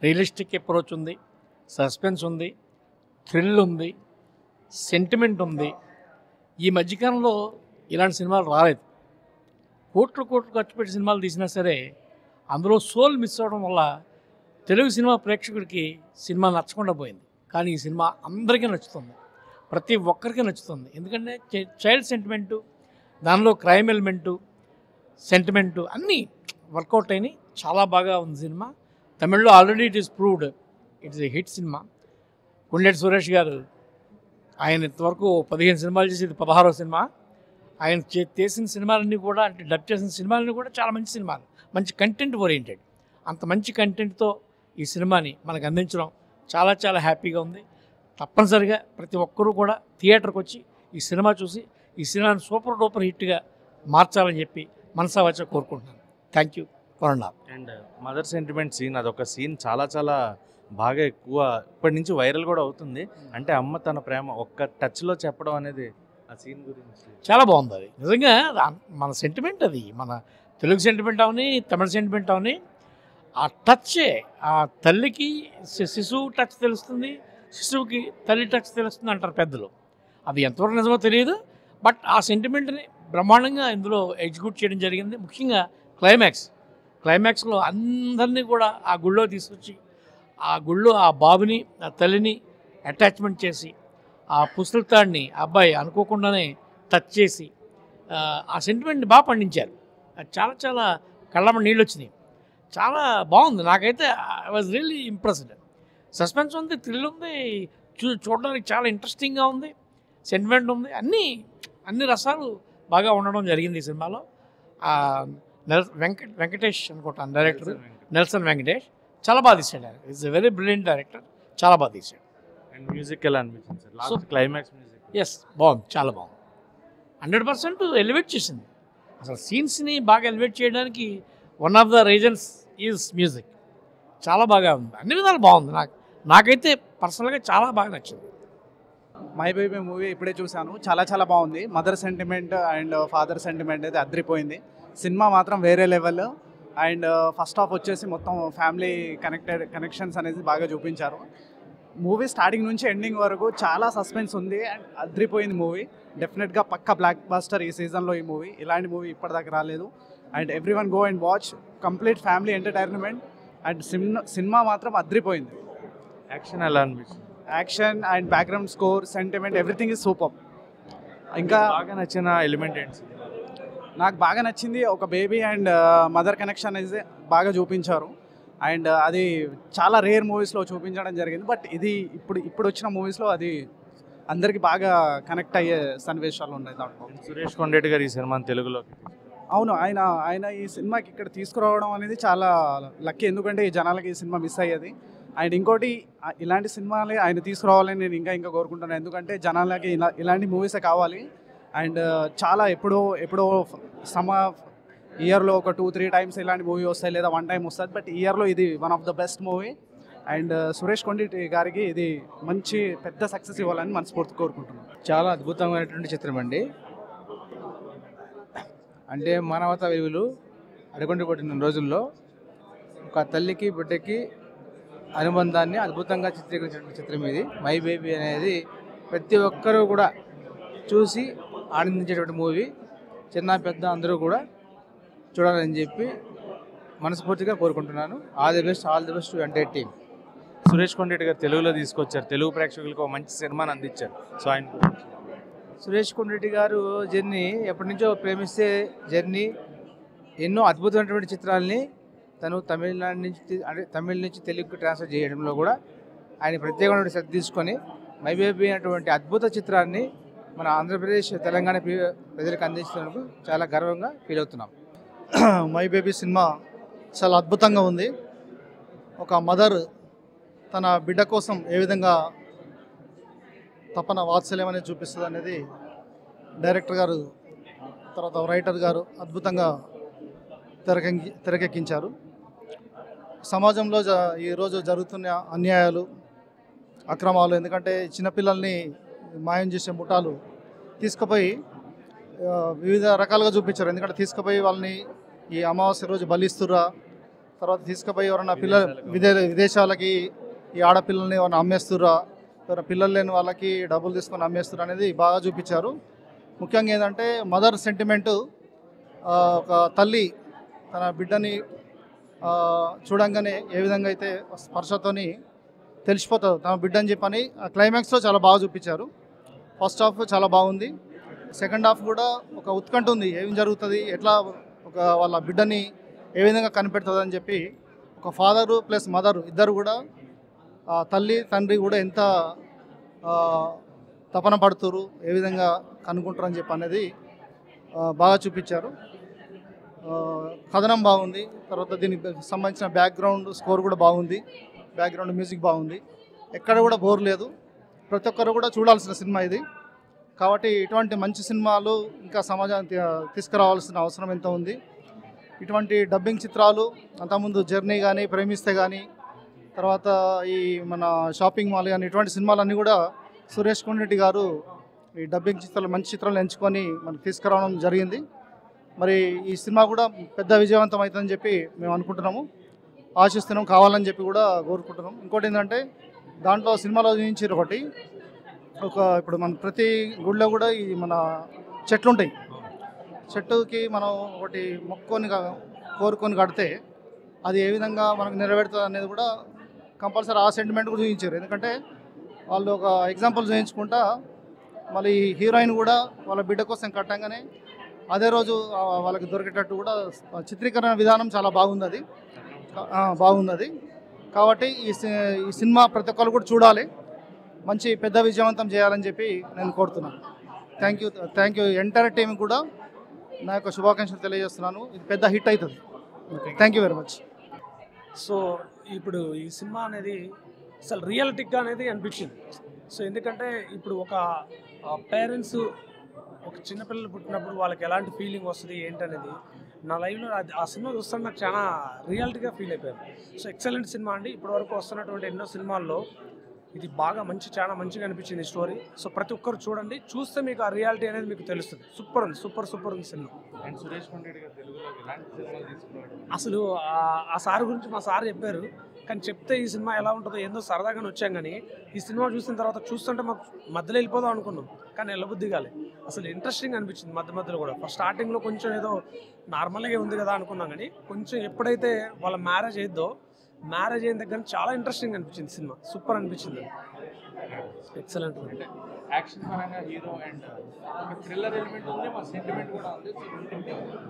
రియలిస్టిక్ అప్రోచ్ ఉంది, సస్పెన్స్ ఉంది, థ్రిల్ ఉంది, సెంటిమెంట్ ఉంది. ఈ మధ్యకాలంలో ఇలాంటి సినిమాలు రాలేదు. కోట్లు ఖర్చు పెట్టి సినిమాలు తీసినా సరే అందులో సోల్ మిస్ అవ్వడం వల్ల తెలుగు సినిమా ప్రేక్షకుడికి సినిమా నచ్చకుండా పోయింది. కానీ ఈ సినిమా అందరికీ నచ్చుతుంది, ప్రతి ఒక్కరికి నచ్చుతుంది. ఎందుకంటే చైల్డ్ సెంటిమెంటు, దానిలో క్రైమ్ ఎలిమెంటు, సెంటిమెంటు అన్నీ వర్కౌట్ అయినాయి. చాలా బాగా ఉంది సినిమా. తమిళ్లో already it is proved, it's a hit cinema. Kondareddy Suresh గారు ఆయన ఇంతవరకు 15 సినిమాలు చేసి ఇది 16వ సినిమా. ఆయన చేసిన సినిమాలన్నీ కూడా, అంటే డబ్ చేసిన సినిమాలన్నీ కూడా చాలా మంచి సినిమాలు, మంచి కంటెంట్ ఓరియంటెడ్. అంత మంచి కంటెంట్తో ఈ సినిమాని మనకు అందించడం చాలా హ్యాపీగా ఉంది. తప్పనిసరిగా ప్రతి ఒక్కరూ కూడా థియేటర్కి వచ్చి ఈ సినిమా చూసి ఈ సినిమాని సూపర్ డూపర్ హిట్గా మార్చాలని చెప్పి మనసా వచ్చి కోరుకుంటున్నాను. Thank you for and mother sentiment scene, అదొక సీన్ చాలా బాగా ఎక్కువ ఇప్పటి నుంచి వైరల్ కూడా అవుతుంది. అంటే అమ్మ తన ప్రేమ ఒక్క టచ్లో చెప్పడం అనేది ఆ సీన్ గురించి చాలా బాగుంది. అది నిజంగా మన సెంటిమెంట్, అది మన తెలుగు సెంటిమెంట్ అవని, తమిళ సెంటిమెంట్ అవని, ఆ టచ్చే ఆ తల్లికి శిశువు టచ్ తెలుస్తుంది, శిశువుకి తల్లి టచ్ తెలుస్తుంది అంటారు పెద్దలు. అది ఎంతవరకు నిజమో తెలియదు, బట్ ఆ సెంటిమెంట్ని బ్రహ్మాండంగా ఇందులో ఎగ్జిక్యూట్ చేయడం జరిగింది. ముఖ్యంగా క్లైమాక్స్లో అందరినీ కూడా ఆ గుళ్ళో తీసుకొచ్చి ఆ గుళ్ళో ఆ బాబుని ఆ తల్లిని అటాచ్మెంట్ చేసి ఆ పుస్తకాన్ని అబ్బాయి అనుకోకుండానే టచ్ చేసి ఆ సెంటిమెంట్ని బాగా పండించారు. చాలా కళ్ళమ్మ నీళ్ళు వచ్చినాయి. చాలా బాగుంది. నాకైతే I was really impressed. Suspense ఉంది, థ్రిల్ ఉంది, చూడడానికి చాలా ఇంట్రెస్టింగ్గా ఉంది, సెంటిమెంట్ ఉంది, అన్ని రసాలు బాగా ఉండడం జరిగింది ఈ సినిమాలో. వెంకటేష్ అనుకుంటాను డైరెక్టర్, నెల్సన్ వెంకటేష్ చాలా బాగా తీశాడు. ఆయన it's a very brilliant director, చాలా బాగా తీశాడు. అండ్ మ్యూజిక్ ఎలా అనిపించింది sir? Last climax music. Yes, బాగుంది, చాలా బాగుంది. 100% ఎలివేట్ చేసింది. అసలు సీన్స్ని బాగా ఎలివేట్ చేయడానికి one of the reasons is music. చాలా బాగా ఉంది, అన్ని విధాలు బాగుంది. నాకైతే పర్సనల్గా చాలా బాగా నచ్చింది. మై బేబీ మూవీ ఇప్పుడే చూశాను, చాలా చాలా బాగుంది. Mother sentiment and father sentiment అయితే అద్రిపోయింది. సినిమా మాత్రం వేరే లెవెల్. అండ్ ఫస్ట్ హాఫ్ వచ్చేసి మొత్తం ఫ్యామిలీ కనెక్షన్స్ అనేది బాగా చూపించారు. మూవీ స్టార్టింగ్ నుంచి ఎండింగ్ వరకు చాలా సస్పెన్స్ ఉంది అండ్ అద్రిపోయింది మూవీ. డెఫినెట్గా పక్కా బ్లాక్ బస్టర్ ఈ సీజన్లో ఈ మూవీ. ఇలాంటి మూవీ ఇప్పటిదాకా రాలేదు. And every one go and watch, complete family entertainment. And cinema మాత్రం అద్రిపోయింది. యాక్షన్ ఎలా అనిపించింది? Action and background score, sentiment, everything is super. ఇంకా బాగా నచ్చిన ఎలిమెంట్ ఏంటి? నాకు బాగా నచ్చింది ఒక బేబీ అండ్ మదర్ కనెక్షన్ అనేది బాగా చూపించారు. అండ్ అది చాలా రేర్ మూవీస్లో చూపించడం జరిగింది. బట్ ఇది ఇప్పుడు వచ్చిన మూవీస్లో అది అందరికీ బాగా కనెక్ట్ అయ్యే సన్నివేశాలు ఉన్నాయి దాంట్లో. సురేష్ కొండేటి గారు ఈ సినిమాని తెలుగులోకి, అవును, ఆయన ఈ సినిమాకి ఇక్కడ తీసుకురావడం అనేది చాలా లక్కీ. ఎందుకంటే ఈ జనాలకి ఈ సినిమా మిస్ అయ్యేది. అండ్ ఇంకోటి, ఇలాంటి సినిమాలే ఆయన తీసుకురావాలని నేను ఇంకా కోరుకుంటున్నాను. ఎందుకంటే జనాలకి ఇలాంటి మూవీసే కావాలి. అండ్ చాలా ఎప్పుడో ఇయర్లో ఒక 2-3 టైమ్స్ ఇలాంటి మూవీ వస్తాయి, లేదా 1 టైం వస్తుంది. బట్ ఇయర్లో ఇది one of the best movie. And Suresh Kondeti గారికి ఇది మంచి పెద్ద సక్సెస్ ఇవ్వాలని మనస్ఫూర్తి కోరుకుంటున్నాను. చాలా అద్భుతమైనటువంటి చిత్రం అండి. అంటే మానవతా విలువలు అడుగుండి కొట్టిన రోజుల్లో ఒక తల్లికి బిడ్డకి అనుబంధాన్ని అద్భుతంగా చిత్రీకరించిన చిత్రం ఇది. మై బేబీ అనేది ప్రతి ఒక్కరూ కూడా చూసి ఆనందించేటువంటి మూవీ. చిన్న పెద్ద అందరూ కూడా చూడాలని చెప్పి మనస్ఫూర్తిగా కోరుకుంటున్నాను. All the best to entire team. Suresh Kondeti గారు తెలుగులో తీసుకొచ్చారు, తెలుగు ప్రేక్షకులకు ఒక మంచి సినిమాని అందించారు. సో ఆయన సురేష్ కొండరెడ్డి గారు జర్నీ ఎప్పటి నుంచో ప్రేమిస్తే జర్నీ, ఎన్నో అద్భుతమైనటువంటి చిత్రాలని తను తమిళ నుంచి తెలుగుకి ట్రాన్స్ఫర్ చేయడంలో కూడా ఆయన ప్రత్యేకమైన శ్రద్ధ తీసుకొని మై బేబీ అనేటువంటి అద్భుత చిత్రాన్ని మన ఆంధ్రప్రదేశ్, తెలంగాణ ప్రజలకు అందించినందుకు చాలా గర్వంగా ఫీల్ అవుతున్నాం. మై బేబీ సినిమా చాలా అద్భుతంగా ఉంది. ఒక మదర్ తన బిడ్డ కోసం ఏ విధంగా తపన, వాత్సల్యం అనేది చూపిస్తుంది అనేది డైరెక్టర్ గారు, తర్వాత రైటర్ గారు అద్భుతంగా తెరకెక్కించారు. సమాజంలో ఈరోజు జరుగుతున్న అన్యాయాలు, అక్రమాలు, ఎందుకంటే చిన్నపిల్లల్ని మాయం చేసే ముఠాలు తీసుకుపోయి వివిధ రకాలుగా చూపించారు. ఎందుకంటే తీసుకుపోయి వాళ్ళని ఈ అమావాస్య రోజు బలిస్తుర్రా, తర్వాత తీసుకుపోయి ఎవరన్నా విదేశాలకి ఈ ఆడపిల్లల్ని ఎవరైనా అమ్మేస్తుర్రా, ఎవరైనా పిల్లలు లేని వాళ్ళకి డబ్బులు తీసుకొని అమ్మేస్తుర్రా అనేది బాగా చూపించారు. ముఖ్యంగా ఏంటంటే మదర్ సెంటిమెంటు, ఒక తల్లి తన బిడ్డని చూడంగానే ఏ విధంగా అయితే స్పర్శతోని తెలిసిపోతుంది తన బిడ్డ అని చెప్పని ఆ క్లైమాక్స్లో చాలా బాగా చూపించారు. ఫస్ట్ హాఫ్ చాలా బాగుంది, సెకండ్ హాఫ్ కూడా ఒక ఉత్కంఠ ఉంది, ఏం జరుగుతుంది, ఎట్లా ఒక వాళ్ళ బిడ్డని ఏ విధంగా కనిపెడుతుంది అని చెప్పి ఒక ఫాదరు ప్లస్ మదరు ఇద్దరు కూడా తల్లి తండ్రి కూడా ఎంత తపన పడుతురు, ఏ విధంగా కనుక్కుంటారు అని చెప్పి అనేది బాగా చూపించారు. కథనం బాగుంది, తర్వాత దీనికి సంబంధించిన బ్యాక్గ్రౌండ్ స్కోర్ కూడా బాగుంది, బ్యాక్గ్రౌండ్ మ్యూజిక్ బాగుంది, ఎక్కడ కూడా బోర్ లేదు. ప్రతి ఒక్కరు కూడా చూడాల్సిన సినిమా ఇది. కాబట్టి ఇటువంటి మంచి సినిమాలు ఇంకా సమాజానికి తీసుకురావాల్సిన అవసరం ఎంత ఉంది. ఇటువంటి డబ్బింగ్ చిత్రాలు అంతకుముందు జర్నీ కానీ, ప్రేమిస్తే కానీ, తర్వాత ఈ మన షాపింగ్ మాల్ కానీ, ఇటువంటి సినిమాలన్నీ కూడా సురేష్ కొండరెడ్డి గారు ఈ డబ్బింగ్ చిత్రాలు, మంచి చిత్రాలు ఎంచుకొని మనకు తీసుకురావడం జరిగింది. మరి ఈ సినిమా కూడా పెద్ద విజయవంతం అవుతుందని చెప్పి మేము అనుకుంటున్నాము, ఆశిస్తున్నాం, కావాలని చెప్పి కూడా కోరుకుంటున్నాం. ఇంకోటి ఏంటంటే దాంట్లో సినిమాలో చూపించారు ఒకటి, ఇప్పుడు మన ప్రతి గుడిలో కూడా ఈ మన చెట్లు ఉంటాయి, చెట్టుకి మనం ఒకటి కోరుకొని కడితే అది ఏ విధంగా మనకు నెరవేరుతుంది అనేది కూడా కంపల్సరీ ఆ సెంటిమెంట్ కూడా చూపించారు. ఎందుకంటే వాళ్ళు ఒక ఎగ్జాంపుల్ చూపించుకుంటా మళ్ళీ హీరోయిన్ కూడా వాళ్ళ బిడ్డ కోసం కట్టంగానే అదే రోజు వాళ్ళకి దొరికేటట్టు కూడా చిత్రీకరణ విధానం చాలా బాగుంది. కాబట్టి ఈ సినిమా ప్రతి ఒక్కరు కూడా చూడాలి, మంచి పెద్ద విజయవంతం చేయాలని చెప్పి నేను కోరుతున్నాను. థ్యాంక్ యూ ఎంటైర్ టీం కూడా నా యొక్క శుభాకాంక్షలు తెలియజేస్తున్నాను. ఇది పెద్ద హిట్ అవుతుంది. Thank you very much. So ఇప్పుడు ఈ సినిమా అనేది అసలు రియలిటిక్గా అనేది అనిపించింది. సో ఎందుకంటే ఇప్పుడు ఒక పేరెంట్స్ ఒక చిన్నపిల్లలు పుట్టినప్పుడు వాళ్ళకి ఎలాంటి ఫీలింగ్ వస్తుంది ఏంటనేది నా లైఫ్లో ఆ సినిమా చూస్తాను నాకు చాలా రియాలిటీగా ఫీల్ అయిపోయాను. సో ఎక్సలెంట్ సినిమా అండి. ఇప్పటివరకు వస్తున్నటువంటి ఎన్నో సినిమాల్లో ఇది బాగా చాలా మంచిగా అనిపించింది స్టోరీ. సో ప్రతి ఒక్కరు చూడండి, చూస్తే మీకు ఆ రియాలిటీ అనేది మీకు తెలుస్తుంది. సూపర్ ఉంది, సూపర్ ఉంది సినిమా. అండ్ సురేష్ కొండరెడ్డి గారు తెలుగులో ఎలాంటి సినిమాలు తీసుకున్నాడు? అసలు ఆ సార్ గురించి మా సార్ చెప్పారు, కానీ చెప్తే ఈ సినిమా ఎలా ఉంటుందో ఏందో సరదాగానే వచ్చాం. కానీ ఈ సినిమా చూసిన తర్వాత చూస్తుంటే మాకు మధ్యలో వెళ్ళిపోదాం అనుకున్నాం, కానీ వెళ్ళబుద్ధి కాలే. అసలు ఇంట్రెస్టింగ్ అనిపించింది మధ్యలో కూడా. ఫస్ట్ స్టార్టింగ్లో కొంచెం ఏదో నార్మల్గా ఉంది కదా అనుకున్నాం, కానీ కొంచెం ఎప్పుడైతే వాళ్ళ మ్యారేజ్ అయిన దగ్గర చాలా ఇంట్రెస్టింగ్ అనిపించింది సినిమా. సూపర్ అనిపించింది, ఎక్సలెంట్. యాక్షన్ పరంగా హీరో అండ్ ఒక థ్రిల్లర్ ఎలిమెంట్ ఉంది, మా సెంటిమెంట్ కూడా ఉంది.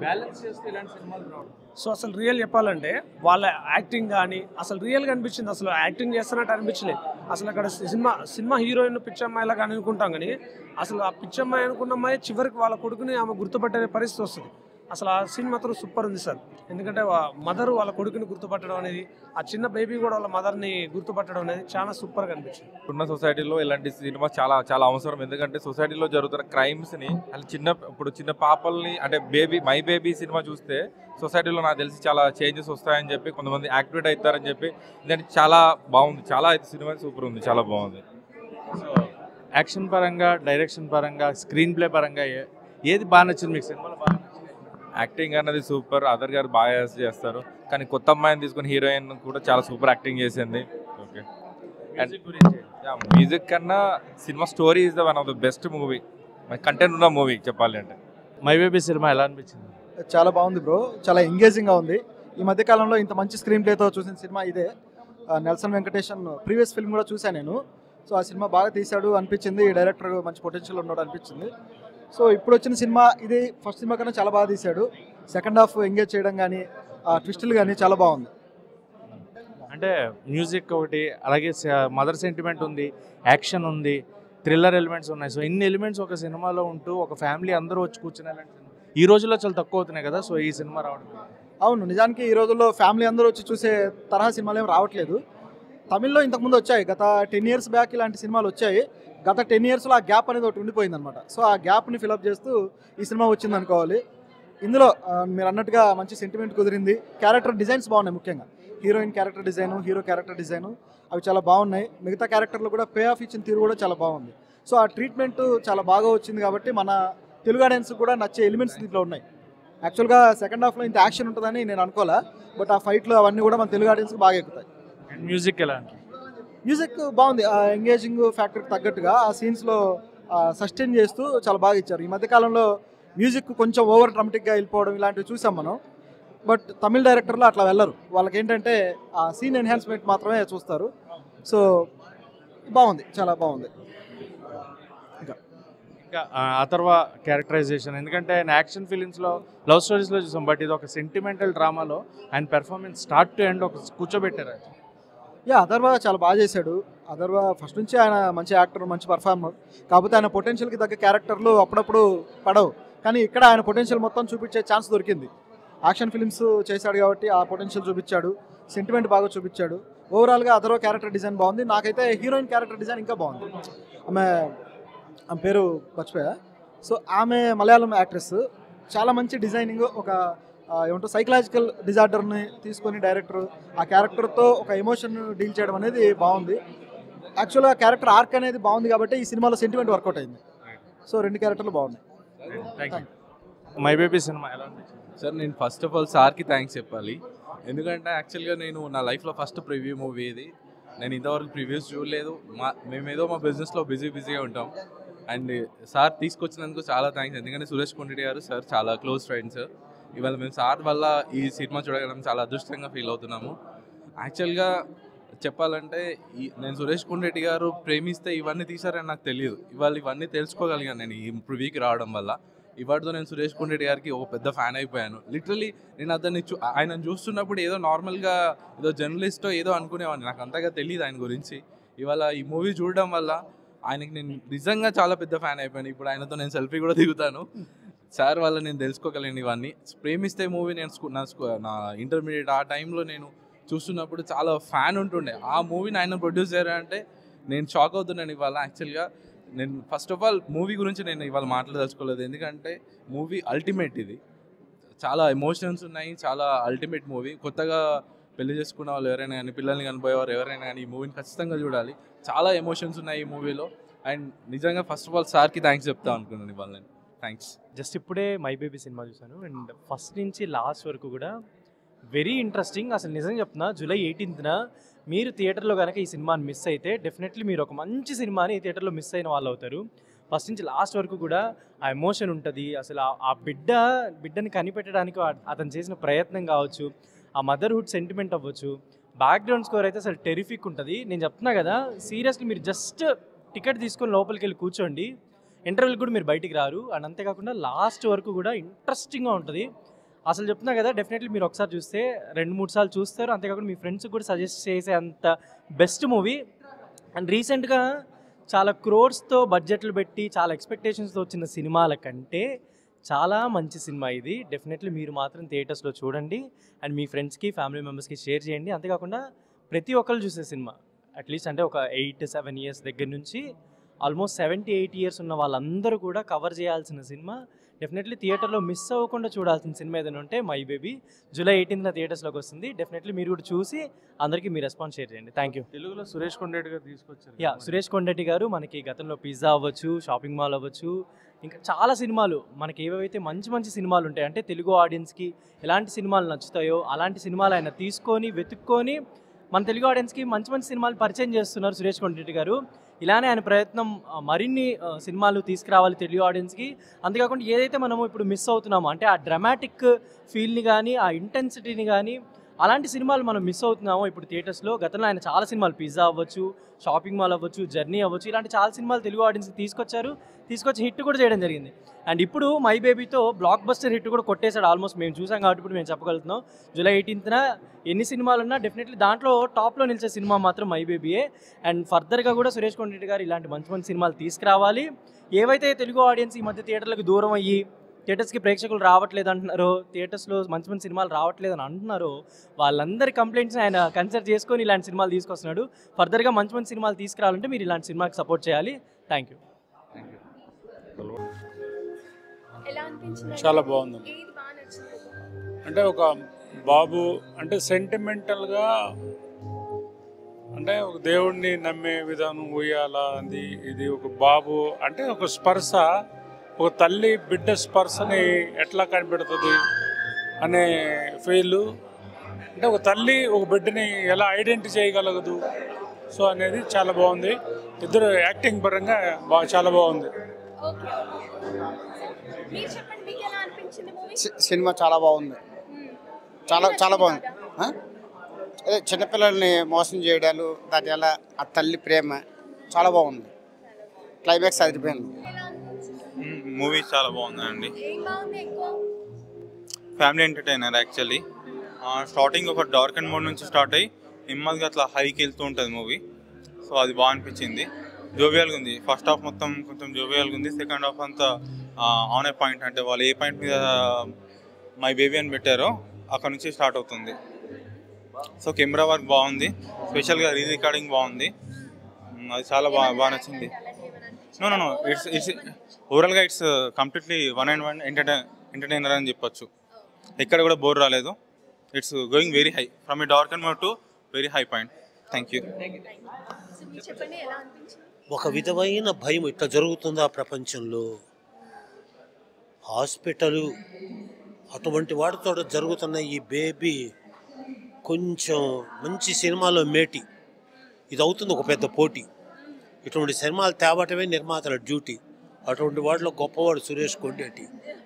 బ్యాలెన్స్ చేస్తే ఇలాంటి సినిమాలు రావడం. సో అసలు రియల్ చెప్పాలంటే వాళ్ళ యాక్టింగ్ కానీ అసలు రియల్గా అనిపించింది. అసలు యాక్టింగ్ చేస్తున్నట్టు అనిపించలేదు. అసలు అక్కడ సినిమా హీరోయిన్ పిచ్చమ్మాయిలా కానీ అనుకుంటాం, కానీ అసలు ఆ పిచ్చమ్మాయి అనుకున్న అమ్మాయి చివరికి వాళ్ళ కొడుకుని ఆమె గుర్తుపట్టే పరిస్థితి వస్తుంది. అసలు ఆ సీన్ మాత్రం సూపర్ ఉంది సార్. ఎందుకంటే మదర్ వాళ్ళ కొడుకుని గుర్తుపట్టడం అనేది, ఆ చిన్న బేబీ కూడా వాళ్ళ మదర్ని గుర్తుపట్టడం అనేది చాలా సూపర్గా అనిపించింది. ఉన్న సొసైటీలో ఇలాంటి సినిమా చాలా అవసరం. ఎందుకంటే సొసైటీలో జరుగుతున్న క్రైమ్స్ని ఇప్పుడు చిన్న పాపల్ని అంటే మై బేబీ సినిమా చూస్తే సొసైటీలో నాకు తెలిసి చాలా చేంజెస్ వస్తాయని చెప్పి కొంతమంది యాక్టివేట్ అవుతారని చెప్పి దాన్ని చాలా బాగుంది. చాలా సినిమా సూపర్ ఉంది, చాలా బాగుంది. సో యాక్షన్ పరంగా, డైరెక్షన్ పరంగా, స్క్రీన్ ప్లే పరంగా ఏది బాగా నచ్చింది మీకు సినిమాలో? బాగా యాక్టింగ్ అన్నది సూపర్, అదర్ గారు బాగా చేస్తారు. కానీ కొత్త అమ్మాయిని తీసుకుని హీరోయిన్ కూడా చాలా సూపర్ యాక్టింగ్ చేసింది. ఓకే, మ్యూజిక్ కన్నా cinema story is the one of the best movie, content ఉన్న మూవీ చెప్పాలి అంటే. మై బేబీ సినిమా ఎలా అనిపించింది? చాలా బాగుంది బ్రో, చాలా ఎంగేజింగ్గా ఉంది. ఈ మధ్యకాలంలో ఇంత మంచి స్క్రీన్ ప్లేతో చూసిన సినిమా ఇదే. నెల్సన్ వెంకటేషన్ ప్రీవియస్ ఫిల్మ్ కూడా చూశాను నేను. సో ఆ సినిమా బాగా తీశాడు అనిపించింది. ఈ డైరెక్టర్ మంచి పొటెన్షియల్ ఉన్నాడు అనిపించింది. సో ఇప్పుడు వచ్చిన సినిమా ఇది ఫస్ట్ సినిమా కన్నా చాలా బాగా తీశాడు. సెకండ్ హాఫ్ ఎంగేజ్ చేయడం కానీ ట్విస్టులు కానీ చాలా బాగుంది. అంటే మ్యూజిక్ ఒకటి, అలాగే మదర్ సెంటిమెంట్ ఉంది, యాక్షన్ ఉంది, థ్రిల్లర్ ఎలిమెంట్స్ ఉన్నాయి. సో ఇన్ని ఎలిమెంట్స్ ఒక సినిమాలో ఉంటూ ఒక ఫ్యామిలీ అందరూ వచ్చి కూర్చునే ఈ రోజుల్లో చాలా తక్కువ అవుతున్నాయి కదా. సో ఈ సినిమా రావడం అవును, నిజానికి ఈ రోజుల్లో ఫ్యామిలీ అందరూ వచ్చి చూసే తరహా సినిమాలు ఏం రావట్లేదు. తమిళ్లో ఇంతకుముందు వచ్చాయి, గత 10 years బ్యాక్ ఇలాంటి సినిమాలు వచ్చాయి. గత 10 yearsలో ఆ గ్యాప్ అనేది ఒకటి ఉండిపోయింది అనమాట. సో ఆ గ్యాప్ని ఫిలప్ చేస్తూ ఈ సినిమా వచ్చింది అనుకోవాలి. ఇందులో మీరు అన్నట్టుగా మంచి సెంటిమెంట్ కుదిరింది. క్యారెక్టర్ డిజైన్స్ బాగున్నాయి, ముఖ్యంగా heroine character design, hero character design అవి చాలా బాగున్నాయి. మిగతా క్యారెక్టర్లు కూడా పే ఆఫ్ ఇచ్చిన తీరు కూడా చాలా బాగుంది. సో ఆ ట్రీట్మెంట్ చాలా బాగా వచ్చింది కాబట్టి మన తెలుగు ఆడియన్స్ కూడా నచ్చే ఎలిమెంట్స్ దీంట్లో ఉన్నాయి. యాక్చువల్గా సెకండ్ హాఫ్లో ఇంత యాక్షన్ ఉంటుందని నేను అనుకోలే, బట్ ఆ ఫైట్లు అవన్నీ కూడా మన తెలుగు ఆడియన్స్కి బాగా ఎక్కుతాయి. మ్యూజిక్ ఎలా? మ్యూజిక్ బాగుంది, ఎంగేజింగ్ ఫ్యాక్టర్కి తగ్గట్టుగా ఆ సీన్స్లో సస్టైన్ చేస్తూ చాలా బాగా ఇచ్చారు. ఈ మధ్యకాలంలో మ్యూజిక్ కొంచెం ఓవర్ డ్రామాటిక్గా వెళ్ళిపోవడం ఇలాంటివి చూసాం మనం. బట్ తమిళ డైరెక్టర్లు అట్లా వెళ్ళరు, వాళ్ళకి ఏంటంటే ఆ సీన్ ఎన్హాన్స్మెంట్ మాత్రమే చూస్తారు. సో బాగుంది, చాలా బాగుంది. ఇంకా అథర్వ క్యారెక్టరైజేషన్, ఎందుకంటే ఆయన యాక్షన్ ఫిలిమ్స్లో, లవ్ స్టోరీస్లో చూసాం, బట్ ఇది ఒక సెంటిమెంటల్ డ్రామాలో ఆయన పెర్ఫార్మెన్స్ స్టార్ట్ టు ఎండ్ ఒక కూర్చోబెట్టారు. అథర్వ చాలా బాగా చేశాడు. అథర్వ ఫస్ట్ నుంచి ఆయన మంచి యాక్టర్, మంచి పర్ఫార్మర్. కాకపోతే ఆయన పొటెన్షియల్కి తగ్గ క్యారెక్టర్లు అప్పుడప్పుడు పడవు, కానీ ఇక్కడ ఆయన పొటెన్షియల్ మొత్తం చూపించే ఛాన్స్ దొరికింది. యాక్షన్ ఫిలిమ్స్ చేశాడు కాబట్టి ఆ పొటెన్షియల్ చూపించాడు, సెంటిమెంట్ బాగా చూపించాడు. ఓవరాల్గా అథర్వ క్యారెక్టర్ డిజైన్ బాగుంది. నాకైతే హీరోయిన్ క్యారెక్టర్ డిజైన్ ఇంకా బాగుంది. ఆమె పేరు మర్చిపోయా. సో ఆమె మలయాళం యాక్ట్రెస్, చాలా మంచి డిజైనింగ్. ఒక ఏమంటారు సైకలాజికల్ డిజార్డర్ని తీసుకొని డైరెక్టర్ ఆ క్యారెక్టర్తో ఒక ఎమోషన్ డీల్ చేయడం అనేది బాగుంది. యాక్చువల్గా క్యారెక్టర్ ఆర్క్ అనేది బాగుంది కాబట్టి ఈ సినిమాలో సెంటిమెంట్ వర్కౌట్ అయింది. సో 2 క్యారెక్టర్లు బాగున్నాయి. మై బేబీ సినిమా ఎలా అనిపించింది? సార్ నేను ఫస్ట్ ఆఫ్ ఆల్ సార్కి థ్యాంక్స్ చెప్పాలి. ఎందుకంటే యాక్చువల్గా నేను నా లైఫ్లో ఫస్ట్ ప్రివ్యూ మూవీ ఇది. నేను ఇంతవరకు ప్రివ్యూస్ చూడలేదు. మేమేదో మా బిజినెస్లో బిజీగా ఉంటాం. అండ్ సార్ తీసుకొచ్చినందుకు చాలా థ్యాంక్స్. ఎందుకంటే సురేష్ కొండరెడ్డి గారు సార్ చాలా క్లోజ్ ఫ్రెండ్స్. ఇవాళ మేము సార్ వల్ల ఈ సినిమా చూడగలం చాలా అదృష్టంగా ఫీల్ అవుతున్నాము. యాక్చువల్గా చెప్పాలంటే నేను సురేష్ కొండరెడ్డి గారు ప్రేమిస్తే ఇవన్నీ తీశారని నాకు తెలియదు. ఇవాళ ఇవన్నీ తెలుసుకోగలిగాను నేను ఈ ప్రివ్యూకి రావడం వల్ల. ఇవాటితో నేను సురేష్ కొండరెడ్డి గారికి ఒక పెద్ద ఫ్యాన్ అయిపోయాను. లిటరలీ నేను అతన్ని ఆయన చూస్తున్నప్పుడు ఏదో నార్మల్గా ఏదో జర్నలిస్టో ఏదో అనుకునేవాడిని, నాకు అంతగా తెలియదు ఆయన గురించి. ఇవాళ ఈ మూవీ చూడడం వల్ల ఆయనకి నేను నిజంగా చాలా పెద్ద ఫ్యాన్ అయిపోయాను. ఇప్పుడు ఆయనతో నేను సెల్ఫీ కూడా దిగుతాను. సార్ వల్ల నేను తెలుసుకోగలను ఇవన్నీ. ప్రేమిస్తే మూవీ నేను నా ఇంటర్మీడియట్ ఆ టైంలో నేను చూస్తున్నప్పుడు చాలా ఫ్యాన్ ఉంటుండే. ఆ మూవీని ఆయన ప్రొడ్యూస్ చేయాలంటే నేను షాక్ అవుతున్నాను ఇవాళ. యాక్చువల్గా నేను ఫస్ట్ ఆఫ్ ఆల్ మూవీ గురించి నేను ఇవాళ మాట్లాడదలుచుకోలేదు, ఎందుకంటే మూవీ అల్టిమేట్. ఇది చాలా ఎమోషన్స్ ఉన్నాయి, చాలా అల్టిమేట్ మూవీ. కొత్తగా పెళ్లి చేసుకున్న వాళ్ళు ఎవరైనా కానీ, పిల్లల్ని కనిపోయేవారు ఎవరైనా కానీ ఈ మూవీని ఖచ్చితంగా చూడాలి. చాలా ఎమోషన్స్ ఉన్నాయి ఈ మూవీలో. అండ్ నిజంగా ఫస్ట్ ఆఫ్ ఆల్ సార్కి థ్యాంక్స్ చెప్తా అనుకున్నాను ఇవాళ నేను. థ్యాంక్స్. జస్ట్ ఇప్పుడే మై బేబీ సినిమా చూశాను అండ్ ఫస్ట్ నుంచి లాస్ట్ వరకు కూడా వెరీ ఇంట్రెస్టింగ్. అసలు నిజంగా చెప్తున్నా, జూలై 18న మీరు థియేటర్లో కనుక ఈ సినిమాని మిస్ అయితే డెఫినెట్లీ మీరు ఒక మంచి సినిమాని థియేటర్లో మిస్ అయిన వాళ్ళు అవుతారు. ఫస్ట్ నుంచి లాస్ట్ వరకు కూడా ఆ ఎమోషన్ ఉంటుంది. అసలు ఆ బిడ్డని కనిపెట్టడానికి అతను చేసిన ప్రయత్నం కావచ్చు, ఆ మదర్హుడ్ సెంటిమెంట్ అవ్వచ్చు, బ్యాక్గ్రౌండ్ స్కోర్ అయితే అసలు టెరిఫిక్ ఉంటుంది. నేను చెప్తున్నా కదా, సీరియస్లీ మీరు జస్ట్ టికెట్ తీసుకొని లోపలికి వెళ్ళి కూర్చోండి, ఇంటర్వెల్ కూడా మీరు బయటికి రారు. అండ్ అంతేకాకుండా లాస్ట్ వరకు కూడా ఇంట్రెస్టింగ్గా ఉంటుంది. అసలు చెప్తున్నా కదా, డెఫినెట్లీ మీరు ఒకసారి చూస్తే 2-3 సార్లు చూస్తారు. అంతేకాకుండా మీ ఫ్రెండ్స్కి కూడా సజెస్ట్ చేసే అంత బెస్ట్ మూవీ. అండ్ రీసెంట్గా చాలా క్రోర్స్తో బడ్జెట్లు పెట్టి చాలా ఎక్స్పెక్టేషన్స్తో వచ్చిన సినిమాల కంటే చాలా మంచి సినిమా ఇది. డెఫినెట్లీ మీరు మాత్రం థియేటర్స్లో చూడండి అండ్ మీ ఫ్రెండ్స్కి ఫ్యామిలీ మెంబర్స్కి షేర్ చేయండి. అంతేకాకుండా ప్రతి ఒక్కరు చూసే సినిమా, అట్లీస్ట్ అంటే ఒక 8-7 ఇయర్స్ దగ్గర నుంచి ఆల్మోస్ట్ 78 ఇయర్స్ ఉన్న వాళ్ళందరూ కూడా కవర్ చేయాల్సిన సినిమా. డెఫినెట్లీ థియేటర్లో మిస్ అవ్వకుండా చూడాల్సిన సినిమా ఏదైనా ఉంటే మై బేబీ. జూలై 18న థియేటర్స్లోకి వస్తుంది. డెఫినెట్లీ మీరు కూడా చూసి అందరికీ మీ రెస్పాన్స్ షేర్ చేయండి. Thank you. తెలుగులో సురేష్ కొండరెడ్డి గారు తీసుకొచ్చారు. సురేష్ కొండరెడ్డి గారు మనకి గతంలో పిజ్జా అవ్వచ్చు, షాపింగ్ మాల్ అవ్వచ్చు, ఇంకా చాలా సినిమాలు మనకి ఏవైతే మంచి మంచి సినిమాలు ఉంటాయి, అంటే తెలుగు ఆడియన్స్కి ఎలాంటి సినిమాలు నచ్చుతాయో అలాంటి సినిమాలు ఆయన తీసుకొని వెతుక్కొని మన తెలుగు ఆడియన్స్కి మంచి మంచి సినిమాలు పరిచయం చేస్తున్నారు సురేష్ కొండరెడ్డి గారు. ఇలానే ఆయన ప్రయత్నం మరిన్ని సినిమాలు తీసుకురావాలి తెలుగు ఆడియన్స్కి. అంతేకాకుండా ఏదైతే మనము ఇప్పుడు మిస్ అవుతున్నామో, అంటే ఆ డ్రామాటిక్ ఫీల్ని కానీ ఆ ఇంటెన్సిటీని కానీ అలాంటి సినిమాలు మనం మిస్ అవుతున్నామో ఇప్పుడు థియేటర్స్లో. గతంలో ఆయన చాలా సినిమాలు పిజ్జా అవ్వచ్చు, షాపింగ్ మాల్ అవ్వచ్చు, జర్నీ అవ్వచ్చు, ఇలాంటి చాలా సినిమాలు తెలుగు ఆడియన్స్కి తీసుకొచ్చి హిట్ కూడా చేయడం జరిగింది. అండ్ ఇప్పుడు మై బేబీతో బ్లాక్ బస్టర్ హిట్ కూడా కొట్టేశాడు ఆల్మోస్ట్. మేము చూసాం కాబట్టి ఇప్పుడు మేము చెప్పగలుగుతున్నాం. జూలై 18న ఎన్ని సినిమాలు ఉన్నా డెఫినెట్లీ దాంట్లో టాప్లో నిలిచే సినిమా మాత్రం మై బేబీయే. అండ్ ఫర్దర్గా కూడా సురేష్ కొండరెడ్డి గారు ఇలాంటి మంచి మంచి సినిమాలు తీసుకురావాలి. ఏవైతే తెలుగు ఆడియన్స్ ఈ మధ్య థియేటర్లకు దూరం అయ్యి థియేటర్స్కి ప్రేక్షకులు రావట్లేదు అంటున్నారో, థియేటర్స్లో మంచి మంచి సినిమాలు రావట్లేదు అని అంటున్నారో, వాళ్ళందరి కంప్లైంట్స్ని ఆయన కన్సిడర్ చేసుకొని ఇలాంటి సినిమాలు తీసుకొస్తున్నాడు. ఫర్దర్గా మంచి మంచి సినిమాలు తీసుకురావాలంటే మీరు ఇలాంటి సినిమాకి సపోర్ట్ చేయాలి. Thank you. చాలా బాగుంది. అంటే ఒక బాబు అంటే సెంటిమెంటల్గా, అంటే ఒక దేవుడిని నమ్మే విధానం ఉయ్యాలా అది ఇది. ఒక బాబు అంటే ఒక స్పర్శ, ఒక తల్లి బిడ్డ స్పర్శని ఎట్లా కనిపెడుతుంది అనే ఫీల్. అంటే ఒక తల్లి ఒక బిడ్డని ఎలా ఐడెంటిఫై చేయగలగదు సో అనేది చాలా బాగుంది. ఇద్దరు యాక్టింగ్ పరంగా చాలా బాగుంది. సినిమా చాలా బాగుంది, చాలా బాగుంది. అదే చిన్నపిల్లల్ని మోసం చేయడాలు, దాని ఎలా ఆ తల్లి ప్రేమ చాలా బాగుంది. క్లైమాక్స్ అదిరిపోయింది. మూవీ చాలా బాగుందండి. Family entertainer actually. స్టార్టింగ్ ఒక డార్క్ అండ్ మోడ్ నుంచి స్టార్ట్ అయ్యి నెమ్మదిగా అట్లా హైకి వెళ్తూ ఉంటుంది మూవీ. సో అది బాగా అనిపించింది. జోవియల్గా ఉంది. ఫస్ట్ హాఫ్ మొత్తం కొంచెం జోవియల్గా ఉంది. సెకండ్ హాఫ్ అంతా ఆన్ ఏ పాయింట్, అంటే వాళ్ళు ఏ పాయింట్ మీద మై బేబీ అని పెట్టారో అక్కడ నుంచి స్టార్ట్ అవుతుంది. సో కెమెరా వర్క్ బాగుంది, స్పెషల్గా రీ రికార్డింగ్ బాగుంది. అది చాలా బాగా నచ్చింది. నో ఇట్స్ ఓవరాల్గా ఇట్స్ కంప్లీట్లీ 1 ఎంటర్టైనర్ అని చెప్పొచ్చు. ఎక్కడ కూడా బోర్ రాలేదు. It's going very high from A dark and mode to very high point. Thank you. ఒక విధమైన భయం ఇట్లా జరుగుతుందా ప్రపంచంలో, హాస్పిటల్ అటువంటి వాటితో జరుగుతున్న ఈ బేబీ కొంచెం మంచి సినిమాలో మేటి. ఇది అవుతుంది ఒక పెద్ద పోటీ. ఇటువంటి సినిమాలు తేవటమే నిర్మాతల డ్యూటీ. అటువంటి వాటిలో గొప్పవాడు సురేష్ కొండరెడ్డి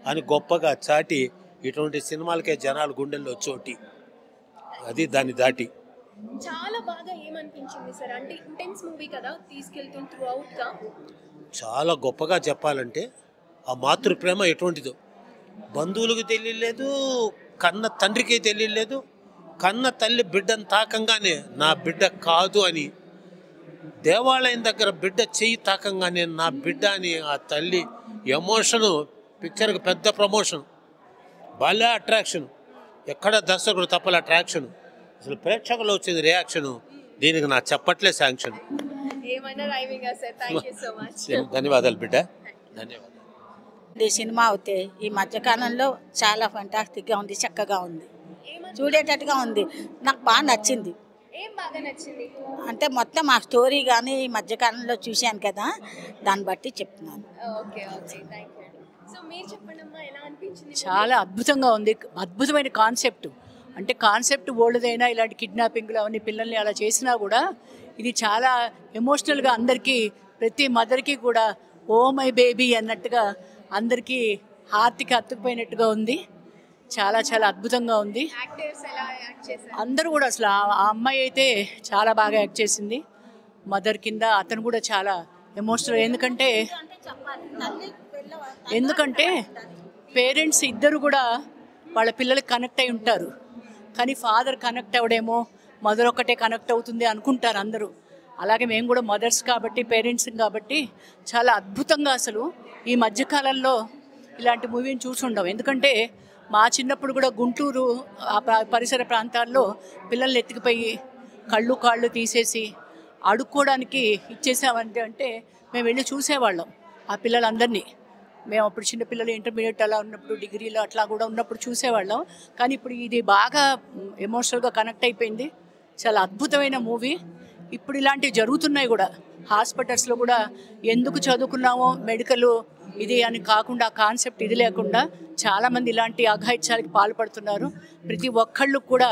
అని గొప్పగా చాటి ఇటువంటి సినిమాలకే జనాలు గుండెల్లో చోటి. అది దాన్ని దాటి చాలా బాగా ఏమనిపించింది సార్? అంటే ఇంటెన్స్ మూవీ కదా, తీసుకెళ్తుంది త్రూ అవుట్ గా. చాలా గొప్పగా చెప్పాలంటే ఆ మాతృ ప్రేమ ఎటువంటిదో బంధువులకు తెలియలేదు, కన్న తండ్రికి తెలియలేదు. కన్న తల్లి బిడ్డను తాకంగానే నా బిడ్డ కాదు అని, దేవాలయం దగ్గర బిడ్డ చెయ్యి తాకంగానే నా బిడ్డ అని ఆ తల్లి ఎమోషను పిక్చర్కి పెద్ద ప్రమోషన్, భలే అట్రాక్షన్. ఎక్కడ దర్శకుడు తప్పల అట్రాక్షన్. అసలు ప్రేక్షకులు వచ్చింది రియాక్షను. దీనికి నా చెప్పట్లే శాంక్షన్. ఏమైనా rhyming sir. Thank you so much. ధన్యవాదాలు బిడ్డ, ధన్యవాదాలు. ఈ సినిమా అయితే ఈ మధ్యకాలంలో చాలా ఫంటాస్టిక్గా ఉంది, చక్కగా ఉంది, చూడేటట్టుగా ఉంది. నాకు బాగా నచ్చింది. ఏం బాగా నచ్చింది అంటే మొత్తం ఆ స్టోరీ కానీ ఈ మధ్యకాలంలో చూశాను కదా, దాన్ని బట్టి చెప్తున్నాను. Okay okay thank you. So మీరు చెప్పండి అమ్మా, ఎలా అనిపించింది? చాలా అద్భుతంగా ఉంది. అద్భుతమైన కాన్సెప్ట్. అంటే కాన్సెప్ట్ ఓల్డ్దైనా ఇలాంటి కిడ్నాపింగ్లు అవన్నీ పిల్లల్ని అలా చేసినా కూడా ఇది చాలా ఎమోషనల్గా అందరికీ, ప్రతి మదర్కి కూడా ఓ మై బేబీ అన్నట్టుగా అందరికీ హార్ట్కి హత్తుకుపోయినట్టుగా ఉంది. చాలా చాలా అద్భుతంగా ఉంది. యాక్టర్స్ ఎలా యాక్ట్ చేశారు? అందరూ కూడా అసలు ఆ అమ్మాయి అయితే చాలా బాగా యాక్ట్ చేసింది మదర్ కింద. అతను కూడా చాలా ఎమోషనల్. ఎందుకంటే పేరెంట్స్ ఇద్దరు కూడా వాళ్ళ పిల్లలకి కనెక్ట్ అయి ఉంటారు, కానీ ఫాదర్ కనెక్ట్ అవ్వడేమో, మదర్ ఒక్కటే కనెక్ట్ అవుతుంది అనుకుంటారు అందరూ. అలాగే మేము కూడా మదర్స్ కాబట్టి, పేరెంట్స్ కాబట్టి చాలా అద్భుతంగా అసలు ఈ మధ్యకాలంలో ఇలాంటి మూవీని చూసుండం. ఎందుకంటే మా చిన్నప్పుడు కూడా గుంటూరు ఆ పరిసర ప్రాంతాల్లో పిల్లల్ని ఎత్తుకుపోయి కళ్ళు కాళ్ళు తీసేసి అడుక్కోవడానికి ఇచ్చేసామంటే అంటే మేము వెళ్ళి చూసేవాళ్ళం ఆ పిల్లలందరినీ. మేము అప్పుడు చిన్నపిల్లలు ఇంటర్మీడియట్ అలా ఉన్నప్పుడు, డిగ్రీలో అట్లా కూడా ఉన్నప్పుడు చూసేవాళ్ళం. కానీ ఇప్పుడు ఇది బాగా ఎమోషనల్గా కనెక్ట్ అయిపోయింది. చాలా అద్భుతమైన మూవీ. ఇప్పుడు ఇలాంటివి జరుగుతున్నాయి కూడా హాస్పిటల్స్లో కూడా. ఎందుకు చదువుకున్నామో మెడికల్ ఇది అని కాకుండా, కాన్సెప్ట్ ఇది లేకుండా చాలామంది ఇలాంటి అఘాయిత్యాలకి పాల్పడుతున్నారు. ప్రతి ఒక్కళ్ళు కూడా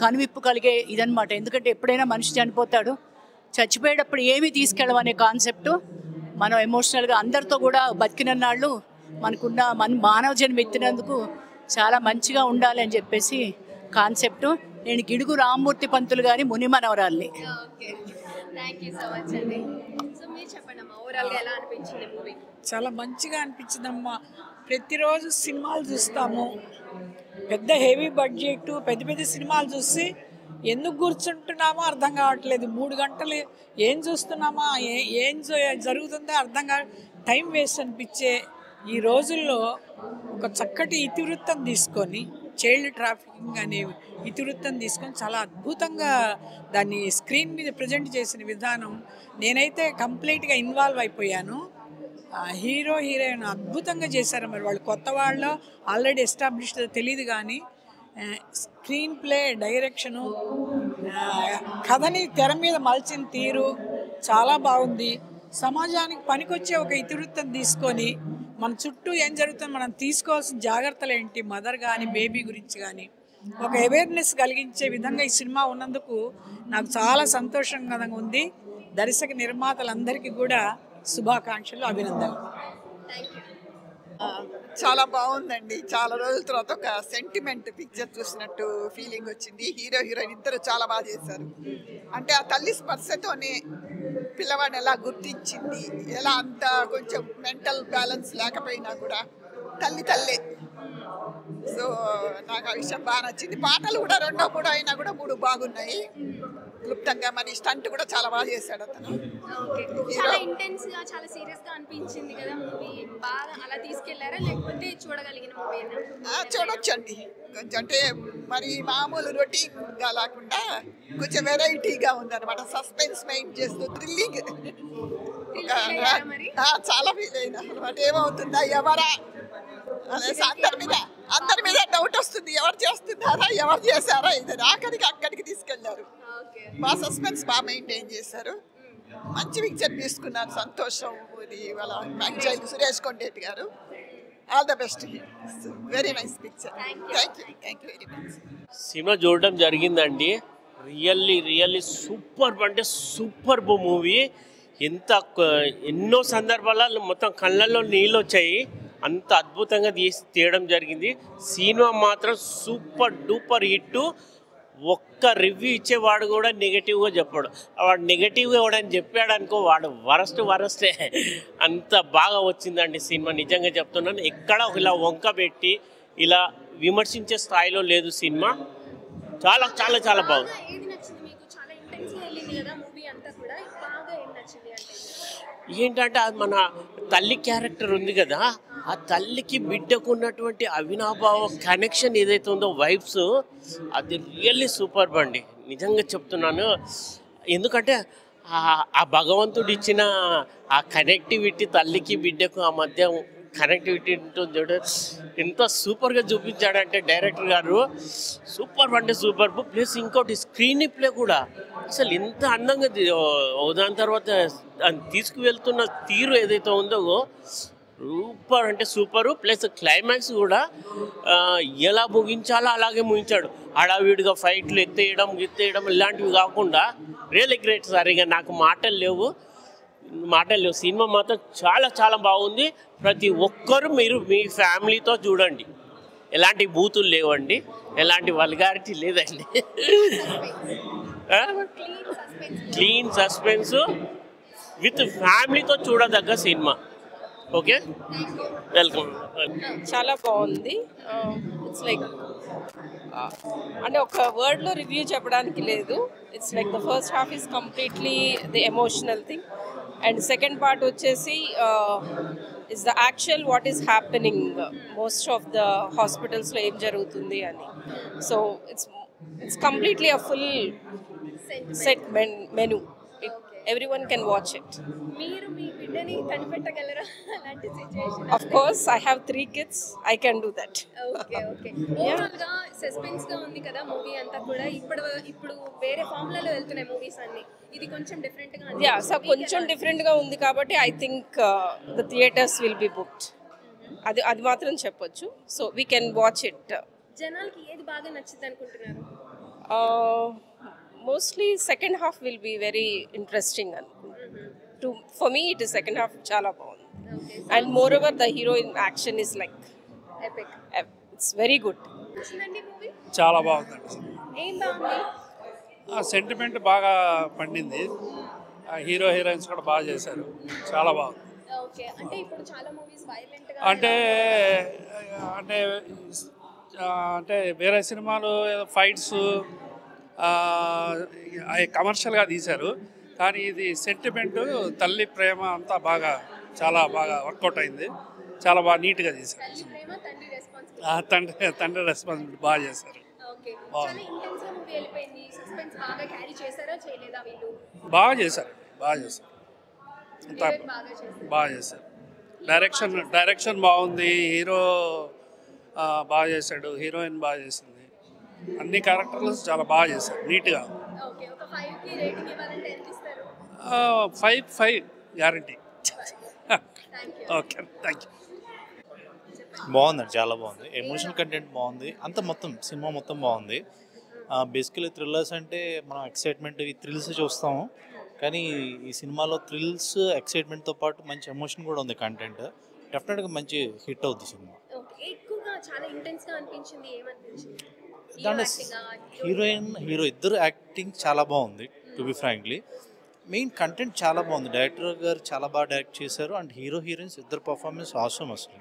కనువిప్పు కలిగే ఇదనమాట. ఎందుకంటే ఎప్పుడైనా మనిషి చనిపోతాడు, చచ్చిపోయేటప్పుడు ఏమీ తీసుకెళ్ళమనే కాన్సెప్టు మనం ఎమోషనల్గా అందరితో కూడా బతికిన నాళ్ళు మనకున్న మానవ జన్మ ఎత్తినందుకు చాలా మంచిగా ఉండాలి అని చెప్పేసి కాన్సెప్టు. నేను గిడుగు రామ్మూర్తి పంతులు గారి ముని మనవరాల్ని. థ్యాంక్ యూ సో మచ్ అండి. సో మీరు చెప్పండి అమ్మా, ఓవరాల్గా ఎలా అనిపించింది మూవీ? చాలా మంచిగా అనిపించిందమ్మా. ప్రతిరోజు సినిమాలు చూస్తాము, పెద్ద హెవీ బడ్జెట్ పెద్ద పెద్ద సినిమాలు చూసి ఎందుకు కూర్చుంటున్నామో అర్థం కావట్లేదు. 3 గంటలు ఏం చూస్తున్నామా, ఏం జరుగుతుందో అర్థం కావ, టైం వేస్ట్ అనిపించే ఈ రోజుల్లో ఒక చక్కటి ఇతివృత్తం తీసుకొని, చైల్డ్ ట్రాఫికింగ్ అనే ఇతివృత్తం తీసుకొని చాలా అద్భుతంగా దాన్ని స్క్రీన్ మీద ప్రజెంట్ చేసిన విధానం నేనైతే కంప్లీట్గా ఇన్వాల్వ్ అయిపోయాను. హీరో హీరోయిన్ అద్భుతంగా చేశారు. మరి వాళ్ళు కొత్త వాళ్ళు ఆల్రెడీ ఎస్టాబ్లిష్డ్ తెలియదు, కానీ స్క్రీన్ ప్లే, డైరెక్షను, కథని తెర మీద మలిచిన తీరు చాలా బాగుంది. సమాజానికి పనికొచ్చే ఒక ఇతివృత్తం తీసుకొని మన చుట్టూ ఏం జరుగుతుందో మనం తీసుకోవాల్సిన జాగ్రత్తలు ఏంటి, మదర్ కానీ బేబీ గురించి కానీ ఒక అవేర్నెస్ కలిగించే విధంగా ఈ సినిమా ఉన్నందుకు నాకు చాలా సంతోషంగా ఉంది. దర్శక నిర్మాతలందరికీ కూడా శుభాకాంక్షలు, అభినందనలు. చాలా బాగుందండి. చాలా రోజుల తర్వాత ఒక సెంటిమెంట్ పిక్చర్ చూసినట్టు ఫీలింగ్ వచ్చింది. హీరో హీరోయిన్ ఇద్దరు చాలా బాగా చేశారు. అంటే ఆ తల్లి స్పర్శతోనే పిల్లవాడిని ఎలా గుర్తించింది, ఎలా అంత కొంచెం మెంటల్ బ్యాలెన్స్ లేకపోయినా కూడా తల్లే. సో నాకు ఆ విషయం బాగా నచ్చింది. పాటలు కూడా 2, 3 అయినా కూడా 3 బాగున్నాయి. క్లుప్తంగా మరి స్టంట్ కూడా చాలా బాగా చేశాడు అతను. చాలా ఇంటెన్స్ గా, చాలా సీరియస్ గా అనిపించింది కదా మూవీ. బాగా అలా తీసుకెళ్లారా లేకపోతే చూడగలిగిన మూవీనా? చూడొచ్చండి. కొంచెం అంటే మరి మామూలు రొటీన్ గా లేకుండా కొంచెం వెరైటీగా ఉందన్నమాట. సస్పెన్స్ మెయింట్ చేస్తూ థ్రిల్లింగ్. చాలా ఫీల్ అయినా అనమాట. ఏమవుతుందా, ఎవరా అనేసి అందరి మీద డౌట్ వస్తుంది. ఎవరు చేస్తున్నారా, ఎవరు చేశారా, ఇది ఆఖరికి అక్కడికి తీసుకెళ్లారు. బాగా సస్పెన్స్ బాగా మెయింటైన్ చేశారు. మంచి పిక్చర్ తీసుకున్నారు. సంతోషం. ఇది వాళ్ళ మ్యాగ్జైల్ సురేష్ కొండేటి గారు. All the best. Very nice picture. Thank you very much. Cinema చూడడం జరిగిందండి. రియల్లీ సూపర్ అంటే సూపర్ మూవీ. ఎన్నో సందర్భాలలో మొత్తం కళ్ళల్లో నీళ్ళు వచ్చాయి. అంత అద్భుతంగా తీయడం జరిగింది. సినిమా మాత్రం సూపర్ డూపర్ హిట్. ఒక్క రివ్యూ ఇచ్చేవాడు కూడా నెగిటివ్గా చెప్పాడు. వాడు నెగిటివ్గా ఎవడని చెప్పాడు అనుకో, వాడు వరస్టే. అంత బాగా వచ్చిందండి సినిమా. నిజంగా చెప్తున్నాను, ఎక్కడ ఇలా వంక పెట్టి ఇలా విమర్శించే స్థాయిలో లేదు సినిమా. చాలా చాలా చాలా బాగుంది. ఏంటంటే అది మన తల్లి క్యారెక్టర్ ఉంది కదా, ఆ తల్లికి బిడ్డకు ఉన్నటువంటి అవినాభావ కనెక్షన్ ఏదైతే ఉందో, వైబ్స్, అది రియల్లీ సూపర్ అండి. నిజంగా చెప్తున్నాను. ఎందుకంటే ఆ భగవంతుడు ఇచ్చిన ఆ కనెక్టివిటీ తల్లికి బిడ్డకు ఆ మధ్య కనెక్టివిటీ ఉంటుంది చూడు, ఎంత సూపర్గా చూపించాడంటే డైరెక్టర్ గారు. సూపర్ అంటే సూపర్. ప్లస్ ఇంకోటి స్క్రీన్ ప్లే కూడా అసలు ఎంత అందంగా దాని తర్వాత తీసుకువెళ్తున్న తీరు ఏదైతే ఉందో సూపర్ అంటే సూపరు. ప్లస్ క్లైమాక్స్ కూడా ఎలా ముగించాలో అలాగే ముగించాడు. హడావిడిగా ఫైట్లు ఎత్తేయడం ఇలాంటివి కాకుండా రియల్లీ గ్రేట్ సార్. ఇక నాకు మాటలు లేవు. సినిమా మాత్రం చాలా చాలా బాగుంది. ప్రతి ఒక్కరు మీరు మీ ఫ్యామిలీతో చూడండి. ఎలాంటి బూతులు లేవండి, ఎలాంటి వల్గారిటీ లేదండి. క్లీన్ సస్పెన్స్ విత్ ఫ్యామిలీతో చూడదగ్గ సినిమా. Okay, welcome. చాలా బాగుంది. ఇట్స్ లైక్ అంటే ఒక వర్డ్లో రివ్యూ చెప్పడానికి లేదు. It's like the first half is completely the emotional thing and second part వచ్చేసి is the actual what is happening most of the హాస్పిటల్స్లో ఏం జరుగుతుంది అని. So it's completely a full set menu. Everyone can watch it. మీరు మీ బిడ్డని కనిపెట్టగలరా అలాంటి situation? Of course, I have 3 kids. I can do that. Okay overall గా సస్పెన్స్ గా ఉంది కదా మూవీ అంతా కూడా. ఇప్పుడు వేరే ఫార్ములాలో వెళ్తున్నాయి మూవీస్ అన్ని. ఇది కొంచెం డిఫరెంట్ గా ఉంది. సో కొంచెం డిఫరెంట్ గా ఉంది కాబట్టి I think the theatres will be booked. అది మాత్రం చెప్పొచ్చు. So we can watch it. జనాలకి ఏది బాగా నచ్చింది అనుకుంటున్నారు? Mostly second half will be very interesting. For me, it is second half chala bagundi. And moreover, the heroine action is like epic. It's very good. చాలా బాగుందండి. ఏం బాగుంది? Sentiment బాగా పండింది. హీరో హీరోయిన్స్ కూడా బాగా చేశారు. చాలా బాగుంది. ఓకే, అంటే ఇప్పుడు చాలా మూవీస్ వైలెంట్ గా అంటే అంటే వేరే సినిమాలు ఫైట్స్ కమర్షియల్గా తీశారు, కానీ ఇది సెంటిమెంట్, తల్లి ప్రేమ అంతా బాగా చాలా బాగా వర్కౌట్ అయింది. చాలా బాగా నీట్గా తీశారు. తండ్రి రెస్పాన్సిబిలిటీ బాగా చేశారు. బాగా చేశారు. బాగా చేశారు. డైరెక్షన్ బాగుంది. హీరో బాగా చేశాడు, హీరోయిన్ బాగా చేసింది. అన్ని క్యారెక్టర్స్ చాలా బాగా చేశారు, నీట్గా. 5 గ్యారంటీ. Okay, thank you. బాగుందండి, చాలా బాగుంది. ఎమోషనల్ కంటెంట్ బాగుంది. అంత మొత్తం సినిమా మొత్తం బాగుంది. బేసికలీ థ్రిల్లర్స్ అంటే మనం ఎక్సైట్మెంట్ ఈ థ్రిల్స్ చూస్తాము, కానీ ఈ సినిమాలో థ్రిల్స్ ఎక్సైట్మెంట్తో పాటు మంచి ఎమోషన్ కూడా ఉంది. కంటెంట్ డెఫినెట్గా మంచి హిట్ అవుతుంది సినిమా. దాంట్లో హీరోయిన్ హీరో ఇద్దరు యాక్టింగ్ చాలా బాగుంది. To be frankly main content చాలా బాగుంది. డైరెక్టర్ గారు చాలా బాగా డైరెక్ట్ చేశారు. అండ్ హీరో హీరోయిన్స్ ఇద్దరు పర్ఫార్మెన్స్ ఆసమ్. అసలు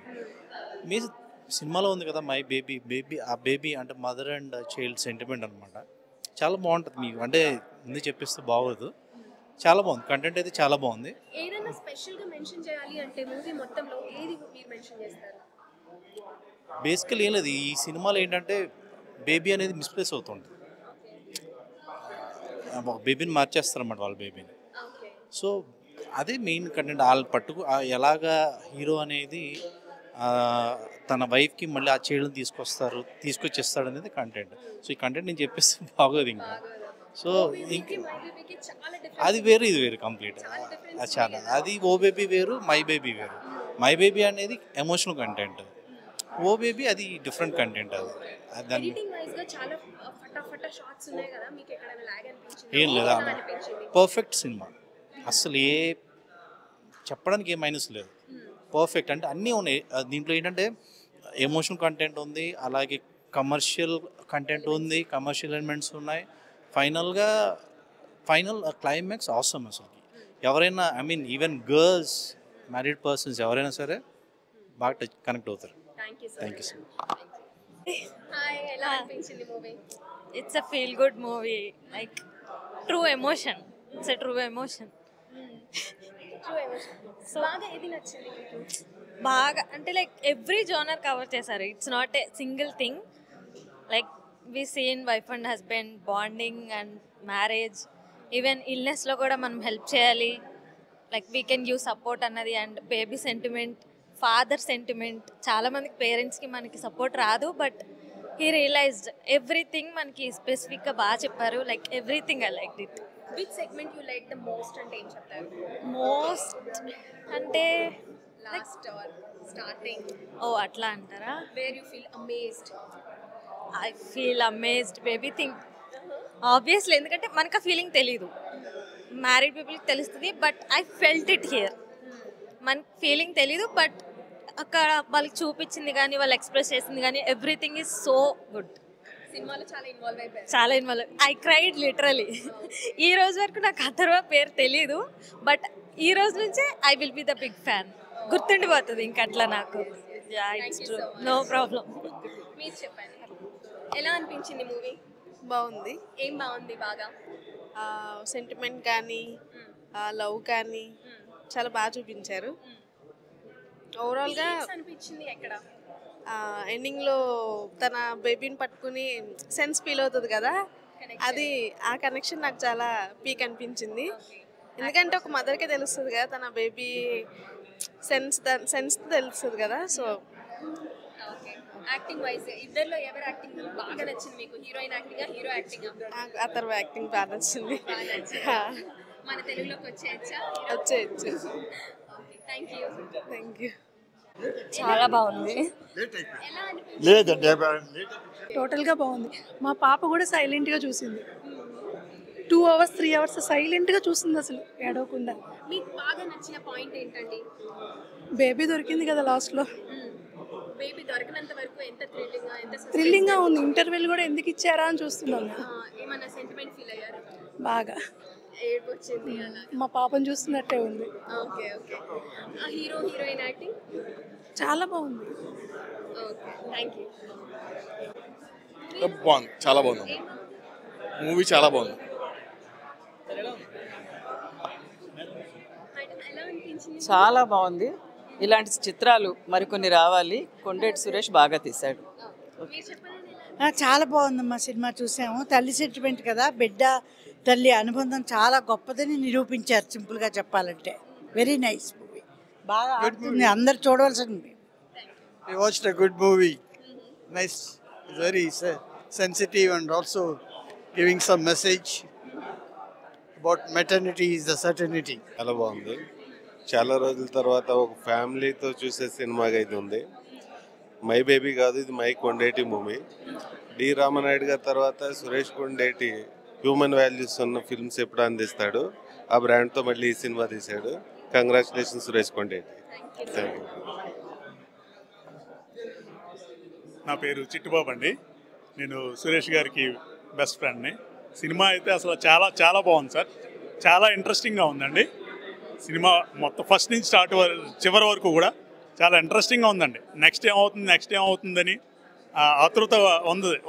మీ సినిమాలో ఉంది కదా మై బేబీ, ఆ బేబీ అంటే మదర్ అండ్ చైల్డ్ సెంటిమెంట్ అనమాట. చాలా బాగుంటుంది. మీకు అంటే ముందు చెప్పిస్తే బాగోదు. చాలా బాగుంది. కంటెంట్ అయితే చాలా బాగుంది. ఏదైనా స్పెషల్గా మెన్షన్ చేయాలి అంటే మూవీ మొత్తంలో ఏది మీరు మెన్షన్ చేస్తారు? బేసికల్ ఏం లేదు, ఈ సినిమాలో ఏంటంటే బేబీ అనేది మిస్ప్లేస్ అవుతుంది. బేబీని మార్చేస్తారన్నమాట వాళ్ళ బేబీని. సో అదే మెయిన్ కంటెంట్. వాళ్ళు ఎలాగా హీరో అనేది తన వైఫ్కి మళ్ళీ ఆ చైల్డ్ని తీసుకొచ్చేస్తాడు అనేది కంటెంట్. సో ఈ కంటెంట్ నేను చెప్పేస్తే బాగోదు ఇంకా. సో అది వేరు, ఇది వేరు కంప్లీట్. చాలా అది ఓ బేబీ వేరు, మై బేబీ వేరు. మై బేబీ అనేది ఎమోషనల్ కంటెంట్, ఓ బేబీ అది డిఫరెంట్ కంటెంట్. అది ఏం లేదా, పర్ఫెక్ట్ సినిమా. అసలు చెప్పడానికి ఏ మైనస్ లేదు. పర్ఫెక్ట్ అంటే అన్నీ ఉన్నాయి దీంట్లో. ఏంటంటే ఎమోషనల్ కంటెంట్ ఉంది, అలాగే కమర్షియల్ కంటెంట్ ఉంది, కమర్షియల్ ఎలిమెంట్స్ ఉన్నాయి. Final climax awesome. అసలు ఎవరైనా ఈవెన్ గర్ల్స్, మ్యారీడ్ పర్సన్స్ ఎవరైనా సరే బాగా కనెక్ట్ అవుతారు. Thank you so much. It's a feel good movie, like true emotion. It's a true emotion. So బాగా ఏది నచ్చింది మీకు? బాగా అంటే లైక్ ఎవ్రీ జోనర్ కవర్ చేశారు. It's not a single thing. Like we seen wife and husband bonding and marriage, even ఇల్నెస్లో కూడా మనం హెల్ప్ చేయాలి, like we can give support అన్నది. And baby sentiment, father sentiment, చాలామందికి పేరెంట్స్కి మనకి సపోర్ట్ రాదు, బట్ హీ రియలైజ్డ్ ఎవ్రీథింగ్. మనకి స్పెసిఫిక్గా బాగా చెప్పారు, like everything I like it. Which segment you like the most అంటే ఏం చెప్తారు? మోస్ట్ అంటే లాస్ట్ ఆర్ స్టార్టింగ్? ఓ అట్లా అంటారా? Where you feel amazed? I feel amazed baby thing obviously, ఎందుకంటే మనకు ఆ ఫీలింగ్ తెలీదు, మ్యారీడ్ పీపుల్కి తెలుస్తుంది, but I felt it here. మనకి ఫీలింగ్ తెలీదు, బట్ అక్కడ వాళ్ళకి చూపించింది కానీ వాళ్ళు ఎక్స్ప్రెస్ చేసింది కానీ ఎవ్రీథింగ్ ఈజ్ సో గుడ్. సినిమాలో చాలా ఇన్వాల్వ్ అయిపోయారు. చాలా ఇన్వాల్వ్, ఐ క్రైడ్ లిటరలీ. ఈ రోజు వరకు నాకు అథర్వ పేరు తెలీదు, బట్ ఈ రోజు నుంచే I will be the big fan. గుర్తుండిపోతుంది ఇంక అట్లా నాకు. No problem. మీరు చెప్పండి, ఎలా అనిపించింది మూవీ? బాగుంది. ఏం బాగుంది బాగా? సెంటిమెంట్ కానీ లవ్ కానీ చాలా బాగా చూపించారు. ఓవరాల్గా అనిపించింది ఎక్కడ ఎండింగ్లో తన బేబీని పట్టుకుని సెన్స్ ఫీల్ అవుతుంది కదా, అది ఆ కనెక్షన్ నాకు చాలా పీక్ అనిపించింది. ఎందుకంటే ఒక మదర్కే తెలుస్తుంది కదా తన బేబీ సెన్స్ తెలుస్తుంది కదా. సో యాక్టింగ్ వైజ్ ఇద్దరిలో ఎవరి యాక్టింగ్ బాగా నచ్చింది మీకు? Heroine acting, hero acting? అతను యాక్టింగ్ బాగా నచ్చింది. మన తెలుగులోకి వచ్చేయచ్చా? వచ్చేయచ్చు. Thank you. చాలా బాగుంది. టోటల్గా బాగుంది. మా పాప కూడా సైలెంట్గా చూసింది. 2 hours 3 hours సైలెంట్గా చూసింది, అసలు ఏడవకుండా. మీకు బాగా నచ్చిన పాయింట్ ఏంటండి? బేబీ దొరికింది కదా లాస్ట్లో. బేబీ దొరికినంత వరకు ఎంత థ్రిల్లింగ్గా ఉంది. ఇంటర్వెల్ కూడా ఎందుకు ఇచ్చారా అని చూస్తున్నాను. ఏమన్నా సెంటిమెంట్ ఫీల్ అయ్యారు? బాగా ఏడుపు వచ్చింది అలా? మా పాపను చూస్తున్నట్టే ఉంది. Okay okay. Hero heroine acting చాలా బాగుంది. Okay, thank you. బాగుంది, చాలా బాగుంది మూవీ, చాలా బాగుంది. చాలా బాగుంది. ఇలాంటి చిత్రాలు మరికొన్ని రావాలి. కొండేటి సురేష్ బాగా తీశాడు. చాలా బాగుందమ్మా సినిమా. చూసాము, తల్లి సెంటిమెంట్ కదా, బిడ్డ తల్లి అనుబంధం చాలా గొప్పదని నిరూపించారు. సింపుల్గా చెప్పాలంటే వెరీ నైస్ మూవీ, బాగా ఆడుతుంది, అందరు చూడవలసింది. We watched a good movie. Nice, very sensitive and also giving some message about maternity is the certainty. చాలా బాగుంది. చాలా రోజుల తర్వాత ఒక ఫ్యామిలీతో చూసే సినిమాగా ఇది ఉంది. మై బేబీ కాదు, ఇది my Kondeti movie. D Ramanaidu గారి తర్వాత సురేష్ కొండేటి హ్యూమన్ వాల్యూస్ ఉన్న ఫిల్మ్స్ ఎప్పుడు అందిస్తాడు. ఆ బ్రాండ్తో మళ్ళీ ఈ సినిమా తీశాడు. Congratulation Suresh Kondeti. Thank you. నా పేరు చిట్టుబాబు అండి. నేను సురేష్ గారికి బెస్ట్ ఫ్రెండ్ని. సినిమా అయితే అసలు చాలా చాలా బాగుంది సార్. చాలా ఇంట్రెస్టింగ్గా ఉందండి సినిమా. మొత్తం ఫస్ట్ నుంచి చివరి వరకు కూడా చాలా ఇంట్రెస్టింగ్గా ఉందండి. నెక్స్ట్ ఏమవుతుందని ఆతృత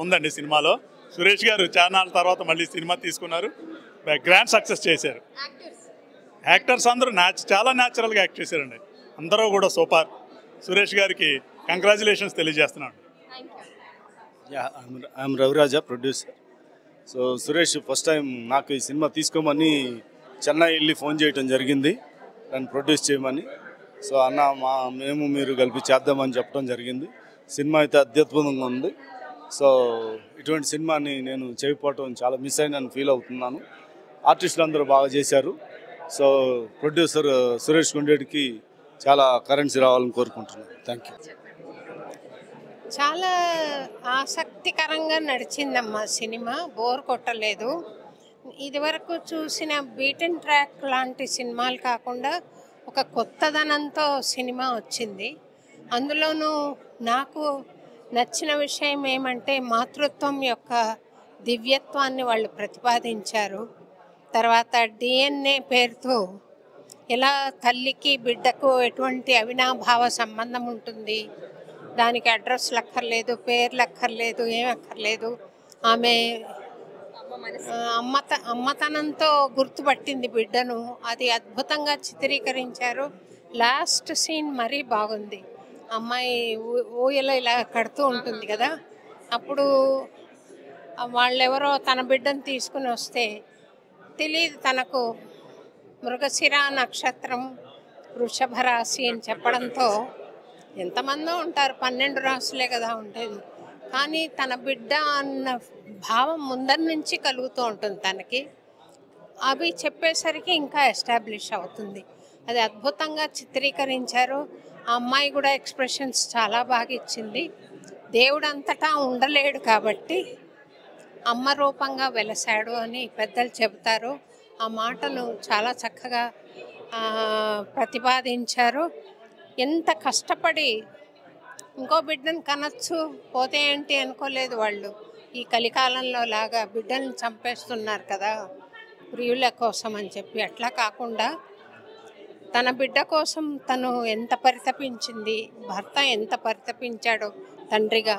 ఉందండి సినిమాలో. సురేష్ గారు చానాళ్ళ తర్వాత మళ్ళీ సినిమా తీసుకున్నారు, గ్రాండ్ సక్సెస్ చేశారు. యాక్టర్స్ అందరూ చాలా న్యాచురల్గా యాక్ట్ చేశారండి. అందరూ కూడా సూపర్. సురేష్ గారికి కంగ్రాచులేషన్స్ తెలియజేస్తున్నాను. I'm Raviraja, producer. So Suresh first time నాకు ఈ సినిమా తీసుకోమని చెన్నై వెళ్ళి ఫోన్ చేయడం జరిగింది, దాన్ని ప్రొడ్యూస్ చేయమని. సో అన్న మేము మీరు కలిపి చేద్దామని చెప్పడం జరిగింది. సినిమా అయితే అత్యద్భుతంగా ఉంది. సో ఇటువంటి సినిమాని నేను చేయకపోవటం చాలా మిస్ అయినని ఫీల్ అవుతున్నాను. ఆర్టిస్టులు అందరూ బాగా చేశారు. సో ప్రొడ్యూసర్ సురేష్ కొండేటికి చాలా కరెన్సీ రావాలని కోరుకుంటున్నాను. Thank you. చాలా ఆసక్తికరంగా నడిచిందమ్మా సినిమా, బోర్ కొట్టలేదు. ఇదివరకు చూసిన బీటెన్ ట్రాక్ లాంటి సినిమాలు కాకుండా ఒక కొత్తదనంతో సినిమా వచ్చింది. అందులోనూ నాకు నచ్చిన విషయం ఏమంటే మాతృత్వం యొక్క దివ్యత్వాన్ని వాళ్ళు ప్రతిపాదించారు. తర్వాత డిఎన్ఏ పేరుతో ఎలా తల్లికి బిడ్డకు ఎటువంటి అవినాభావ సంబంధం ఉంటుంది, దానికి అడ్రస్లు అక్కర్లేదు, పేర్లు అక్కర్లేదు, ఏం అక్కర్లేదు. ఆమె అమ్మతనంతో గుర్తుపట్టింది బిడ్డను. అది అద్భుతంగా చిత్రీకరించారు. లాస్ట్ సీన్ మరీ బాగుంది. అమ్మాయి ఊయలో ఇలా కడుతూ ఉంటుంది కదా, అప్పుడు వాళ్ళెవరో తన బిడ్డను తీసుకుని వస్తే తెలియదు తనకు మృగశిర నక్షత్రం వృషభ రాశి అని చెప్పడంతో ఎంతమందో ఉంటారు, 12 రాశులే కదా ఉండేది. కానీ తన బిడ్డ అన్న భావం ముందర నుంచి కలుగుతూ ఉంటుంది తనకి. అవి చెప్పేసరికి ఇంకా ఎస్టాబ్లిష్ అవుతుంది. అది అద్భుతంగా చిత్రీకరించారు. ఆ అమ్మాయి కూడా ఎక్స్ప్రెషన్స్ చాలా బాగా ఇచ్చింది. దేవుడు అంతటా ఉండలేడు కాబట్టి అమ్మ రూపంగా వెలసాడు అని పెద్దలు చెబుతారు. ఆ మాటలు చాలా చక్కగా ప్రతిపాదించారు. ఎంత కష్టపడి ఇంకో బిడ్డను కనొచ్చు పోతే ఏంటి అనుకోలేదు వాళ్ళు. ఈ కలికాలంలో లాగా బిడ్డల్ని చంపేస్తున్నారు కదా ప్రియుల కోసం అని చెప్పి. అట్లా కాకుండా తన బిడ్డ కోసం తను ఎంత పరితపించింది, భర్త ఎంత పరితపించాడో తండ్రిగా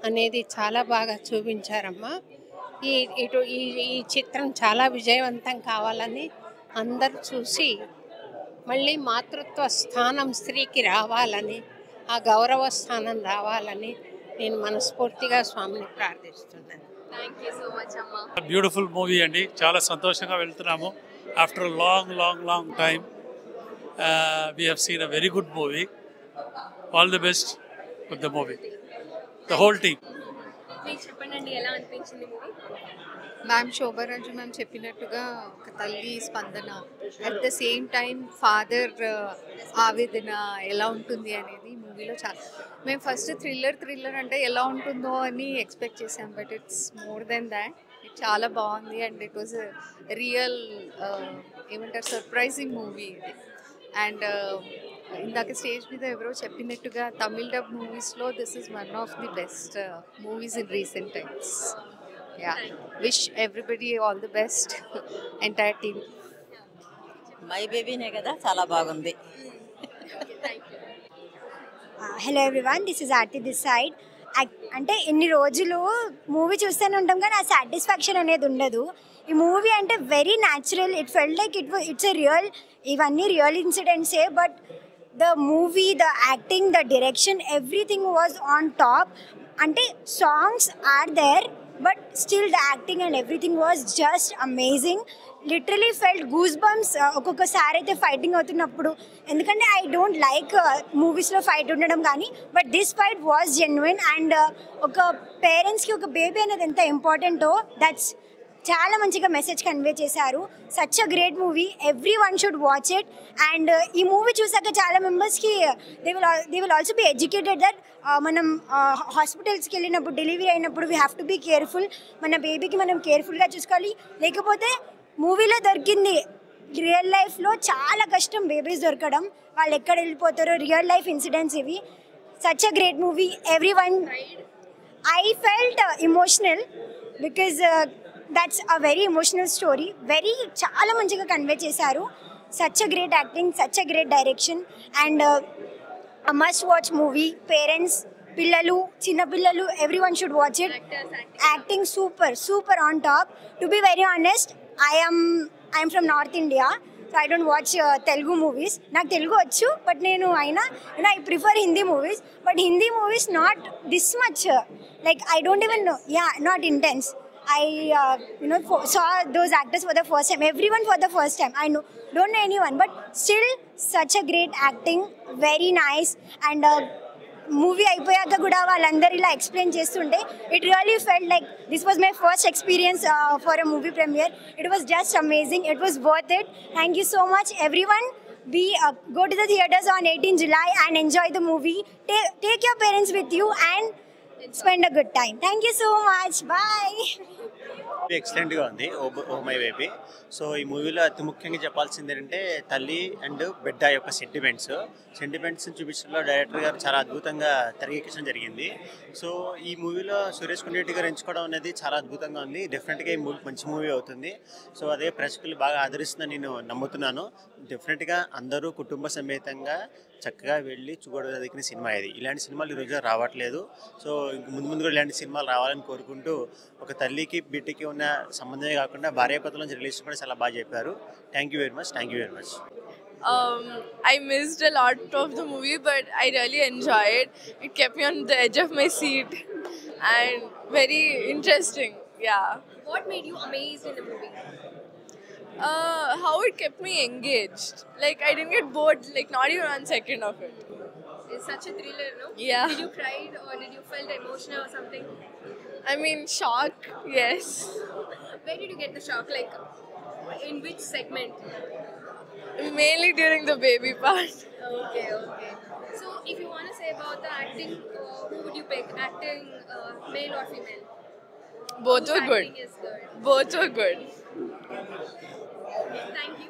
అనేది చాలా బాగా చూపించారమ్మా. ఈ చిత్రం చాలా విజయవంతం కావాలని అందరూ చూసి మళ్ళీ మాతృత్వ స్థానం స్త్రీకి రావాలని, ఆ గౌరవ స్థానం రావాలని నేను మనస్ఫూర్తిగా స్వామిని ప్రార్థిస్తున్నాను. థ్యాంక్ యూ సో మచ్ అమ్మా. బ్యూటిఫుల్ మూవీ అండి, చాలా సంతోషంగా వెళ్తున్నాము. After long long long time we have seen a very good movie. All the best with the movie, the whole team. మీరు చెప్పండి ఎలా అనిపించింది మూవీ? మ్యామ్ శోభరాజు మ్యామ్ చెప్పినట్టుగా ఒక తల్లి స్పందన, at the same time father ఆవేదన ఎలా ఉంటుంది అనేది మూవీలో చాలా. మేము ఫస్ట్ థ్రిల్లర్ అంటే ఎలా ఉంటుందో అని ఎక్స్పెక్ట్ చేసాం, but it's more than that. చాలా బాగుంది అండ్ ఇట్ వాజ్ రియల్ ఏమంటారు సర్ప్రైజింగ్ మూవీ ఇది. అండ్ ఇందాక స్టేజ్ మీద ఎవరో చెప్పినట్టుగా తమిళ్ డబ్ మూవీస్లో this is one of the best movies in recent times. Yeah, wish everybody all the best, entire team. My బేబీనే కదా, చాలా బాగుంది. Hello everyone, this is Aarti this side. అంటే ఎన్ని రోజులు మూవీ చూస్తూనే ఉంటాం కానీ ఆ సాటిస్ఫాక్షన్ అనేది ఉండదు. ఈ మూవీ అంటే very natural. It felt like it's a real, ఇవన్నీ రియల్ ఇన్సిడెంట్సే. But the movie, the acting, the direction, everything was on top. అంటే songs are there but still the acting and everything was just amazing. Literally felt goosebumps ఒక్కొక్కసారి అయితే fighting అవుతున్నప్పుడు. ఎందుకంటే I don't like మూవీస్లో fight ఉండడం కానీ, but this fight was genuine. And ఒక పేరెంట్స్కి ఒక బేబీ అనేది ఎంత ఇంపార్టెంట్, దట్స్ చాలా మంచిగా మెసేజ్ కన్వే చేశారు. Such a great movie, every one should watch it. And ఈ మూవీ చూసాక చాలా మెంబర్స్కి they will also be educated that మనం హాస్పిటల్స్కి వెళ్ళినప్పుడు, డెలివరీ అయినప్పుడు we have to be careful. మన బేబీకి మనం కేర్ఫుల్గా చూసుకోవాలి. లేకపోతే మూవీలో దొరికింది, రియల్ లైఫ్లో చాలా కష్టం బేబీస్ దొరకడం. వాళ్ళు ఎక్కడ వెళ్ళిపోతారో, రియల్ లైఫ్ ఇన్సిడెంట్స్ ఇవి. Such a great movie, every one. I felt emotional because that's a very emotional story. చాలా మంచిగా కన్వే చేశారు. Such a great acting, such a great direction and a must watch movie. Parents, పిల్లలు, చిన్నపిల్లలు, every one should watch it. Acting super on top. To be very honest, I'm from north India, so I don't watch Telugu movies. నాకు తెలుగు వచ్చు, but I prefer Hindi movies. But Hindi movies not this much, like I don't even know, not intense. I saw those actors for the first time, everyone for the first time. I don't know anyone, but still such a great acting, very nice. And movie అయిపోయాక కూడా వాళ్ళందరూ ఇలా explain చేస్తుంటే it really felt like this was my first experience for a movie premier. It was just amazing, it was worth it. Thank you so much everyone. Go to the theatres on 18 July and enjoy the movie. Take your parents with you and spend a good time. Thank you so much. Bye. ఎక్సలెంట్గా ఉంది oh my baby. So ఈ మూవీలో అతి ముఖ్యంగా చెప్పాల్సింది ఏంటంటే తల్లి and బిడ్డ యొక్క సెంటిమెంట్స్ని చూపించడంలో డైరెక్టర్ గారు చాలా అద్భుతంగా తెరకెక్కించడం జరిగింది. సో ఈ మూవీలో సురేష్ కొండరెడ్డి గారు ఎంచుకోవడం అనేది చాలా అద్భుతంగా ఉంది. డెఫినెట్గా ఈ మూవీ మంచి మూవీ అవుతుంది. సో అదే ప్రేక్షకులు బాగా ఆదరిస్తుందని నేను నమ్ముతున్నాను. డెఫినెట్గా అందరూ కుటుంబ సమేతంగా చక్కగా వెళ్ళి చూడదగిన సినిమా ఇది. ఇలాంటి సినిమాలు ఈ రోజు రావట్లేదు. సో ముందు కూడా ఇలాంటి సినిమాలు రావాలని కోరుకుంటూ, ఒక తల్లికి బిడ్డకి ఉన్న సంబంధమే కాకుండా భార్యాభర్తల రిలేషన్ కూడా చాలా బాగా చెప్పారు. Thank you very much. I missed a lot of the movie, but I really enjoyed. It kept me on the edge of my seat and very interesting. Yeah. What made you amazed in the movie? How it kept me engaged. Like I didn't get bored. Like not even 1 second of it. It's such a thriller, no? Yeah. Did you cry or did you felt emotional or something? I mean, shock. Yes. Where did you get the shock? Like, in which segment? Mainly during the baby part. Okay. So, if you want to say about the acting, who would you pick? Acting, male or female? Both were good. Acting is good. Both were good. Thank you.